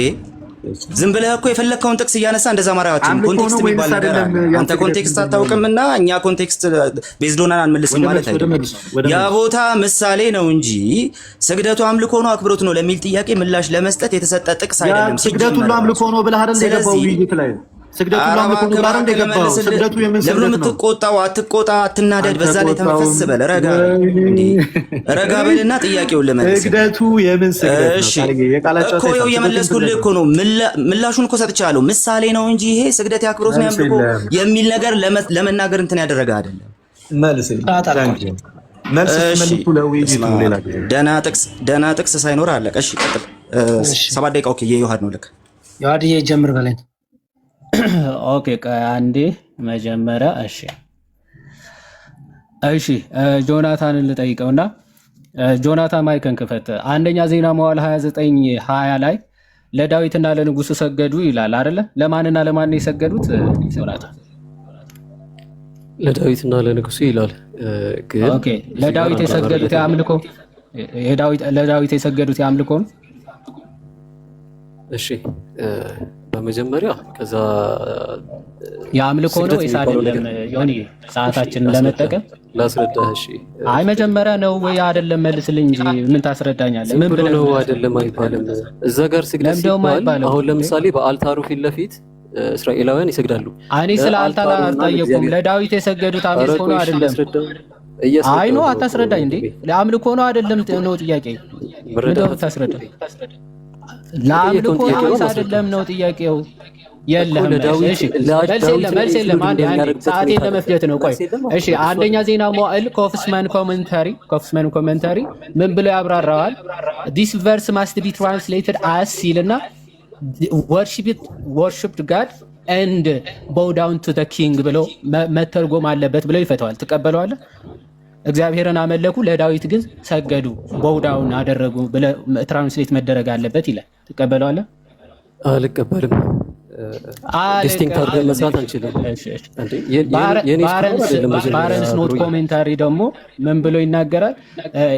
ዝም ብለህ እኮ የፈለግከውን ጥቅስ እያነሳ እንደዛ ማራችን ኮንቴክስት የሚባል ነገር አለ። አንተ ኮንቴክስት አታውቅምና እኛ ኮንቴክስት ቤዝዶናን አንመልስም ማለት አይደለም። ያ ቦታ ምሳሌ ነው እንጂ ስግደቱ አምልኮ ነው አክብሮት ነው ለሚል ጥያቄ ምላሽ ለመስጠት የተሰጠ ጥቅስ አይደለም። ስግደቱ ሁሉ አምልኮ ነው ብለህ አይደል የገባው ውይይት ላይ? ስግደቱ ሁሉ አምልኮ ነው ብለህ አይደል የገባው? ስግደቱ የምን ስግደት ነው? የምትቆጣው አትቆጣ፣ አትናደድ። በዛ ላይ ተንፈስ በል፣ ረጋ በልና ጥያቄውን ለመለስ። ስግደቱ የምን ስግደት ነው? እሺ እኮ ይኸው የመለስኩልህ እኮ ነው። ምላሹን እኮ ሰጥቻለሁ። ምሳሌ ነው እንጂ ይሄ ስግደት ያክብሮት ነው ያምልኮ የሚል ነገር ለመናገር እንትን ያደረገ አይደለም። ደህና ጥቅስ ሳይኖር አለቀ። እሺ ቀጥል። 7 ደቂቃ ኦኬ። የዮሐድ ነው ልክ ዮሐድዬ ጀምር በለኝ። ኦኬ አንዴ መጀመሪያ እሺ ጆናታንን ልጠይቀውና ጆናታን ማይከን ክፈት። አንደኛ ዜና መዋዕል 29:20 ላይ ለዳዊትና ለንጉሱ ሰገዱ ይላል አይደለ? ለማንና ለማን ነው የሰገዱት ጆናታን? ለዳዊትና ለንጉሱ ይላል። ግን ኦኬ ለዳዊት የሰገዱት ያምልኮ ለዳዊት የሰገዱት ያምልኮ ነው። እሺ በመጀመሪያ ከዛ የአምልኮ ነው ወይስ አይደለም? ዮኒ ሰዓታችንን ለመጠቀም ላስረዳህ። እሺ አይ መጀመሪያ ነው ወይ አይደለም መልስልኝ እንጂ ምን ታስረዳኛለህ? ምን ብለህ ነው አይደለም አይባልም። እዛ ጋር ስግደት ሲባል አሁን ለምሳሌ በአልታሩ ፊት ለፊት እስራኤላውያን ይሰግዳሉ። እኔ ስለ አልታር አልጠየኩም። ለዳዊት የሰገዱት አምልኮ ነው አይደለም? አይ ነው አታስረዳኝ እንዴ? ለአምልኮ ነው አይደለም ነው ጥያቄ። ምንድነው ታስረዳኝ? ለአምልኮ ነው አይደለም ነው ጥያቄው። የለም እሺ መልስ የለም። አንዴ ሰዓቴን ለመፍጀት ነው። ቆይ እሺ አንደኛ ዜና መዋዕል ኮፍስማን ኮሜንታሪ ምን ብሎ ያብራራዋል? this verse must be translated as ሲልና worshiped God and bow down to the king ብሎ መተርጎም አለበት ብለው ይፈተዋል። ትቀበለዋለህ? እግዚአብሔርን አመለኩ ለዳዊት ግን ሰገዱ bow down አደረጉ ብለ ትራንስሌት መደረግ አለበት ይላል። ትቀበለዋለህ? አልቀበልም። ዲስቲንክት አድርገን መስራት አንችልም። ባረንስ ኖት ኮሜንታሪ ደግሞ ምን ብሎ ይናገራል?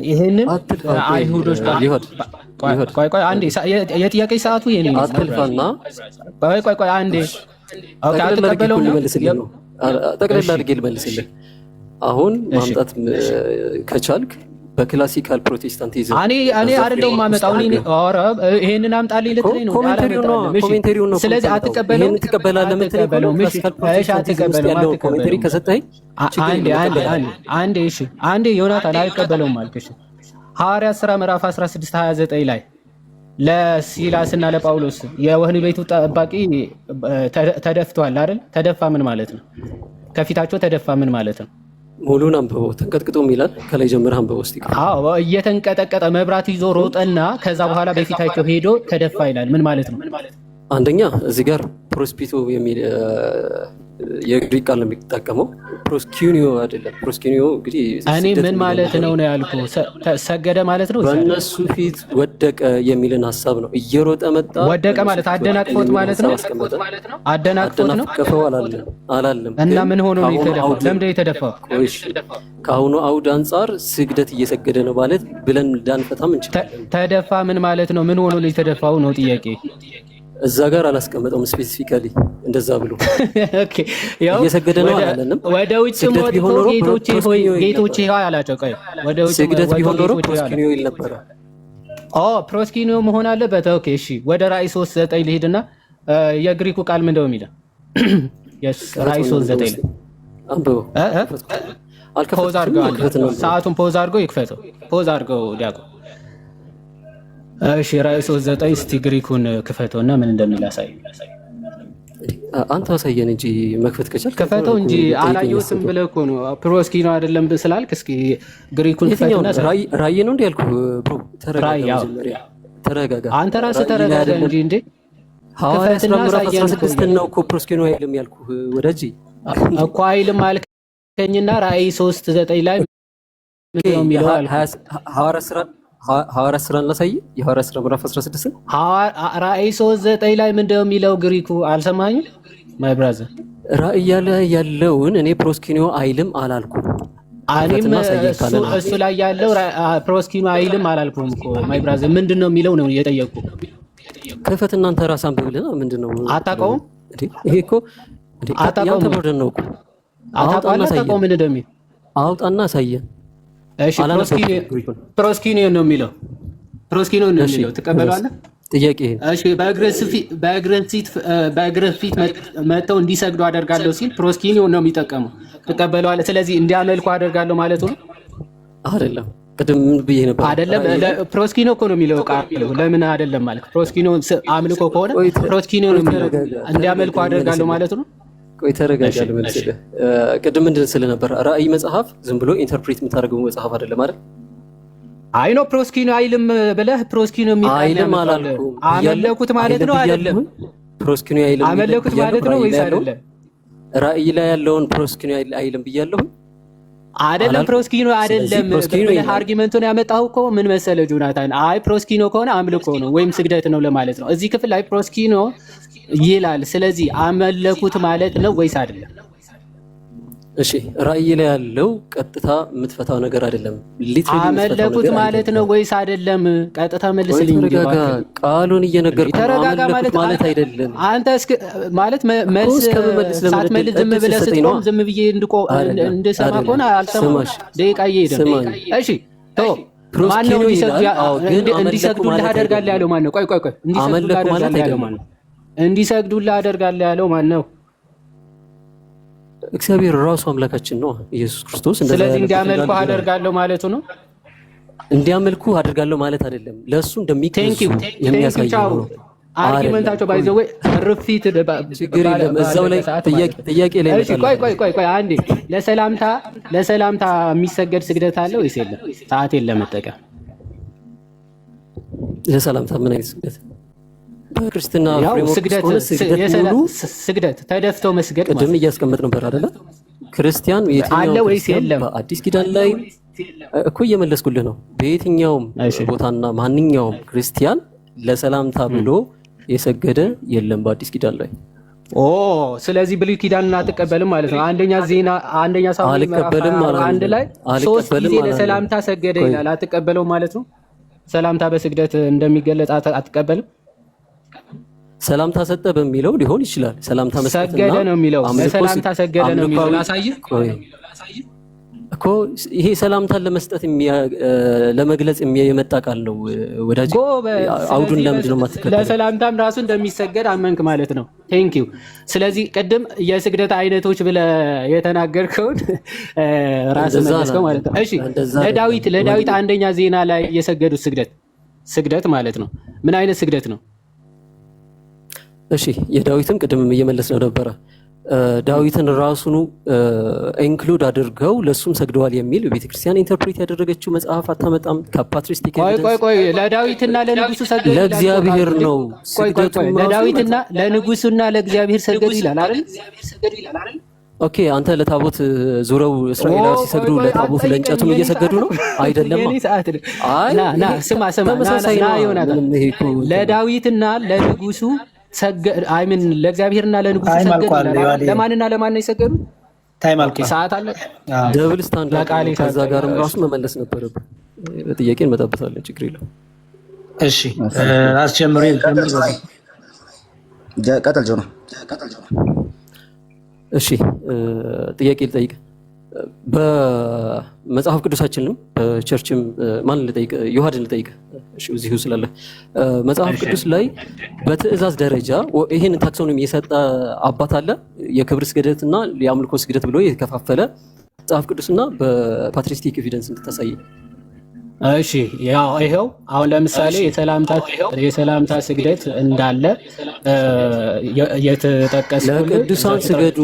ይሄንን አይሁዶች ቆይ አንዴ የጥያቄ ሰዓቱ የኔ ነው። አትልፋና ቆይ አንዴ ኦኬ አትቀበለው ነው ጠቅላላ አድርጌ ልመልስልህ። አሁን ማምጣት ከቻልክ በክላሲካል ፕሮቴስታንቲዝም እኔ አይደለም ማመጣው ይሄንን አምጣልኝ ልትለኝ ነው። ኮሜንታሪው ነው። ስለዚህ አትቀበለው። ይሄን ትቀበላለህ የምትለው ክላሲካል ፕሮቴስታንቲዝም ያለው ኮሜንታሪ ከሰጠኝ አንዴ ዮናታን አልቀበለውም አልክሽ። ሐዋርያት ሥራ ምዕራፍ 16:29 ላይ ለሲላስና ለጳውሎስ የወህኒ ቤቱ ጠባቂ ተደፍቷል አይደል? ተደፋ ምን ማለት ነው? ከፊታቸው ተደፋ ምን ማለት ነው? ሙሉን አንብበው። ተንቀጥቅጦም ይላል ከላይ ጀምረህ አንብበው እስቲ። አዎ እየተንቀጠቀጠ መብራት ይዞ ሮጠና ከዛ በኋላ በፊታቸው ሄዶ ተደፋ ይላል። ምን ማለት ነው? አንደኛ እዚህ ጋር ፕሮስፒቶ የሚል የግሪክ ቃል ነው የሚጠቀመው። ፕሮስኪኒዮ አይደለም። ፕሮስኪኒዮ እንግዲህ እኔ ምን ማለት ነው ያልኩ ሰገደ ማለት ነው። በእነሱ ፊት ወደቀ የሚልን ሀሳብ ነው። እየሮጠ መጣ። ወደቀ ማለት አደናቅፎት ማለት ነው። አደናቅፎት ነው። ከፈው አላለም። እና ምን ሆኖ ነው የተደፋው? ለምንድን ነው የተደፋው? ከአሁኑ አውድ አንጻር ስግደት እየሰገደ ነው ማለት ብለን እንዳንፈታም እንችላለን። ተደፋ ምን ማለት ነው? ምን ሆኖ ነው የተደፋው ነው ጥያቄ። እዛ ጋር አላስቀመጠውም ስፔሲፊካሊ እንደዛ ብሎ ኦኬ ያው እየሰገደ ነው አላለንም። ወደ ውጭ ሞቶ ጌቶቼ ሆይ አላቸው። ቆይ ወደ ውጭ ስግደት ቢሆን ኖሮ ፕሮስኪኒዮ ይል ነበር። ፕሮስኪኒዮ መሆን አለበት። ኦኬ እሺ ወደ ራእይ 3:9 ልሂድና የግሪኩ ቃል ምንድን ነው የሚለው? ራእይ 3:9 ላይ አንብበው። ፖዝ አድርገው ሰዓቱን ፖዝ አድርገው ይክፈተው። ፖዝ አድርገው ዲያቆ እሺ ራእይ 3:9 እስቲ ግሪኩን ክፈተውና ምን እንደሚል አሳይ። አንተ አሳየን እንጂ መክፈት ከቻልክ ክፈተው እንጂ አላየሁትም ብለህ እኮ ነው። ፕሮስኪኖ አይደለም ስላልክ እስኪ ግሪኩን ክፈተውና ራእይ ነው እንዴ ያልኩህ? ተረጋጋ። አንተ ራስህ ተረጋጋ እንጂ ሐዋርያት ሥራ ምዕራፍ 16 ነው እኮ ፕሮስኪኖ አይልም ያልኩህ ወዳጄ እኮ አይልም አልከኝና ራእይ 3:9 ላይ ምን ነው የሚለው? ሐዋርያት ሥራን ላሳይ። የሐዋርያት ሥራ ምዕራፍ 16 ራእይ 3:9 ላይ ምንድነው የሚለው? ግሪኩ አልሰማኝም ማይ ብራዘር። ራእይ ያለውን እኔ ፕሮስኪኒዮ አይልም አላልኩም። እኔም እሱ ላይ ያለው ፕሮስኪኒዮ አይልም አላልኩም እኮ ማይ ብራዘር። ምንድነው የሚለው ነው የጠየቁ። ክፈት እናንተ ራስ አንብብልና ምንድነው አታውቀውም? ይሄ እኮ ያንተ ቦርደን ነው እኮ አታውቀውም ምን እንደሚል አውጣና አሳየን። እሺ ፕሮስኪኒዮን ነው የሚለው ፕሮስኪኒዮን ነው የሚለው ትቀበላለህ? ጥያቄ እሺ በእግርህ ፊት መጥተው እንዲሰግዱ አደርጋለሁ ሲል ፕሮስኪኒዮን ነው የሚጠቀመው ትቀበለዋለህ? ስለዚህ እንዲያመልኩ አደርጋለሁ ማለቱ ነው አይደለም? ቅድም ምን ብዬ ነበር? አይደለም ፕሮስኪኒዮ እኮ ነው የሚለው ቃሉ። ለምን አይደለም ማለት ፕሮስኪኒዮ አምልኮ ከሆነ ፕሮስኪኒዮ ነው የሚለው እንዲያመልኩ አደርጋለሁ ማለቱ ነው። ቆይ ተረጋጋለህ መልስልህ። ቅድም ምንድን ስልህ ነበር? ራእይ መጽሐፍ ዝም ብሎ ኢንተርፕሬት የምታደርገው መጽሐፍ አይደለም አይደል? አይ ነው ፕሮስኪኒዮ አይልም ብለህ ፕሮስኪኒዮ አይልም አላልኩም። አመለኩት ማለት ነው አይደለም? ፕሮስኪኒዮ አይልም አመለኩት ማለት ነው ወይስ አይደለም? ራእይ ላይ ያለውን ፕሮስኪኒዮ አይልም ብያለሁ አይደለም? ፕሮስኪኒዮ አይደለም ብለህ አርጊመንቱን ያመጣው እኮ ምን መሰለህ ጆናታን፣ አይ ፕሮስኪኒዮ ከሆነ አምልኮ ነው ወይም ስግደት ነው ለማለት ነው። እዚህ ክፍል ላይ ፕሮስኪኒዮ ይላል። ስለዚህ አመለኩት ማለት ነው ወይስ አይደለም? እሺ ራእይ ላይ ያለው ቀጥታ የምትፈታው ነገር አይደለም። አመለኩት ማለት ነው ወይስ አይደለም? ቀጥታ መልስልኝ። ቃሉን እየነገርኩህ አመለኩት ማለት አይደለም። አንተ ማለት መልስ ሳትመልስ ዝም ብለህ ስትቆም ዝም ብዬ እንድሰማ ከሆነ አልሰማም። ደቂቃ እየሄደ እሺ ተው። ማነው እንዲሰግዱልህ አደርጋለሁ ያለው ማነው? ቆይ እንዲሰግዱልህ አደርጋለሁ ያለው ማነው? እግዚአብሔር ራሱ አምላካችን ነው ኢየሱስ ክርስቶስ። ስለዚህ እንዲያመልኩ አደርጋለሁ ማለቱ ነው። እንዲያመልኩ አደርጋለሁ ማለት አይደለም። ለሱ እንደሚቀንሱ የሚያሳይ ነው። አርጊመንታቸው ባይዘው ወይ ርፊት ችግር የለም። እዛው ላይ ጥያቄ ላይ እሺ ቆይ አንዴ ለሰላምታ የሚሰገድ ስግደት አለ ወይስ የለም? ሰዓቴን ለመጠቀም ለሰላምታ ምን አይነት ስግደት? በክርስትና ስግደት ተደፍተው መስገድ ቅድም እያስቀመጥ ነበር አይደለ? ክርስቲያን አለ ወይስ የለም? አዲስ ኪዳን ላይ እኮ እየመለስኩልህ ነው። በየትኛውም ቦታና ማንኛውም ክርስቲያን ለሰላምታ ብሎ የሰገደ የለም በአዲስ ኪዳን ላይ። ስለዚህ ብሉይ ኪዳንን አትቀበልም ማለት ነው። አንደኛ ሳሙኤል ምዕራፍ 1 ላይ 3 ጊዜ ለሰላምታ ሰገደ ይላል። አትቀበለውም ማለት ነው። ሰላምታ በስግደት እንደሚገለጽ አትቀበልም። ሰላምታ ሰጠ በሚለው ሊሆን ይችላል። ሰላምታ መስጠትና ሰገደ ነው የሚለው ሰላምታ ሰገደ ነው የሚለው ላሳይህ እኮ ይሄ ሰላምታን ለመስጠት ለመግለጽ የመጣ ቃል ነው ወዳጅ። አውዱን ለምንድን ነው የማትከተለው? ለሰላምታም ራሱ እንደሚሰገድ አመንክ ማለት ነው። ቴንክ ዩ። ስለዚህ ቅድም የስግደት አይነቶች ብለህ የተናገርከውን ራስህ መለስከው ማለት ነው። እሺ ለዳዊት አንደኛ ዜና ላይ የሰገዱት ስግደት ማለት ነው ምን አይነት ስግደት ነው? እሺ የዳዊትም ቅድም እየመለስ ነው ነበረ። ዳዊትን ራሱኑ ኢንክሉድ አድርገው ለሱም ሰግደዋል የሚል ቤተክርስቲያን ኢንተርፕሬት ያደረገችው መጽሐፍ አታመጣም። ከፓትሪስቲክ ቆይ ለዳዊትና ለንጉሱ ሰገዱ ለእግዚአብሔር ነው ስግደቱ። ለዳዊትና ለንጉሱና ለእግዚአብሔር ሰገዱ ይላል አይደል? ኦኬ አንተ ለታቦት ዙረው እስራኤላውያን ሲሰግዱ ለታቦት ለእንጨቱም እየሰገዱ ነው አይደለም? ስማ ለዳዊትና ለንጉሱ ለእግዚአብሔርና ለንጉሱ ሰገዱ። ለማንና ለማን ነው የሰገዱት? ሰዓት አለ። ደብል ስታንዳርድ ከዛ ጋርም ራሱ መመለስ ነበረብን። ጥያቄ እንመጣበታለን። ችግር የለም። እሺ አስጀምሩ። ቀጥል ጆና። እሺ ጥያቄ ልጠይቅ። በመጽሐፍ ቅዱሳችንም በቸርችም ማን ልጠይቅ? ዮሐድን ልጠይቅ። እሺ እዚሁ ስላለ መጽሐፍ ቅዱስ ላይ በትእዛዝ ደረጃ ይህን ታክሶኖሚ የሰጠ አባት አለ። የክብር ስግደት እና የአምልኮ ስግደት ብሎ የተከፋፈለ መጽሐፍ ቅዱስና በፓትሪስቲክ ኤቪደንስ እንድታሳይ። እሺ ያው ይሄው አሁን ለምሳሌ የሰላምታ ስግደት እንዳለ የተጠቀሰው ለቅዱሳን ስገዱ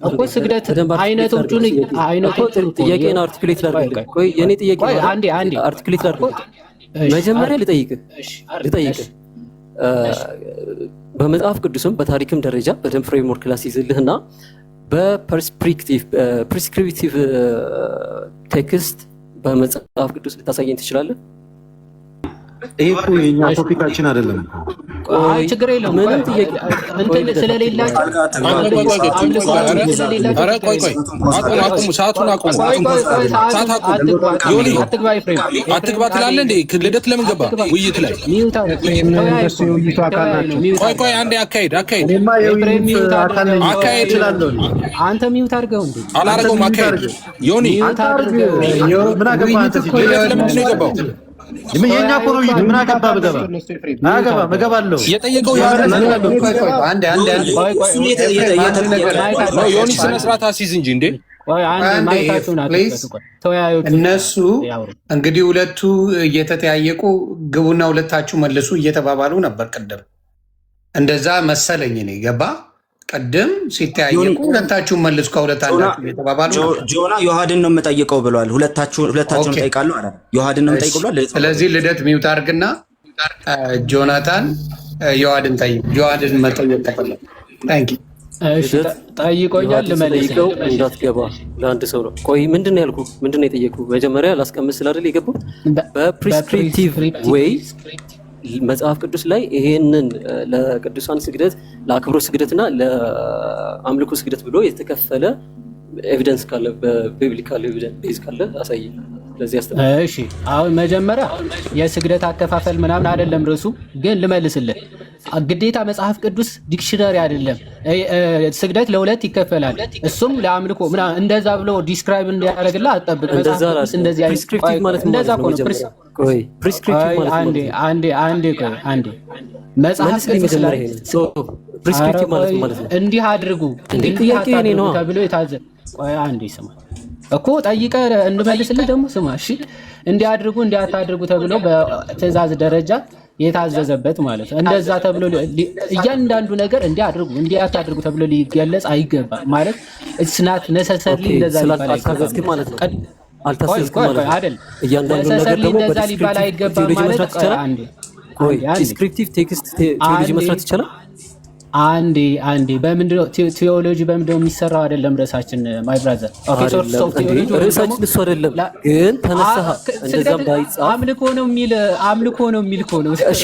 እኮ ስግደት አይነቶቹን ጥያቄን አርቲኩሌት ላድርግ። ቆይ የኔ ጥያቄ አንዴ አርቲኩሌት ላድርግ። መጀመሪያ ልጠይቅ በመጽሐፍ ቅዱስም በታሪክም ደረጃ በደንብ ፍሬምወርክ ላስይዝልህና በፕሪስክሪፕቲቭ ቴክስት በመጽሐፍ ቅዱስ ልታሳየኝ ትችላለህ? ይሄ እኮ የኛ ቶፒካችን አይደለም። አይ ችግር የለውም። ምንም ጥያቄ እንትን ስለሌላችሁ አቁሙ፣ ሰዓቱን አቁሙ። ሰዓት አቁሙ። ዮኒ አትግባ ትላለህ እንዴ? ልደት ለምን ገባ? ውይይት ላይ ቆይ አንዴ አካሄድ አንተ ሚውት አድርገው እንዴ? አላረገውም። አካሄድ ዮኒ ምን አገባ አንተ? ለምንድን ነው የገባው? የኛ እኮ ነው ውይይት። ምን አገባ በገባ አገባ መገባለሁ የጠየቀው ዮኒ ስነ ስርዓት አሲዝ እንጂ እንዴ። እነሱ እንግዲህ ሁለቱ እየተጠያየቁ ግቡና ሁለታችሁ መልሱ እየተባባሉ ነበር። ቅድም እንደዛ መሰለኝ እኔ ገባ። ቅድም ሲተያየቁ ሁለታችሁን መልሱ ከሁለት አንዳችሁ እየተባባሉ ጆና ዮሐድን ነው የምጠይቀው ብለዋል። ሁለታችሁን ጠይቃለሁ አለ። ዮሐድን ነው የምጠይቀው ብሏል። ስለዚህ ልደት ሚውት አድርግና ጆናታን ዮሐድን ጠይቅ። ዮሐድን መጠየቅ ተፈለገ። ታንኪ ጠይቆኛል። ልመልሰው እንዳትገባ ለአንድ ሰው ነው። ቆይ ምንድን ነው ያልኩህ? ምንድን ነው የጠየቅኩህ? መጀመሪያ ላስቀምጥ ስላደል የገባው በፕሪስክሪፕቲቭ ዌይ መጽሐፍ ቅዱስ ላይ ይሄንን ለቅዱሳን ስግደት፣ ለአክብሮት ስግደትና ለአምልኮ ስግደት ብሎ የተከፈለ ኤቪደንስ ካለ በቢብሊካል ኤቪደንስ ቤዝ ካለ አሳየኝ። ለዚህ አስተምር። እሺ አሁን መጀመሪያ የስግደት አከፋፈል ምናምን አይደለም ርዕሱ፣ ግን ልመልስልህ። ግዴታ መጽሐፍ ቅዱስ ዲክሽነሪ አይደለም። ስግደት ለሁለት ይከፈላል፣ እሱም ለአምልኮ ምናምን እንደዛ ብሎ ዲስክራይብ እንዲያደርግልህ አትጠብቅ። መጽሐፍ ቅዱስ እንደዚህ ፕሪስክሪፕቲቭ ማለት እንደዛ እኮ ነው። ቆይ ፕሪስክሪፕቲቭ ማለት አንዴ መጽሐፍ ቅዱስ ላይ ፕሪስክሪፕቲቭ ማለት ነው እንዲህ አድርጉ ተብሎ የታዘዘ። ቆይ አንዴ ስማ እኮ ጠይቀህ እንመልስልህ ደግሞ ስማ። እሺ እንዲያድርጉ እንዲያታድርጉ ተብሎ በትእዛዝ ደረጃ የታዘዘበት ማለት ነው። እንደዛ ተብሎ እያንዳንዱ ነገር እንዲያድርጉ እንዲያታድርጉ ተብሎ ሊገለጽ አይገባም ማለት ስናት ነሰሰርሊ እንደዛ ሊባል አይገባም ማለት ነው። አልታዘዝክም ማለት ነው አይደል? እያንዳንዱ ነገር ደግሞ እንደዛ ሊባል አይገባም ማለት አንዴ ዲስክሪፕቲቭ ቴክስት ቴዎሎጂ መስራት ይቻላል። አንዴ በምንድነው ቴዎሎጂ በምንድነው የሚሰራው? አይደለም ርዕሳችን ማይ ብራዘር። ርዕሳችን እሱ አይደለም ግን ተነሳህ እንደዛ ባይጻፍ አምልኮ ነው የሚል እኮ ነው። እሺ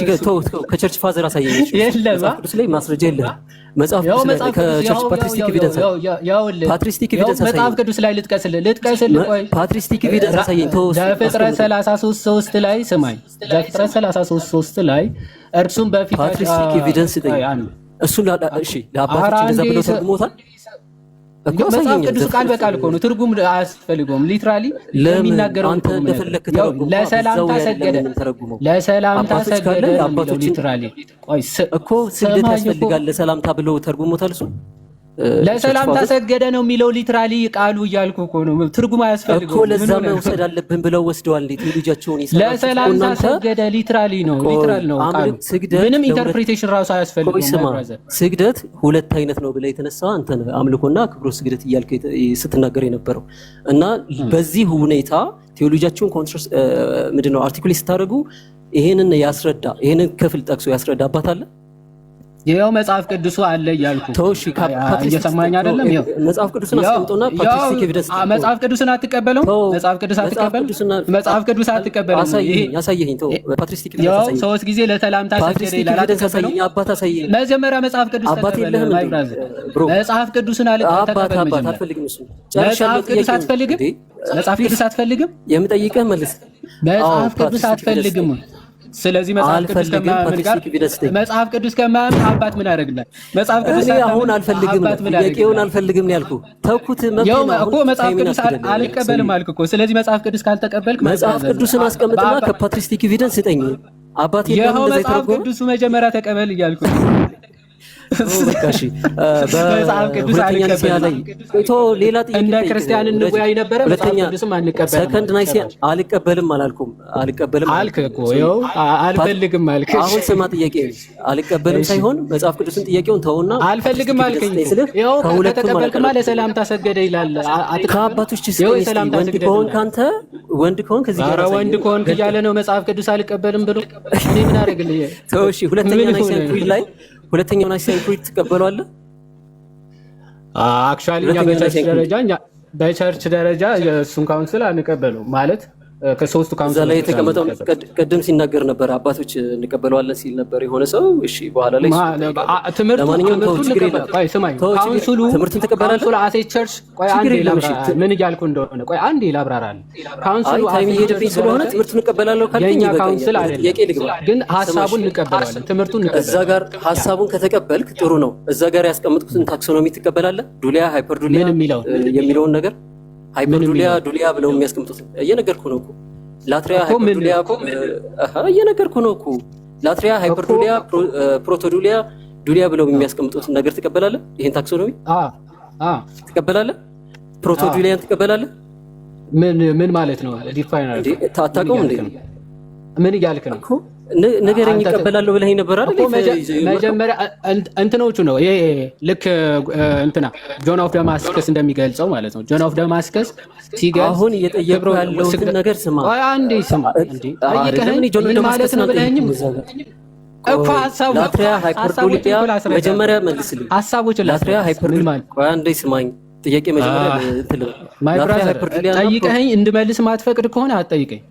ከቸርች ፋዘር አሳየኝ። መጽሐፍ ቅዱስ ላይ ማስረጃ የለም። መጽሐፍ ቅዱስ ላይ ከቸርች ፓትሪስቲክ ኤቪደንስ መጽሐፍ ቅዱስ ላይ ልጥቀስልህ ቆይ ፓትሪስቲክ ኤቪደንስ አሳየኝ። ዘፍጥረት 33:3 ላይ ስማኝ። ዘፍጥረት 33:3 ላይ እርሱም በፊት ፓትሪስቲክ ኤቪደንስ እሱን እሺ ለአባቶች እንደዛ ብለው ተርጉሞታል እኮ። መጽሐፍ ቅዱስ ቃል በቃል እኮ ነው፣ ትርጉም አያስፈልገውም። ሊትራሊ ለሚናገረው አንተ እንደፈለክ ተርጉሞ ለሰላምታ ሰገደ አባቶች ሊትራሊ። ቆይ እኮ ስግደት ያስፈልጋል ለሰላምታ ብለው ተርጉሞታል። እሱ ለሰላምታ ሰገደ ነው የሚለው ሊትራሊ ቃሉ እያልኩ እኮ ነው። ትርጉም አያስፈልገውም እኮ ለዛ መውሰድ አለብን ብለው ወስደዋል። እንዴ ልጃቸውን ይሰራል። ለሰላምታ ሰገደ ሊትራሊ ነው ቃሉ። ምንም ኢንተርፕሪቴሽን ራሱ አያስፈልገውም። ስግደት ሁለት አይነት ነው ብለህ የተነሳ አንተ ነህ አምልኮና አክብሮት ስግደት እያልክ ስትናገር የነበረው እና በዚህ ሁኔታ ቴዎሎጂያቸውን ኮንትራስት ምንድነው አርቲኩሌት ስታደርጉ ይሄንን ያስረዳ ይሄንን ክፍል ጠቅሶ ያስረዳ አባት አለ። ይሄው መጽሐፍ ቅዱሱ አለ እያልኩ ተውሽ። እየሰማኝ አይደለም? ይሄው መጽሐፍ ቅዱስን አስቀምጦና ፓትሪስቲክ ኤቪደንስ መጽሐፍ ቅዱስን አትቀበለው። መጽሐፍ ቅዱስ አትቀበለው። ያሳየኝ ተው። ፓትሪስቲክ ኤቪደንስ ያሳየኝ። ሶስት ጊዜ ለሰላምታ ሰገደ ይላል። አትቀበለው። አባት አሳየኝ። መጀመሪያ መጽሐፍ ቅዱስ ተቀበለ። ማይ ብራዘር መጽሐፍ ቅዱስን አልተቀበለም። አባት አትፈልግም። እሱ መጽሐፍ ቅዱስ አትፈልግም። መጽሐፍ ቅዱስ አትፈልግም። የምጠይቅህ መልስ። መጽሐፍ ቅዱስ አትፈልግም። ስለዚህ መጽሐፍ ቅዱስ ከማያምን አባት ምን ያደርግላል? መጽሐፍ ቅዱስ አሁን አልፈልግም ጥያቄውን አልፈልግም ነው ያልኩህ። ተውኩት እኮ መጽሐፍ ቅዱስ አልቀበልም አልክ እኮ። ስለዚህ መጽሐፍ ቅዱስ ካልተቀበልክ መጽሐፍ ቅዱስን አስቀምጥና ከፓትሪስቲክ ኤቪደንስ ስጠኝ። አባት ይሄው መጽሐፍ ቅዱሱ መጀመሪያ ተቀበል እያልኩ በቃሽ። በመጽሐፍ ቅዱስ አልቀበልም። ሌላ ጥያቄ እንደ ክርስቲያን እንወያይ ነበር። መጽሐፍ ቅዱስም አንቀበልም። ሰከንድ ናይሲያ አልቀበልም አላልኩም። አልቀበልም አልክ እኮ ይኸው አልፈልግም አልክ። አሁን ስማ ጥያቄ አልቀበልም ሳይሆን መጽሐፍ ቅዱስን ጥያቄውን ተውና አልፈልግም አልከኝ። ይኸው ከተቀበልክማ ለሰላምታ ሰገደ ይላል። ከአባቶች ወንድ ከሆንክ አንተ ወንድ ከሆንክ ከዚህ ጋር ወንድ ከሆንክ እያለ ነው መጽሐፍ ቅዱስ አልቀበልም ብሎ እኔ ምን አደረግልኝ? ተው እሺ። ሁለተኛው ናይሲያን ክሪድ ትቀበለዋለህ? አክቹአሊ እኛ በቸርች ደረጃ እሱን ካውንስል አንቀበለው ማለት ከሶስቱ እዛ ካውንስል ላይ የተቀመጠው ቅድም ሲናገር ነበር፣ አባቶች እንቀበለዋለን ሲል ነበር የሆነ ሰው። እሺ በኋላ ላይ ለማንኛውም ተው፣ ችግር የለም። ትምህርቱን ትቀበላለህ? አሴ ቸርች ቆይ አንዴ ላብራራ፣ ምን እያልኩ እንደሆነ ቆይ አንዴ ላብራራል። ካውንስሉ ታይም እየሄደብኝ ስለሆነ ትምህርቱን እንቀበላለሁ ካልከኝ የኛ ካውንስል አይደለም፣ ግን ሀሳቡን እንቀበላለን፣ ትምህርቱን እንቀበላለን። እዛ ጋር ሀሳቡን ከተቀበልክ ጥሩ ነው። እዛ ጋር ያስቀመጥኩትን ታክሶኖሚ ትቀበላለህ? ዱሊያ ሃይፐርዱሊያ የሚለውን ነገር ሃይፐርዱሊያ ዱሊያ ብለው የሚያስቀምጡት እየነገርኩህ ነው እኮ። ላትሪያ ሃይፐርዱሊያ እየነገርኩህ ነው እኮ። ላትሪያ ሃይፐርዱሊያ ፕሮቶዱሊያ ዱሊያ ብለው የሚያስቀምጡት ነገር ትቀበላለህ? ይሄን ታክሶኖሚ ትቀበላለህ? ፕሮቶዱሊያን ትቀበላለህ? ምን ማለት ነው? ዲፋይን አታውቀውም እንዴ? ምን እያልክ ነው? ነገረኝ። ይቀበላለሁ ብለህ ነበር አይደል? መጀመሪያ እንትኖቹ ነው ይሄ ልክ እንትና ጆን ኦፍ ደማስከስ እንደሚገልጸው ማለት ነው። ጆን ኦፍ ደማስከስ ሲገልጽ አሁን እየጠየቁ ያለውን ነገር ስማ። አንዴ ስማ እንዴ አይቀርም። ጆን ኦፍ ደማስከስ ነው ብለኸኝም እኮ ሐሳቡ ላትሪያ ሃይፐርዱሊያ መጀመሪያ መልስልኝ። ሐሳቦች ላትሪያ ሃይፐርዱሊያ ቆይ አንዴ ስማኝ። ጥያቄ መጀመሪያ እንትን ማይ ብራዘር ጠይቀኸኝ እንድመልስ ማትፈቅድ ከሆነ አትጠይቀኝ።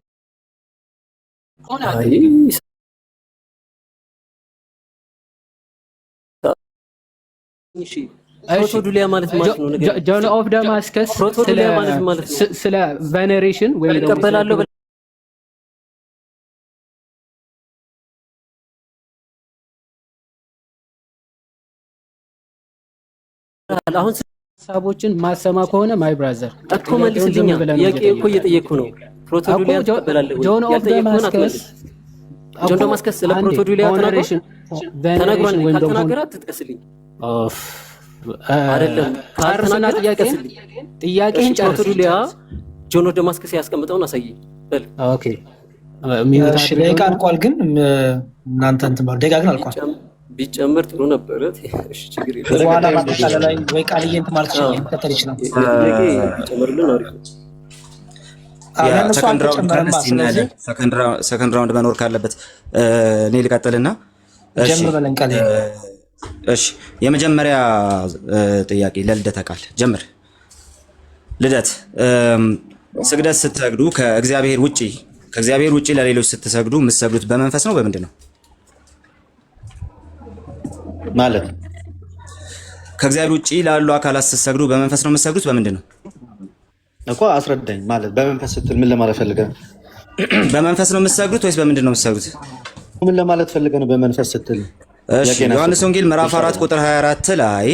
ፕሮቶዱሊያ ማለት ማለት ነው። ነገር ጆን ኦፍ ደማስከስ ፕሮቶዱሊያ ማለት ማለት ነው ስለ ቬኔሬሽን ወይ ደግሞ እቀበላለሁ አሁን ሀሳቦችን ማሰማ ከሆነ ማይ ብራዘር እኮ መልስልኛ። ጥያቄ እኮ እየጠየቅኩ ነው። ፕሮቶዱሊያ ትቀበላለህ ወይ? ጆን ኦፍ ደማስከስ ጆን ደማስከስ ስለ ፕሮቶዱሊያ ተናግሯል። ካልተናገረ አትጥቀስልኝ። አይደለም ካልተናገረ አትጥቀስልኝ። ጥያቄህን ጨርስ። ፕሮቶዱሊያ ጆን ኦፍ ደማስከስ ያስቀምጠውን አሳየኝ። በል ኦኬ። ደቂቃ አልቋል፣ ግን እናንተ እንትን ባል ደቂቃ ግን አልቋል። ቢጨምር ጥሩ ነበረ። እሺ ችግር የለም። በኋላ ማጠቃለያ ላይ ወይ ቃልዬ እንትን ማለት ይችላል። ቢጨምርልን አሪፍ ነው። ሰከንድ ራውንድ መኖር ካለበት እኔ ልቀጥልና፣ እሺ የመጀመሪያ ጥያቄ ለልደት ቃል ጀምር። ልደት ስግደት ስትሰግዱ ከእግዚአብሔር ውጪ ለሌሎች ስትሰግዱ የምትሰግዱት በመንፈስ ነው በምንድን ነው? ማለት ከእግዚአብሔር ውጪ ላሉ አካላት ስትሰግዱ በመንፈስ ነው የምትሰግዱት በምንድን ነው እኮ አስረዳኝ። ማለት በመንፈስ ስትል ምን ለማለት ፈልገህ ነው? በመንፈስ ነው የምትሰግዱት ወይስ በምንድን ነው የምትሰግዱት? ምን ለማለት ፈልገህ ነው በመንፈስ ስትል? እሺ ዮሐንስ ወንጌል ምዕራፍ 4 ቁጥር 24 ላይ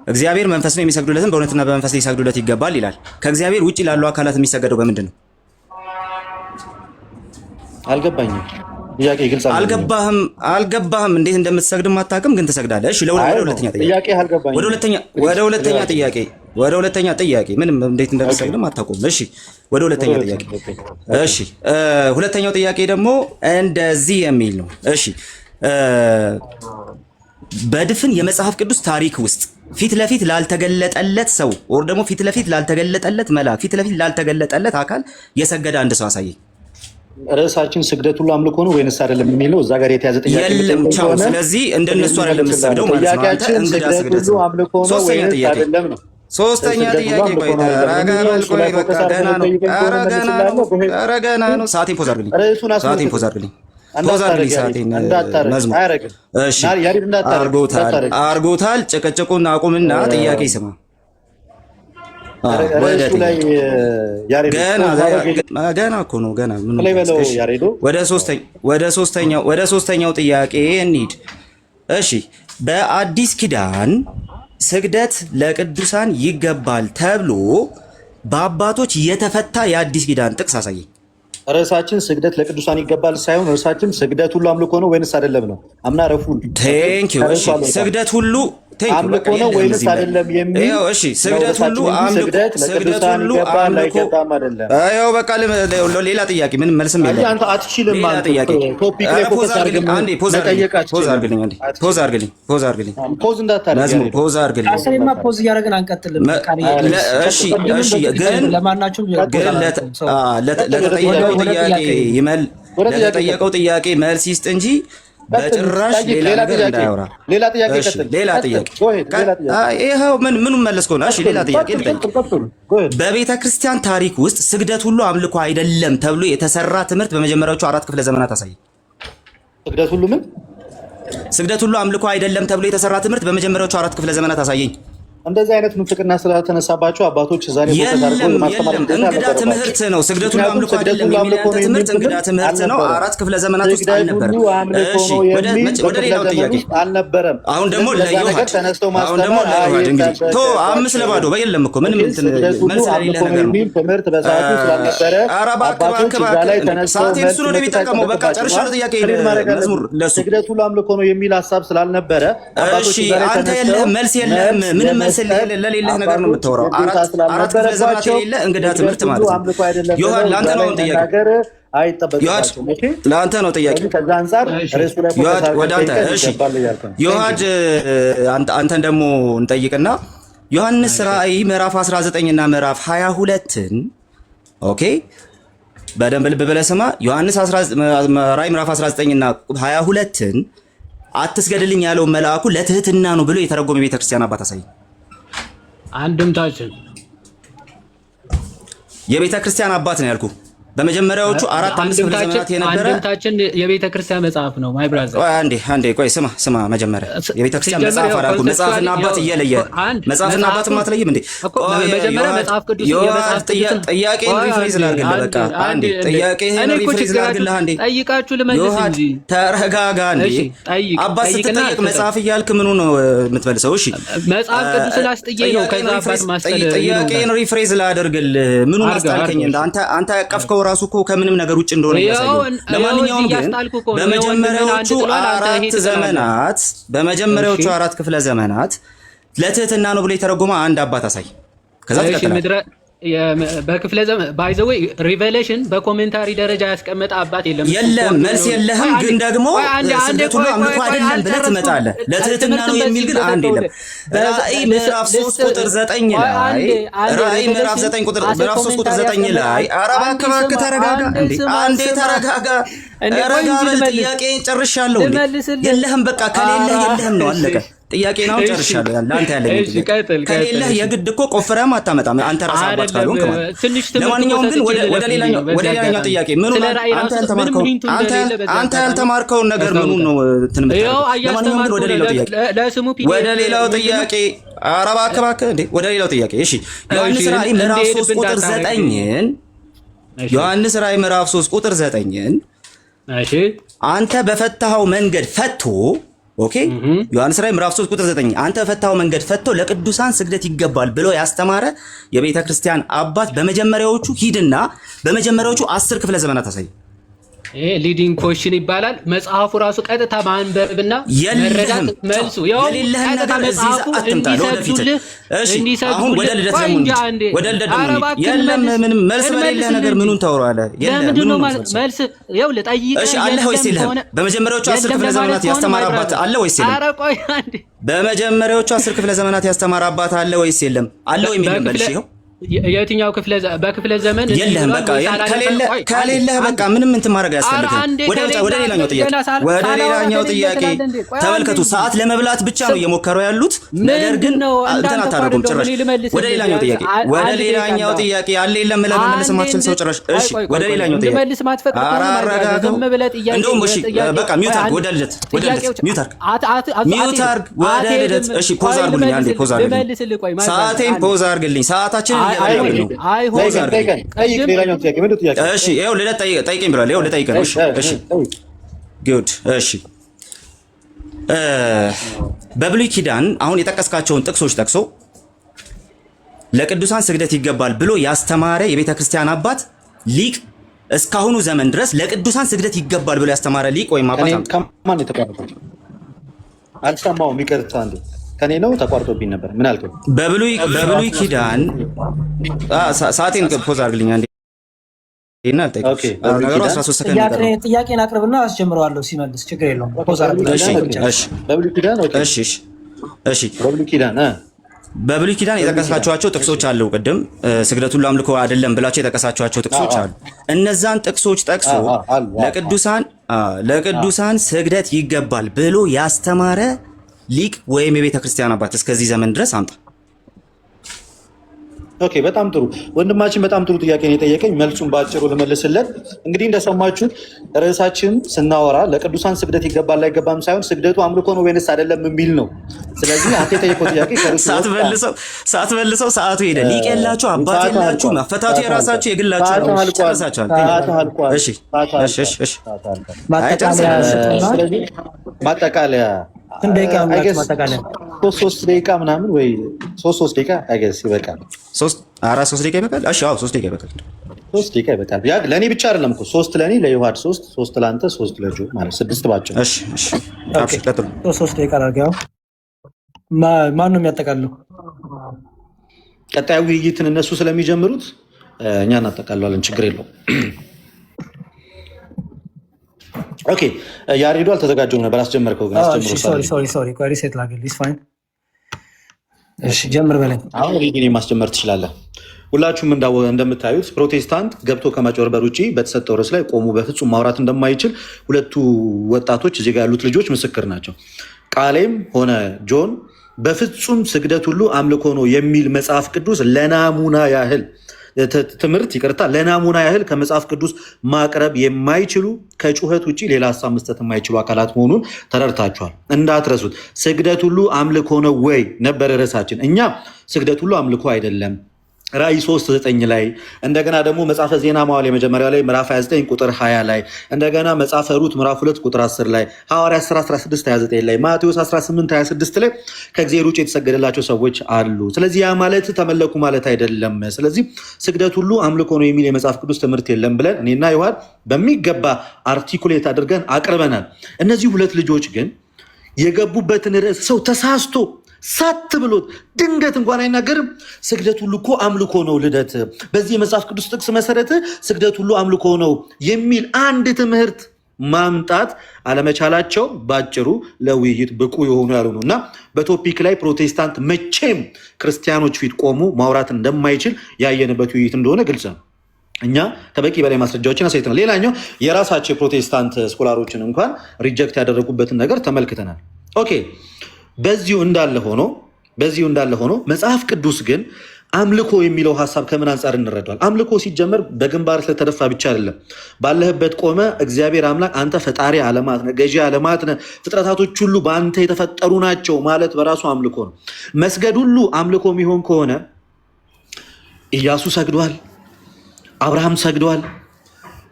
እግዚአብሔር መንፈስ ነው፣ የሚሰግዱለትም በእውነትና በመንፈስ ሊሰግዱለት ይገባል ይላል። ከእግዚአብሔር ውጪ ላሉ አካላት የሚሰገደው በምንድን ነው? አልገባኝም። ጥያቄ ግልጽ አልገባህም። እንዴት እንደምትሰግድም አታውቅም፣ ግን ትሰግዳለህ። እሺ ለሁለተኛ ጥያቄ ወደ ሁለተኛ ጥያቄ ምንም እንዴት እንደምትሰግድም አታውቁም። እሺ ወደ ሁለተኛ ጥያቄ። እሺ ሁለተኛው ጥያቄ ደግሞ እንደዚህ የሚል ነው። እሺ በድፍን የመጽሐፍ ቅዱስ ታሪክ ውስጥ ፊት ለፊት ላልተገለጠለት ሰው ወር ደግሞ ፊት ለፊት ላልተገለጠለት መልአክ ፊት ለፊት ላልተገለጠለት አካል የሰገደ አንድ ሰው አሳየኝ። ርዕሳችን ስግደት ሁሉ አምልኮ ነው ወይንስ አይደለም የሚለው እዛ ጋር የተያዘ ጥያቄ የለም። ቻው። ስለዚህ እንደነሱ አይደለም የምትሰግደው ማለት ነው። አንተ እንግዳ ስግደት ነው። ሶስተኛ ጥያቄ ቆይ በቃ ገና ነው። ሰዓቴን ፖዝ አድርግልኝ። መዝሙር እሺ አርጎታል። ጭቅጭቁን አቁምና ጥያቄ ስማ። ገና እኮ ነው። ገና ወደ ሶስተኛው ጥያቄ እንሂድ። እሺ በአዲስ ኪዳን ስግደት ለቅዱሳን ይገባል ተብሎ በአባቶች የተፈታ የአዲስ ኪዳን ጥቅስ አሳየኝ። ርዕሳችን ስግደት ለቅዱሳን ይገባል ሳይሆን ርዕሳችን ስግደት ሁሉ አምልኮ ነው ወይንስ አይደለም ነው። አምና ረፉን ቴንኪው። እሺ ስግደት ሁሉ አምልኮ ነው ወይንስ አይደለም የሚል እሺ ስግደት ሁሉ አምልኮ አይው በቃ ሌላ ጥያቄ ምንም መልስም የለም። አንተ አትችልም ማለት ጥያቄ ቶፒክ ላይ ፎከስ አድርገን አንዴ ፖዝ አድርግልኝ ፖዝ እንዳታደርግ መዝሙር ፖዝ አድርግልኝ። አሰሪማ ፖዝ እያደረግን አንቀጥልም። እሺ ግን ለተጠየቀው ጥያቄ መልስ ይስጥ እንጂ በጭራሽ ሌላ ነገር እንዳያወራ። ሌላ ጥያቄ ቀጥል። ሌላ ጥያቄ ይኸው ምኑን መለስከው ነው? እሺ ሌላ ጥያቄ በቤተ ክርስቲያን ታሪክ ውስጥ ስግደት ሁሉ አምልኮ አይደለም ተብሎ የተሰራ ትምህርት በመጀመሪያዎቹ 4 ክፍለ ዘመናት አሳይ። ስግደት ሁሉ ምን? ስግደት ሁሉ አምልኮ አይደለም ተብሎ የተሰራ ትምህርት በመጀመሪያዎቹ 4 ክፍለ ዘመናት አሳየኝ። እንደዚህ አይነት ምንፍቅና ስላልተነሳባቸው አባቶች ዛሬ እንግዳ ትምህርት ነው። ስግደት ሁሉ አምልኮ አይደለም የሚል ትምህርት እንግዳ ትምህርት ነው። 4 ክፍለ ዘመናት ውስጥ አልነበረም። እሺ ወደ ሌላው ጥያቄ አልነበረም። አሁን ደግሞ ለዮሐድ እንግዲህ ቶ 5 ለባዶ በየለም እኮ ምንም መልስ ለሌለ ነገር ነው። ትምህርት በሰዓቱ ስላልነበረ ሰዓቴን እሱ ነው የሚጠቀመው። በቃ ጨርሻለሁ። ጥያቄ መዝሙር ለሱ ስግደት ሁሉ አምልኮ ነው የሚል ሀሳብ ስላልነበረ እሺ አንተ የለህም መልስ የለህም ምንም ለሌለህ ነገር ነው የምታወራው። 4 ክፍለ ዘመናት የሌለ እንግዳ ትምህርት ማለት ነው። ዮሐድ ለአንተ ነው ጥያቄ። ለአንተ ነው ጥያቄ። ወደ አንተ እሺ። ዮሐድ አንተን ደግሞ እንጠይቅና ዮሐንስ ራእይ ምዕራፍ 19 እና ምዕራፍ 22ን ኦኬ በደንብ ልብ ብለህ ስማ። ዮሐንስ ራእይ ምዕራፍ 19 እና 22ን አትስገድልኝ ያለው መልአኩ ለትህትና ነው ብሎ የተረጎመ የቤተክርስቲያን አባት አሳይ። አንድምታችን የቤተ ክርስቲያን አባት ነው ያልኩ። በመጀመሪያዎቹ 4-5 ክፍለ ዘመናት የነበረ አንድምታችን የቤተ ክርስቲያን መጽሐፍ ነው። ማይ ብራዘር አንዴ ቆይ ስማ። መጀመሪያ የቤተ ክርስቲያን መጽሐፍ አላልኩም። መጽሐፍና አባት እየለየ መጽሐፍና አባት ማትለይም እንዴ? መጀመሪያ መጽሐፍ ቅዱስ ጥያቄን ሪፍሬዝ ላድርግልህ። በቃ አንዴ ጥያቄህን ሪፍሬዝ ላድርግልህ። አንዴ ጠይቃችሁ ልመልስ እንጂ ተረጋጋ። እንዴ አባት ስትጠይቅ መጽሐፍ እያልክ ምኑ ነው የምትመልሰው? እሺ መጽሐፍ ቅዱስ ላስጥዬ ነው። ከዛ አባት ማስጠለ ጥያቄን ሪፍሬዝ ላድርግልህ። ምኑ ማስጣልከኝ? አንተ ያቀፍከው ራሱ እኮ ከምንም ነገር ውጭ እንደሆነ ያሳያል። ለማንኛውም ግን በመጀመሪያዎቹ 4 ክፍለ ዘመናት ለትህትና ነው ብሎ የተረጎመ አንድ አባት አሳይ። ከዛ ተከተለ በክፍለ ዘመን ባይ ዘ ዌይ ሪቨሌሽን በኮሜንታሪ ደረጃ ያስቀመጠ አባት የለም። መልስ የለህም። ግን ደግሞ ስግደት ሁሉ አምልኮ አይደለም ብለህ ትመጣለህ። ለትህትና ነው የሚል ግን አንድ የለም። ራእይ ምዕራፍ 3 ቁጥር 9 ላይ ራእይ ምዕራፍ 3 ቁጥር 9 ላይ ኧረ እባክህ ተረጋጋ። አንዴ ተረጋጋ። ረጋ በል። ጥያቄ ጨርሻለሁ። የለህም። በቃ ከሌለህ የለህም ነው አለቀ። ጥያቄ ነው ጨርሻለሁ። ለአንተ ያለኝ ከሌለህ የግድ እኮ ቆፍረህም አታመጣም። አንተ ራስህ አባት ካልሆንክ ማለት። ለማንኛውም ግን ወደ ሌላኛው ጥያቄ ምኑ አንተ ያልተማርከውን ነገር ምኑ ነው ትንምት። ለማንኛውም ግን ወደ ሌላው ጥያቄ ኧረ እባክህ እንዴ ወደ ሌላው ጥያቄ እሺ። ዮሐንስ ራእይ ምዕራፍ 3 ቁጥር 9ን ዮሐንስ ራእይ ምዕራፍ 3 ቁጥር 9ን እሺ አንተ በፈታኸው መንገድ ፈቶ ኦኬ ዮሐንስ ራእይ ምዕራፍ 3 ቁጥር 9 አንተ በፈታኸው መንገድ ፈቶ ለቅዱሳን ስግደት ይገባል ብሎ ያስተማረ የቤተ ክርስቲያን አባት በመጀመሪያዎቹ ሂድና በመጀመሪያዎቹ 10 ክፍለ ዘመናት አሳይ። ይሄ ሊዲንግ ኮሽን ይባላል። መጽሐፉ ራሱ ቀጥታ ማንበብና መረዳት መልሱ ያው ቀጥታ መጽሐፉ እንዲሰግዱልህ አሁን ወደ ልደት ደግሞ የለም ምንም መልስ በሌለ ነገር ምኑን ታወራለህ? ለምንድን ነው መልስ ያው ለጠይቀህ እሺ አለ ወይስ የለም? በመጀመሪያዎቹ 10 ክፍለ ዘመናት ያስተማረ አባት አለ ወይስ የለም? ኧረ ቆይ አንዴ በመጀመሪያዎቹ 10 ክፍለ ዘመናት ያስተማረ አባት አለ ወይስ የለም? አለ ወይ የሚል መልሽ ይኸው የትኛው በክፍለ ዘመን የለም። በቃ ከሌለ በቃ ምንም እንትን ማድረግ አያስፈልግም። ወደ ሌላኛው ጥያቄ ተመልከቱ። ሰዓት ለመብላት ብቻ ነው እየሞከሩ ያሉት። ነገር ግን እንትን አታደርጉም ጭራሽ። ወደ ሌላኛው ጥያቄ ያለ የለም ለመመለስ ማትችል ሰው ጭራሽ። እሺ ወደ ሌላኛው ጥያቄ አራራጋገም እንደውም እሺ በቃ ሚውት አድርግ። ወደ ልደት ሚውት አድርግ ወደ ልደት። እሺ ፖዝ አድርጉልኝ አንዴ ፖዝ አድርጉልኝ። ሰዓቴን ፖዝ አድርግልኝ። ሰዓታችን ጠይቀኝ ብሏል። ይኸው ልጠይቅህ ነው። እሺ ጉድ። እሺ በብሉይ ኪዳን አሁን የጠቀስካቸውን ጥቅሶች ጠቅሶ ለቅዱሳን ስግደት ይገባል ብሎ ያስተማረ የቤተ ክርስቲያን አባት ሊቅ እስካሁኑ ዘመን ድረስ ለቅዱሳን ስግደት ይገባል ብሎ ያስተማረ ሊቅ ወይም አባት ከማን የተቋረጠው? አልሰማሁም። ይቅርታ አንዴ ከኔ ነው ተቋርጦብኝ ነበር። ምን አልከኝ? በብሉይ ኪዳን ሰዓቴን ፖዝ አድርግልኝ አንዴ እና አልጠይቅም። ነገሩ 13 ሰከንድ ይቀራል። ጥያቄን አቅርብና አስጀምረዋለሁ። ሲመልስ ችግር የለውም። ፖዝ አድርግልኝ። እሺ በብሉይ ኪዳን እሺ በብሉይ ኪዳን የጠቀሳችኋቸው ጥቅሶች አሉ። ቅድም ስግደት ሁሉ አምልኮ አይደለም ብላችሁ የጠቀሳችኋቸው ጥቅሶች አሉ። እነዛን ጥቅሶች ጠቅሶ ለቅዱሳን ለቅዱሳን ስግደት ይገባል ብሎ ያስተማረ ሊቅ ወይም የቤተ ክርስቲያን አባት እስከዚህ ዘመን ድረስ አምጣ። ኦኬ፣ በጣም ጥሩ ወንድማችን፣ በጣም ጥሩ ጥያቄ ነው የጠየቀኝ። መልሱን በአጭሩ ልመልስለት። እንግዲህ እንደሰማችሁት ርዕሳችን ስናወራ ለቅዱሳን ስግደት ይገባል አይገባም ሳይሆን ስግደቱ አምልኮ ነው ወይንስ አይደለም የሚል ነው። ስለዚህ አንተ የጠየቀው ጥያቄ ሳትመልሰው ሰዓቱ ሄደ። ሊቅ የላችሁ፣ አባት የላችሁ፣ መፈታቱ የራሳችሁ የግላችሁ ነው። ማጠቃለያ ሶስት ደቂቃ ምናምን ወይ ሶስት ደቂቃ አይገስ ይበቃል። 3 ደቂቃ ይበቃል። እሺ፣ አዎ 3 ደቂቃ ይበቃል። 3 ደቂቃ ይበቃል። ያ ለኔ ብቻ አይደለም እኮ 3 ለኔ ለዮሐድ 3 ለአንተ 3 ለጆ ማለት 6 ባጭሩ። እሺ፣ ቀጥሉ። 3 ደቂቃ አድርገው። ማን ነው የሚያጠቃልለው? ቀጣዩ ውይይትን እነሱ ስለሚጀምሩት እኛ እናጠቃልላለን። ችግር የለውም። ኦኬ፣ ያሬዱ አልተዘጋጀውም ነበር። አስጀመርከው ግን አስጀምሮ። ሶሪ ቆይ ሪሴት ላድርግ። ኢትስ ፋይን። እሺ ጀምር በለኝ። አሁን ሪዲን ማስጀመር ትችላለህ። ሁላችሁም እንደምታዩት ፕሮቴስታንት ገብቶ ከማጭበርበር ውጪ በተሰጠው ርዕስ ላይ ቆሙ በፍጹም ማውራት እንደማይችል ሁለቱ ወጣቶች እዚህ ጋር ያሉት ልጆች ምስክር ናቸው። ቃሌም ሆነ ጆን በፍጹም ስግደት ሁሉ አምልኮ ነው የሚል መጽሐፍ ቅዱስ ለናሙና ያህል ትምህርት ለናሙና ያህል ከመጽሐፍ ቅዱስ ማቅረብ የማይችሉ ከጩኸት ውጭ ሌላ ሀሳብ መስጠት የማይችሉ አካላት መሆኑን ተረድታችኋል። እንዳትረሱት። ስግደት ሁሉ አምልኮ ነው ወይ ነበር ርዕሳችን። እኛ ስግደት ሁሉ አምልኮ አይደለም ራእይ 3:9 ላይ እንደገና ደግሞ መጽሐፈ ዜና መዋዕል የመጀመሪያው ላይ ምዕራፍ 29 ቁጥር 20 ላይ እንደገና መጽሐፈ ሩት ምዕራፍ 2 ቁጥር 10 ላይ ሐዋርያት 16:29 ላይ ማቴዎስ 18:26 ላይ ከእግዚአብሔር ውጭ የተሰገደላቸው ሰዎች አሉ። ስለዚህ ያ ማለት ተመለኩ ማለት አይደለም። ስለዚህ ስግደት ሁሉ አምልኮ ነው የሚል የመጽሐፍ ቅዱስ ትምህርት የለም ብለን እኔና ዮሐድ በሚገባ አርቲኩሌት አድርገን አቅርበናል። እነዚህ ሁለት ልጆች ግን የገቡበትን ርዕስ ሰው ተሳስቶ ሳት ብሎት ድንገት እንኳን አይናገርም። ስግደት ሁሉ እኮ አምልኮ ነው ልደት፣ በዚህ የመጽሐፍ ቅዱስ ጥቅስ መሰረት ስግደት ሁሉ አምልኮ ነው የሚል አንድ ትምህርት ማምጣት አለመቻላቸው ባጭሩ ለውይይት ብቁ የሆኑ ያልሆኑ እና በቶፒክ ላይ ፕሮቴስታንት መቼም ክርስቲያኖች ፊት ቆሙ ማውራት እንደማይችል ያየንበት ውይይት እንደሆነ ግልጽ ነው። እኛ ከበቂ በላይ ማስረጃዎችን አሳይተናል። ሌላኛው የራሳቸው የፕሮቴስታንት ስኮላሮችን እንኳን ሪጀክት ያደረጉበትን ነገር ተመልክተናል። ኦኬ፣ በዚሁ እንዳለ ሆኖ መጽሐፍ ቅዱስ ግን አምልኮ የሚለው ሀሳብ ከምን አንጻር እንረዳዋል? አምልኮ ሲጀመር በግንባር ስለተደፋ ብቻ አይደለም። ባለህበት ቆመ እግዚአብሔር አምላክ አንተ ፈጣሪ ዓለማት ነህ፣ ገዢ ዓለማት ነህ፣ ፍጥረታቶች ሁሉ በአንተ የተፈጠሩ ናቸው ማለት በራሱ አምልኮ ነው። መስገድ ሁሉ አምልኮ የሚሆን ከሆነ ኢያሱ ሰግዷል፣ አብርሃም ሰግዷል።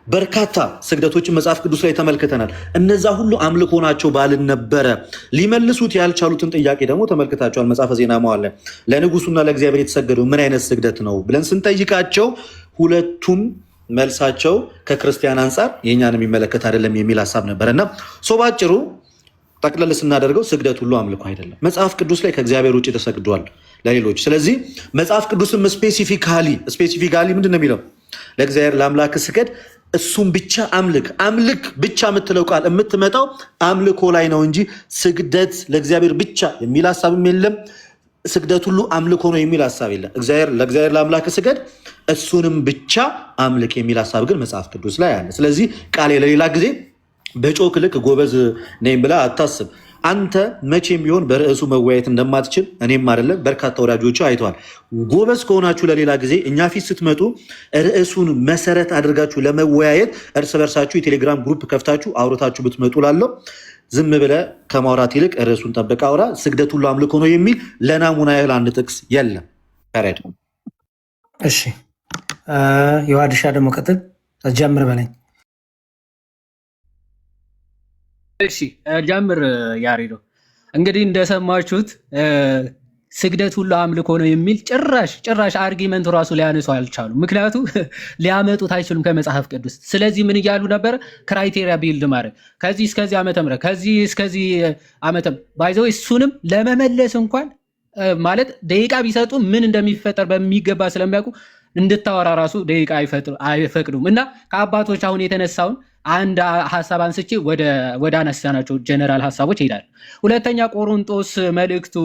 በርካታ ስግደቶችን መጽሐፍ ቅዱስ ላይ ተመልክተናል። እነዛ ሁሉ አምልኮ ናቸው ባልን ነበረ። ሊመልሱት ያልቻሉትን ጥያቄ ደግሞ ተመልክታቸዋል። መጽሐፈ ዜና መዋዕል ላይ ለንጉሱና ለእግዚአብሔር የተሰገደው ምን አይነት ስግደት ነው ብለን ስንጠይቃቸው ሁለቱም መልሳቸው ከክርስቲያን አንጻር የእኛን የሚመለከት አይደለም የሚል ሀሳብ ነበረና ባጭሩ ጠቅለል ስናደርገው ስግደት ሁሉ አምልኮ አይደለም። መጽሐፍ ቅዱስ ላይ ከእግዚአብሔር ውጭ ተሰግዷል ለሌሎች። ስለዚህ መጽሐፍ ቅዱስም ስፔሲፊካሊ ምንድን ነው የሚለው? ለእግዚአብሔር ለአምላክ ስገድ፣ እሱም ብቻ አምልክ ብቻ የምትለው ቃል የምትመጣው አምልኮ ላይ ነው እንጂ ስግደት ለእግዚአብሔር ብቻ የሚል ሀሳብም የለም። ስግደት ሁሉ አምልኮ ነው የሚል ሀሳብ የለም። ለእግዚአብሔር ለአምላክ ስገድ፣ እሱንም ብቻ አምልክ የሚል ሀሳብ ግን መጽሐፍ ቅዱስ ላይ አለ። ስለዚህ ቃሌ ለሌላ ጊዜ በጮክ ልክ ጎበዝ ነኝ ብላ አታስብ። አንተ መቼም ቢሆን በርዕሱ መወያየት እንደማትችል እኔም አይደለም በርካታ ወዳጆች አይተዋል። ጎበዝ ከሆናችሁ ለሌላ ጊዜ እኛ ፊት ስትመጡ ርዕሱን መሰረት አድርጋችሁ ለመወያየት እርስ በርሳችሁ የቴሌግራም ግሩፕ ከፍታችሁ አውርታችሁ ብትመጡ ላለው ዝም ብለህ ከማውራት ይልቅ ርዕሱን ጠብቀህ አውራ። ስግደት ሁሉ አምልኮ ነው የሚል ለናሙና ያህል አንድ ጥቅስ የለም። ረድ እሺ፣ የዋድሻ ደግሞ ቀጥል ጀምር በለኝ። እሺ ጀምር ያሬዶ። እንግዲህ እንደሰማችሁት ስግደት ሁሉ አምልኮ ነው የሚል ጭራሽ አርጊመንት ራሱ ሊያነሱ አልቻሉ። ምክንያቱም ሊያመጡት አይችሉም ከመጽሐፍ ቅዱስ። ስለዚህ ምን እያሉ ነበር? ክራይቴሪያ ቢልድ ማድረግ ከዚህ እስከዚህ ዓመተ ምህረት ከዚህ እስከዚህ ዓመተ ባይዘው እሱንም ለመመለስ እንኳን ማለት ደቂቃ ቢሰጡ ምን እንደሚፈጠር በሚገባ ስለሚያውቁ እንድታወራ ራሱ ደቂቃ አይፈቅዱም። እና ከአባቶች አሁን የተነሳውን አንድ ሐሳብ አንስቼ ወደ አነሳናቸው ጀነራል ሐሳቦች ይሄዳል። ሁለተኛ ቆሮንቶስ መልእክቱ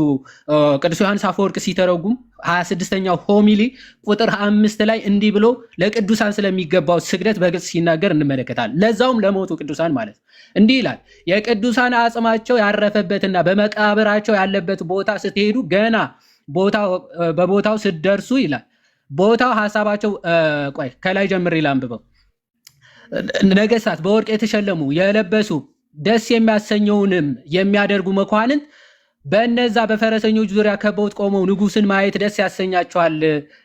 ቅዱስ ዮሐንስ አፈወርቅ ሲተረጉም 26ኛው ሆሚሊ ቁጥር 5 ላይ እንዲህ ብሎ ለቅዱሳን ስለሚገባው ስግደት በግልጽ ሲናገር እንመለከታለን። ለዛውም ለሞቱ ቅዱሳን ማለት እንዲህ ይላል፣ የቅዱሳን አጽማቸው ያረፈበትና በመቃብራቸው ያለበት ቦታ ስትሄዱ ገና በቦታው ስትደርሱ ይላል። ቦታው ሐሳባቸው ቆይ ከላይ ጀምሬ ላንብበው። ነገስታት በወርቅ የተሸለሙ የለበሱ ደስ የሚያሰኘውንም የሚያደርጉ መኳንንት በእነዛ በፈረሰኞች ዙሪያ ከበውት ቆመው ንጉስን ማየት ደስ ያሰኛቸዋል።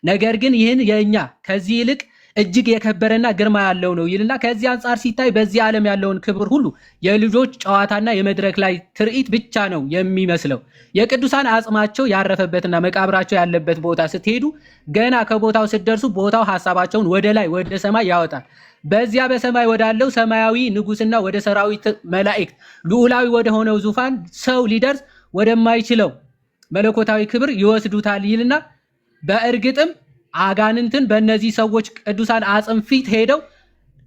ነገር ግን ይህን የእኛ ከዚህ ይልቅ እጅግ የከበረና ግርማ ያለው ነው ይልና ከዚህ አንጻር ሲታይ በዚህ ዓለም ያለውን ክብር ሁሉ የልጆች ጨዋታና የመድረክ ላይ ትርኢት ብቻ ነው የሚመስለው። የቅዱሳን አጽማቸው ያረፈበትና መቃብራቸው ያለበት ቦታ ስትሄዱ ገና ከቦታው ስትደርሱ ቦታው ሐሳባቸውን ወደ ላይ ወደ ሰማይ ያወጣል። በዚያ በሰማይ ወዳለው ሰማያዊ ንጉስና ወደ ሰራዊት መላእክት ልዑላዊ ወደ ሆነው ዙፋን ሰው ሊደርስ ወደማይችለው መለኮታዊ ክብር ይወስዱታል ይልና በእርግጥም አጋንንትን በእነዚህ ሰዎች ቅዱሳን አጽም ፊት ሄደው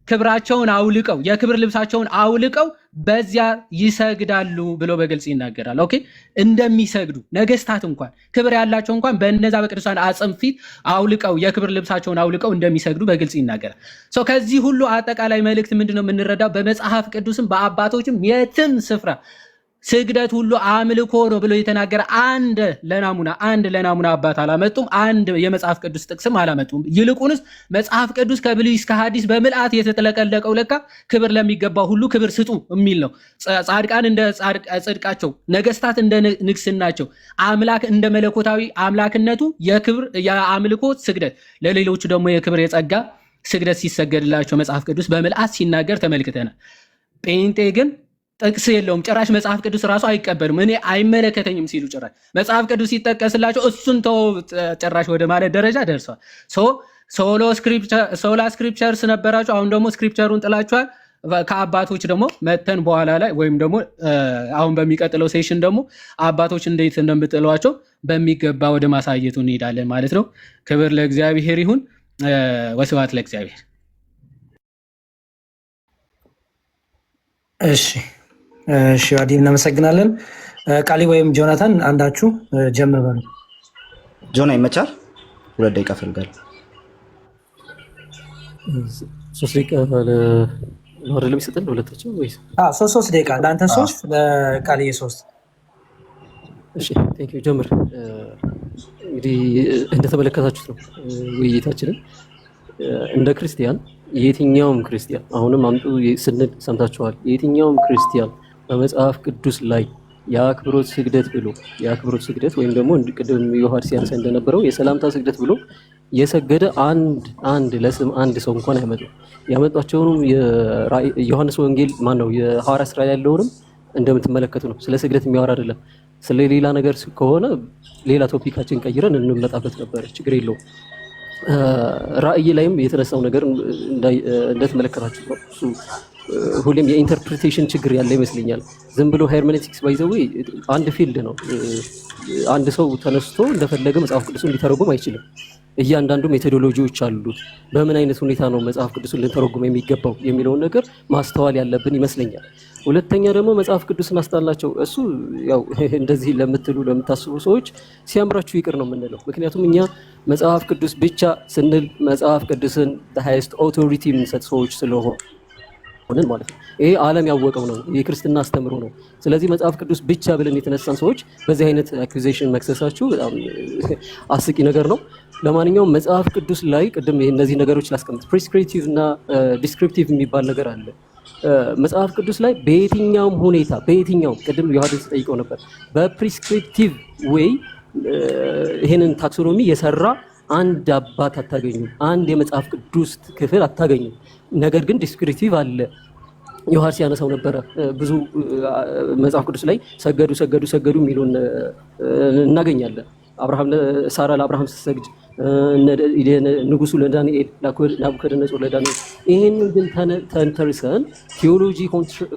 ክብራቸውን አውልቀው የክብር ልብሳቸውን አውልቀው በዚያ ይሰግዳሉ ብሎ በግልጽ ይናገራል። ኦኬ እንደሚሰግዱ ነገስታት እንኳን ክብር ያላቸው እንኳን በእነዛ በቅዱሳን አጽም ፊት አውልቀው የክብር ልብሳቸውን አውልቀው እንደሚሰግዱ በግልጽ ይናገራል። ከዚህ ሁሉ አጠቃላይ መልእክት ምንድነው የምንረዳው? በመጽሐፍ ቅዱስም በአባቶችም የትም ስፍራ ስግደት ሁሉ አምልኮ ነው ብሎ የተናገረ አንድ ለናሙና አባት አላመጡም። አንድ የመጽሐፍ ቅዱስ ጥቅስም አላመጡም። ይልቁንስ መጽሐፍ ቅዱስ ከብሉይ እስከ ሐዲስ በምልአት የተጠለቀለቀው ለካ ክብር ለሚገባው ሁሉ ክብር ስጡ የሚል ነው። ጻድቃን እንደ ጽድቃቸው፣ ነገስታት እንደ ንግስናቸው፣ አምላክ እንደ መለኮታዊ አምላክነቱ የክብር የአምልኮ ስግደት፣ ለሌሎቹ ደግሞ የክብር የጸጋ ስግደት ሲሰገድላቸው መጽሐፍ ቅዱስ በምልአት ሲናገር ተመልክተናል። ጴንጤ ግን ጥቅስ የለውም። ጭራሽ መጽሐፍ ቅዱስ ራሱ አይቀበልም። እኔ አይመለከተኝም ሲሉ ጭራሽ መጽሐፍ ቅዱስ ሲጠቀስላቸው እሱን ተው ጭራሽ ወደ ማለት ደረጃ ደርሷል። ሶላ ስክሪፕቸርስ ነበራቸው። አሁን ደግሞ ስክሪፕቸሩን ጥላችኋል። ከአባቶች ደግሞ መተን በኋላ ላይ ወይም ደግሞ አሁን በሚቀጥለው ሴሽን ደግሞ አባቶች እንዴት እንደምጥሏቸው በሚገባ ወደ ማሳየቱ እንሄዳለን ማለት ነው። ክብር ለእግዚአብሔር ይሁን። ወስብሐት ለእግዚአብሔር። እሺ ዋዲ እናመሰግናለን። ቃሊ ወይም ጆናታን አንዳችሁ ጀምር በሉ። ጆና ይመቻል። 2 ደቂቃ ፈልጋለሁ። 3 ደቂቃ ነው አይደለም ይሰጣል ለሁለታቸው ወይስ? 3 ደቂቃ ለአንተ 3 ለቃሊ 3። እሺ ቴንክ ዩ ጀምር። እንግዲህ እንደተመለከታችሁት ነው ውይይታችንን እንደ ክርስቲያን የትኛውም ክርስቲያን አሁንም አምጡ ስንል ሰምታችኋል። የትኛውም ክርስቲያን በመጽሐፍ ቅዱስ ላይ የአክብሮት ስግደት ብሎ የአክብሮት ስግደት ወይም ደግሞ ቅድም ዮሐንስ ሲያነሳ እንደነበረው የሰላምታ ስግደት ብሎ የሰገደ አንድ ለስም አንድ ሰው እንኳን አይመጣም። ያመጣቸውንም የዮሐንስ ወንጌል ነው የሐዋርያት ሥራ ያለውንም እንደምትመለከቱ ነው። ስለ ስግደት የሚያወራ አይደለም። ስለ ሌላ ነገር ከሆነ ሌላ ቶፒካችን ቀይረን እንመጣበት ነበር። ችግር የለውም። ራእይ ላይም የተነሳው ነገር እንደተመለከታችሁ ነው። እሱ ሁሌም የኢንተርፕሪቴሽን ችግር ያለ ይመስለኛል። ዝም ብሎ ሄርሜኔቲክስ ባይዘው አንድ ፊልድ ነው። አንድ ሰው ተነስቶ እንደፈለገ መጽሐፍ ቅዱስን ሊተረጉም አይችልም። እያንዳንዱ ሜቶዶሎጂዎች አሉት። በምን አይነት ሁኔታ ነው መጽሐፍ ቅዱስን ልንተረጉም የሚገባው የሚለውን ነገር ማስተዋል ያለብን ይመስለኛል። ሁለተኛ ደግሞ መጽሐፍ ቅዱስን አስጣላቸው። እሱ ያው እንደዚህ ለምታስቡ ሰዎች ሲያምራችሁ ይቅር ነው የምንለው። ምክንያቱም እኛ መጽሐፍ ቅዱስ ብቻ ስንል መጽሐፍ ቅዱስን ሃይስት ኦቶሪቲ የምንሰጥ ሰዎች ስለሆንን ማለት ነው። ይሄ ዓለም ያወቀው ነው፣ የክርስትና አስተምሮ ነው። ስለዚህ መጽሐፍ ቅዱስ ብቻ ብለን የተነሳን ሰዎች በዚህ አይነት አኩዜሽን መክሰሳችሁ በጣም አስቂ ነገር ነው። ለማንኛውም መጽሐፍ ቅዱስ ላይ ቅድም እነዚህ ነገሮች ላስቀምጥ። ፕሪስክሪፕቲቭ እና ዲስክሪፕቲቭ የሚባል ነገር አለ መጽሐፍ ቅዱስ ላይ። በየትኛውም ሁኔታ በየትኛውም ቅድም ዮሐንስ ጠይቀው ነበር። በፕሪስክሪፕቲቭ ዌይ ይሄንን ታክሶኖሚ የሰራ አንድ አባት አታገኙ፣ አንድ የመጽሐፍ ቅዱስ ክፍል አታገኙ። ነገር ግን ዲስክሪፕቲቭ አለ። ዮሐንስ ያነሳው ነበረ። ብዙ መጽሐፍ ቅዱስ ላይ ሰገዱ የሚሉን እናገኛለን። ሳራ ለአብርሃም ስትሰግድ፣ ንጉሱ ለዳንኤል፣ ናቡከደነጾር ለዳንኤል። ይህንን ግን ተንተርሰን ቴዎሎጂ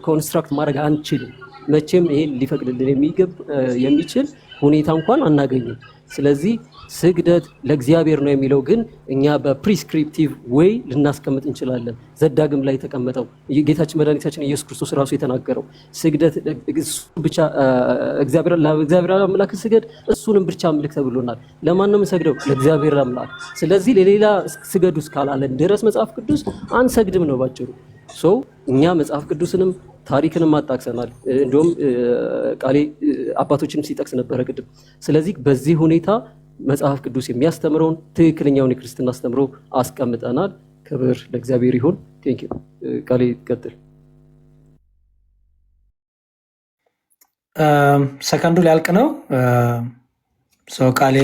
ኮንስትራክት ማድረግ አንችልም። መቼም ይሄን ሊፈቅድልን የሚችል ሁኔታ እንኳን አናገኝም። ስለዚህ ስግደት ለእግዚአብሔር ነው የሚለው ግን እኛ በፕሪስክሪፕቲቭ ወይ ልናስቀምጥ እንችላለን። ዘዳግም ላይ የተቀመጠው ጌታችን መድኃኒታችን ኢየሱስ ክርስቶስ ራሱ የተናገረው ስግደት ብቻ እግዚአብሔር አምላክ ስገድ፣ እሱንም ብቻ አምልክ ተብሎናል። ለማን ነው የምንሰግደው? ለእግዚአብሔር አምላክ። ስለዚህ ለሌላ ስገዱ እስካላለን ድረስ መጽሐፍ ቅዱስ አንሰግድም ነው ባጭሩ። እኛ መጽሐፍ ቅዱስንም ታሪክንም አጣቅሰናል። እንዲሁም ቃሌ አባቶችንም ሲጠቅስ ነበረ ቅድም። ስለዚህ በዚህ ሁኔታ መጽሐፍ ቅዱስ የሚያስተምረውን ትክክለኛውን የክርስትና አስተምሮ አስቀምጠናል። ክብር ለእግዚአብሔር ይሁን። ቴንኪው። ቃሌ ይቀጥል። ሰከንዱ ሊያልቅ ነው። ቃሌ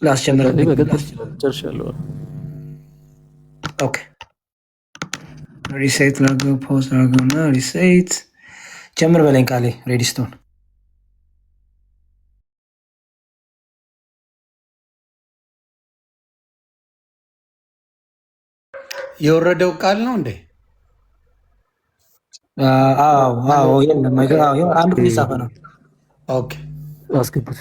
ላስጀምር። መቀጠል ይችላል። ጨርሻለሁ። ኦኬ ሪሴት ላርገው፣ ፖስት ላርገው እና ሪሴት ጀምር በለኝ ቃሌ ሬዲ ስትሆን። የወረደው ቃል ነው እንዴ? አንዱ ሊጻፈ ነው። ኦኬ አስገቡት።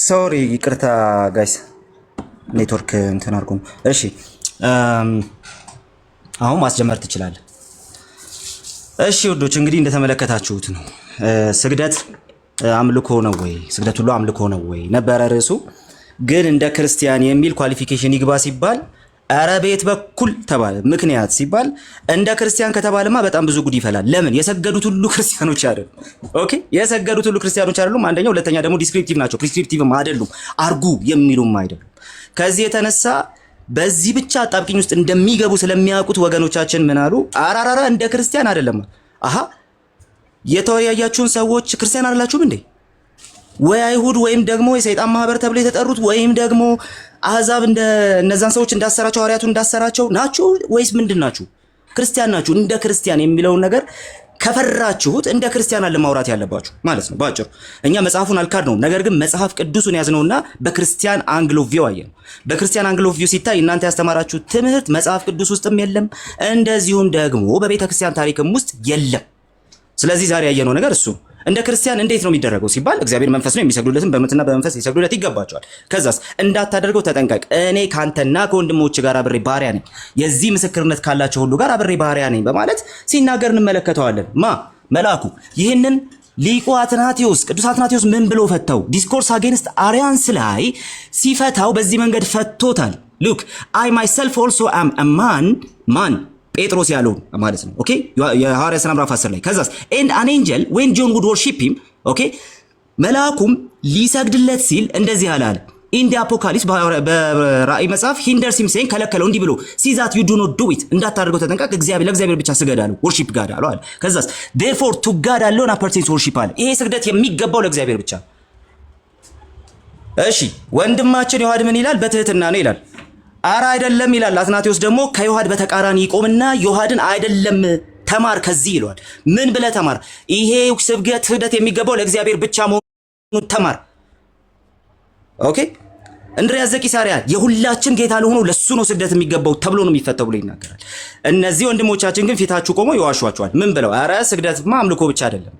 ሶሪ ይቅርታ ጋይስ፣ ኔትወርክ እንትን አድርጎ ነው። እሺ አሁን ማስጀመር ትችላለህ። እሺ ውዶች እንግዲህ እንደተመለከታችሁት ነው ስግደት አምልኮ ነው ወይ? ስግደት ሁሉ አምልኮ ነው ወይ ነበረ ርዕሱ። ግን እንደ ክርስቲያን የሚል ኳሊፊኬሽን ይግባ ሲባል ኧረ ቤት በኩል ተባለ። ምክንያት ሲባል እንደ ክርስቲያን ከተባለማ በጣም ብዙ ጉድ ይፈላል። ለምን? የሰገዱት ሁሉ ክርስቲያኖች አይደሉም። ኦኬ የሰገዱት ሁሉ ክርስቲያኖች አይደሉም። አንደኛ፣ ሁለተኛ ደግሞ ዲስክሪፕቲቭ ናቸው። ፕሪስክሪፕቲቭም አይደሉም። አርጉ የሚሉም አይደሉም። ከዚህ የተነሳ በዚህ ብቻ አጣብቂኝ ውስጥ እንደሚገቡ ስለሚያውቁት ወገኖቻችን ምን አሉ? አራራራ እንደ ክርስቲያን አይደለም። አሃ የተወያያችሁን ሰዎች ክርስቲያን አይደላችሁም እንዴ? ወይ አይሁድ ወይም ደግሞ የሰይጣን ማህበር ተብሎ የተጠሩት ወይም ደግሞ አህዛብ እነዛን ሰዎች እንዳሰራቸው ሐዋርያቱ እንዳሰራቸው ናችሁ ወይስ ምንድን ናችሁ? ክርስቲያን ናችሁ። እንደ ክርስቲያን የሚለውን ነገር ከፈራችሁት እንደ ክርስቲያን አለ ማውራት ያለባችሁ ማለት ነው ባጭሩ። እኛ መጽሐፉን አልካድ ነው፣ ነገር ግን መጽሐፍ ቅዱሱን ያዝነውና በክርስቲያን አንግል ኦፍ ቪው አየን። በክርስቲያን አንግል ኦፍ ቪው ሲታይ እናንተ ያስተማራችሁት ትምህርት መጽሐፍ ቅዱስ ውስጥም የለም፣ እንደዚሁም ደግሞ በቤተ ክርስቲያን ታሪክም ውስጥ የለም። ስለዚህ ዛሬ ያየነው ነገር እሱ እንደ ክርስቲያን እንዴት ነው የሚደረገው ሲባል እግዚአብሔር መንፈስ ነው፣ የሚሰግዱለትም በእምነትና በመንፈስ ሊሰግዱለት ይገባቸዋል። ከዛስ እንዳታደርገው ተጠንቀቅ፣ እኔ ካንተና ከወንድሞች ጋር አብሬ ባሪያ ነኝ፣ የዚህ ምስክርነት ካላቸው ሁሉ ጋር አብሬ ባሪያ ነኝ በማለት ሲናገር እንመለከተዋለን። መልአኩ ይህንን ሊቁ አትናቴዎስ ቅዱስ አትናቴዎስ ምን ብሎ ፈታው? ዲስኮርስ አጌንስት አሪያንስ ላይ ሲፈታው በዚህ መንገድ ፈቶታል። ሉክ አይ ማይሰልፍ ኦልሶ አም አ ማን ጴጥሮስ ያለው ማለት ነው። ኦኬ የሐዋርያት ሥራ ምዕራፍ 10 ላይ ከዛስ ኤንድ አን ኤንጀል ዌን ጆን ውድ ወርሺፕ ሂም ኦኬ መልአኩም ሊሰግድለት ሲል እንደዚህ አለ ኢን ዲ አፖካሊፕስ በራእይ መጽሐፍ ሂንደርስ ሂም ሴይንግ ከለከለው እንዲህ ብሎ ሲዛት ዩ ዱ ኖት ዱ ኢት እንዳታደርገው ተጠንቀቅ፣ ለእግዚአብሔር ብቻ ስገድ አለው። ወርሺፕ ጋድ አለ። ከዛስ ዴርፎር ቱ ጋድ አሎን አፐርቴንስ ወርሺፕ አለ። ይሄ ስግደት የሚገባው ለእግዚአብሔር ብቻ። እሺ ወንድማችን ዮሐድ ምን ይላል? በትህትና ነው ይላል። አራ አይደለም ይላል። አትናቴዎስ ደግሞ ከዮሐድ በተቃራኒ ይቆምና ዮሐድን አይደለም ተማር ከዚህ ይለዋል። ምን ብለህ ተማር? ይሄ ስግደት የሚገባው ለእግዚአብሔር ብቻ መሆኑን ተማር። ኦኬ እንድርያስ ዘቂሳርያ የሁላችን ጌታ ለሆነው ለሱ ነው ስግደት የሚገባው ተብሎ ነው የሚፈተው ብሎ ይናገራል። እነዚህ ወንድሞቻችን ግን ፊታችሁ ቆመው ይዋሿቸዋል። ምን ብለው? አረ ስግደትማ አምልኮ ብቻ አይደለም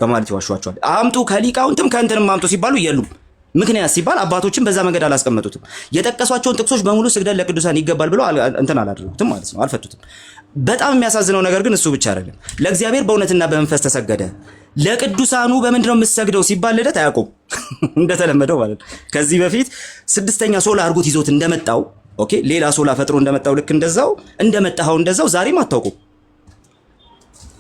በማለት ይዋሿቸዋል። አምጡ ከሊቃውንትም ከእንትንም አምጡ ሲባሉ የሉም። ምክንያት ሲባል አባቶችን በዛ መንገድ አላስቀመጡትም። የጠቀሷቸውን ጥቅሶች በሙሉ ስግደት ለቅዱሳን ይገባል ብለው እንትን አላደረጉትም ማለት ነው፣ አልፈቱትም። በጣም የሚያሳዝነው ነገር ግን እሱ ብቻ አይደለም። ለእግዚአብሔር በእውነትና በመንፈስ ተሰገደ። ለቅዱሳኑ በምንድነው የምትሰግደው ሲባል ልደት አያውቁም እንደተለመደው ማለት ነው። ከዚህ በፊት ስድስተኛ ሶላ አርጎት ይዞት እንደመጣው ኦኬ ሌላ ሶላ ፈጥሮ እንደመጣው ልክ እንደዛው ዛሬም አታውቁም።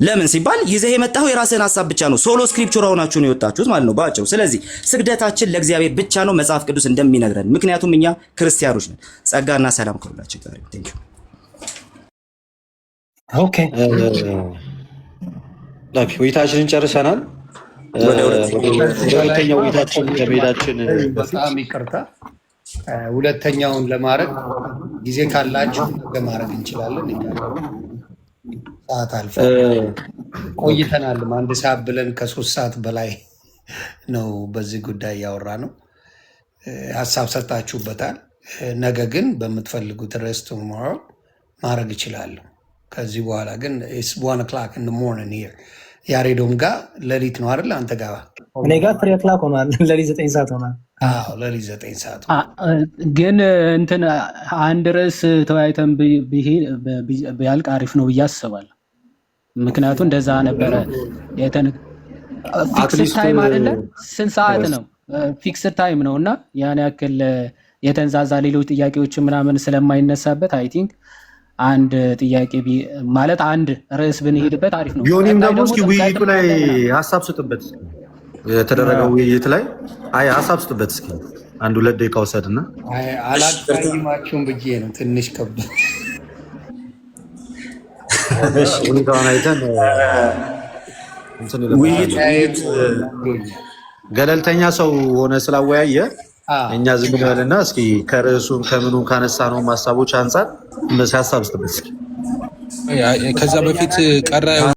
ለምን ሲባል ይዘህ የመጣው የራስህን ሐሳብ ብቻ ነው። ሶሎ ስክሪፕቸር ሆናችሁ ነው የወጣችሁት ማለት ነው ባጭሩ። ስለዚህ ስግደታችን ለእግዚአብሔር ብቻ ነው መጽሐፍ ቅዱስ እንደሚነግረን፣ ምክንያቱም እኛ ክርስቲያኖች ነን። ጸጋና ሰላም ከሁላችን ጋር ይሁን። ቴንክ ዩ። ኦኬ ውይይታችንን ጨርሰናል። ወደ ሁለተኛው ውይይታችን ከመሄዳችን በጣም ይቅርታ፣ ሁለተኛውን ለማድረግ ጊዜ ካላችሁ ማድረግ እንችላለን። ሰዓት አልፎ ቆይተናል። አንድ ሰዓት ብለን ከ3 ሰዓት በላይ ነው በዚህ ጉዳይ ያወራ ነው። ሀሳብ ሰጣችሁበታል። ነገ ግን በምትፈልጉት ርዕስ ማድረግ እችላለሁ። ከዚህ በኋላ ግን 1 o'clock in the morning here ያሬዶም ጋር ሌሊት ነው አይደል? አንተ ጋር እኔ ጋር 3 o'clock ሆኗል። ሌሊት 9 ሰዓት ሆኗል። አዎ ሌሊት 9 ሰዓት ግን እንትን አንድ ርዕስ ተወያይተን ቢያልቅ አሪፍ ነው ብዬ አስባለሁ። ምክንያቱም እንደዛ ነበረ ፊክስድ ታይም አይደለ? ስንት ሰዓት ነው? ፊክስድ ታይም ነው እና ያን ያክል የተንዛዛ ሌሎች ጥያቄዎችን ምናምን ስለማይነሳበት አይ ቲንክ አንድ ጥያቄ ማለት አንድ ርዕስ ብንሄድበት አሪፍ ነው። ቢሆንም ደግሞ እስኪ ውይይቱ ላይ ሀሳብ ስጥበት፣ የተደረገው ውይይት ላይ ሀሳብ ስጥበት እስኪ 1-2 ደቂቃ ወሰድና አላቀይማችሁም ብዬ ነው ትንሽ ከብ ሁኔታውን አይተን ውይይት ገለልተኛ ሰው ሆነ ስላወያየ እኛ ዝም ብለንና እስኪ ከርዕሱም ከምኑም ካነሳ ነው ሀሳቦች አንጻር ሀሳብ ስጥበት። ከዛ በፊት ቀረ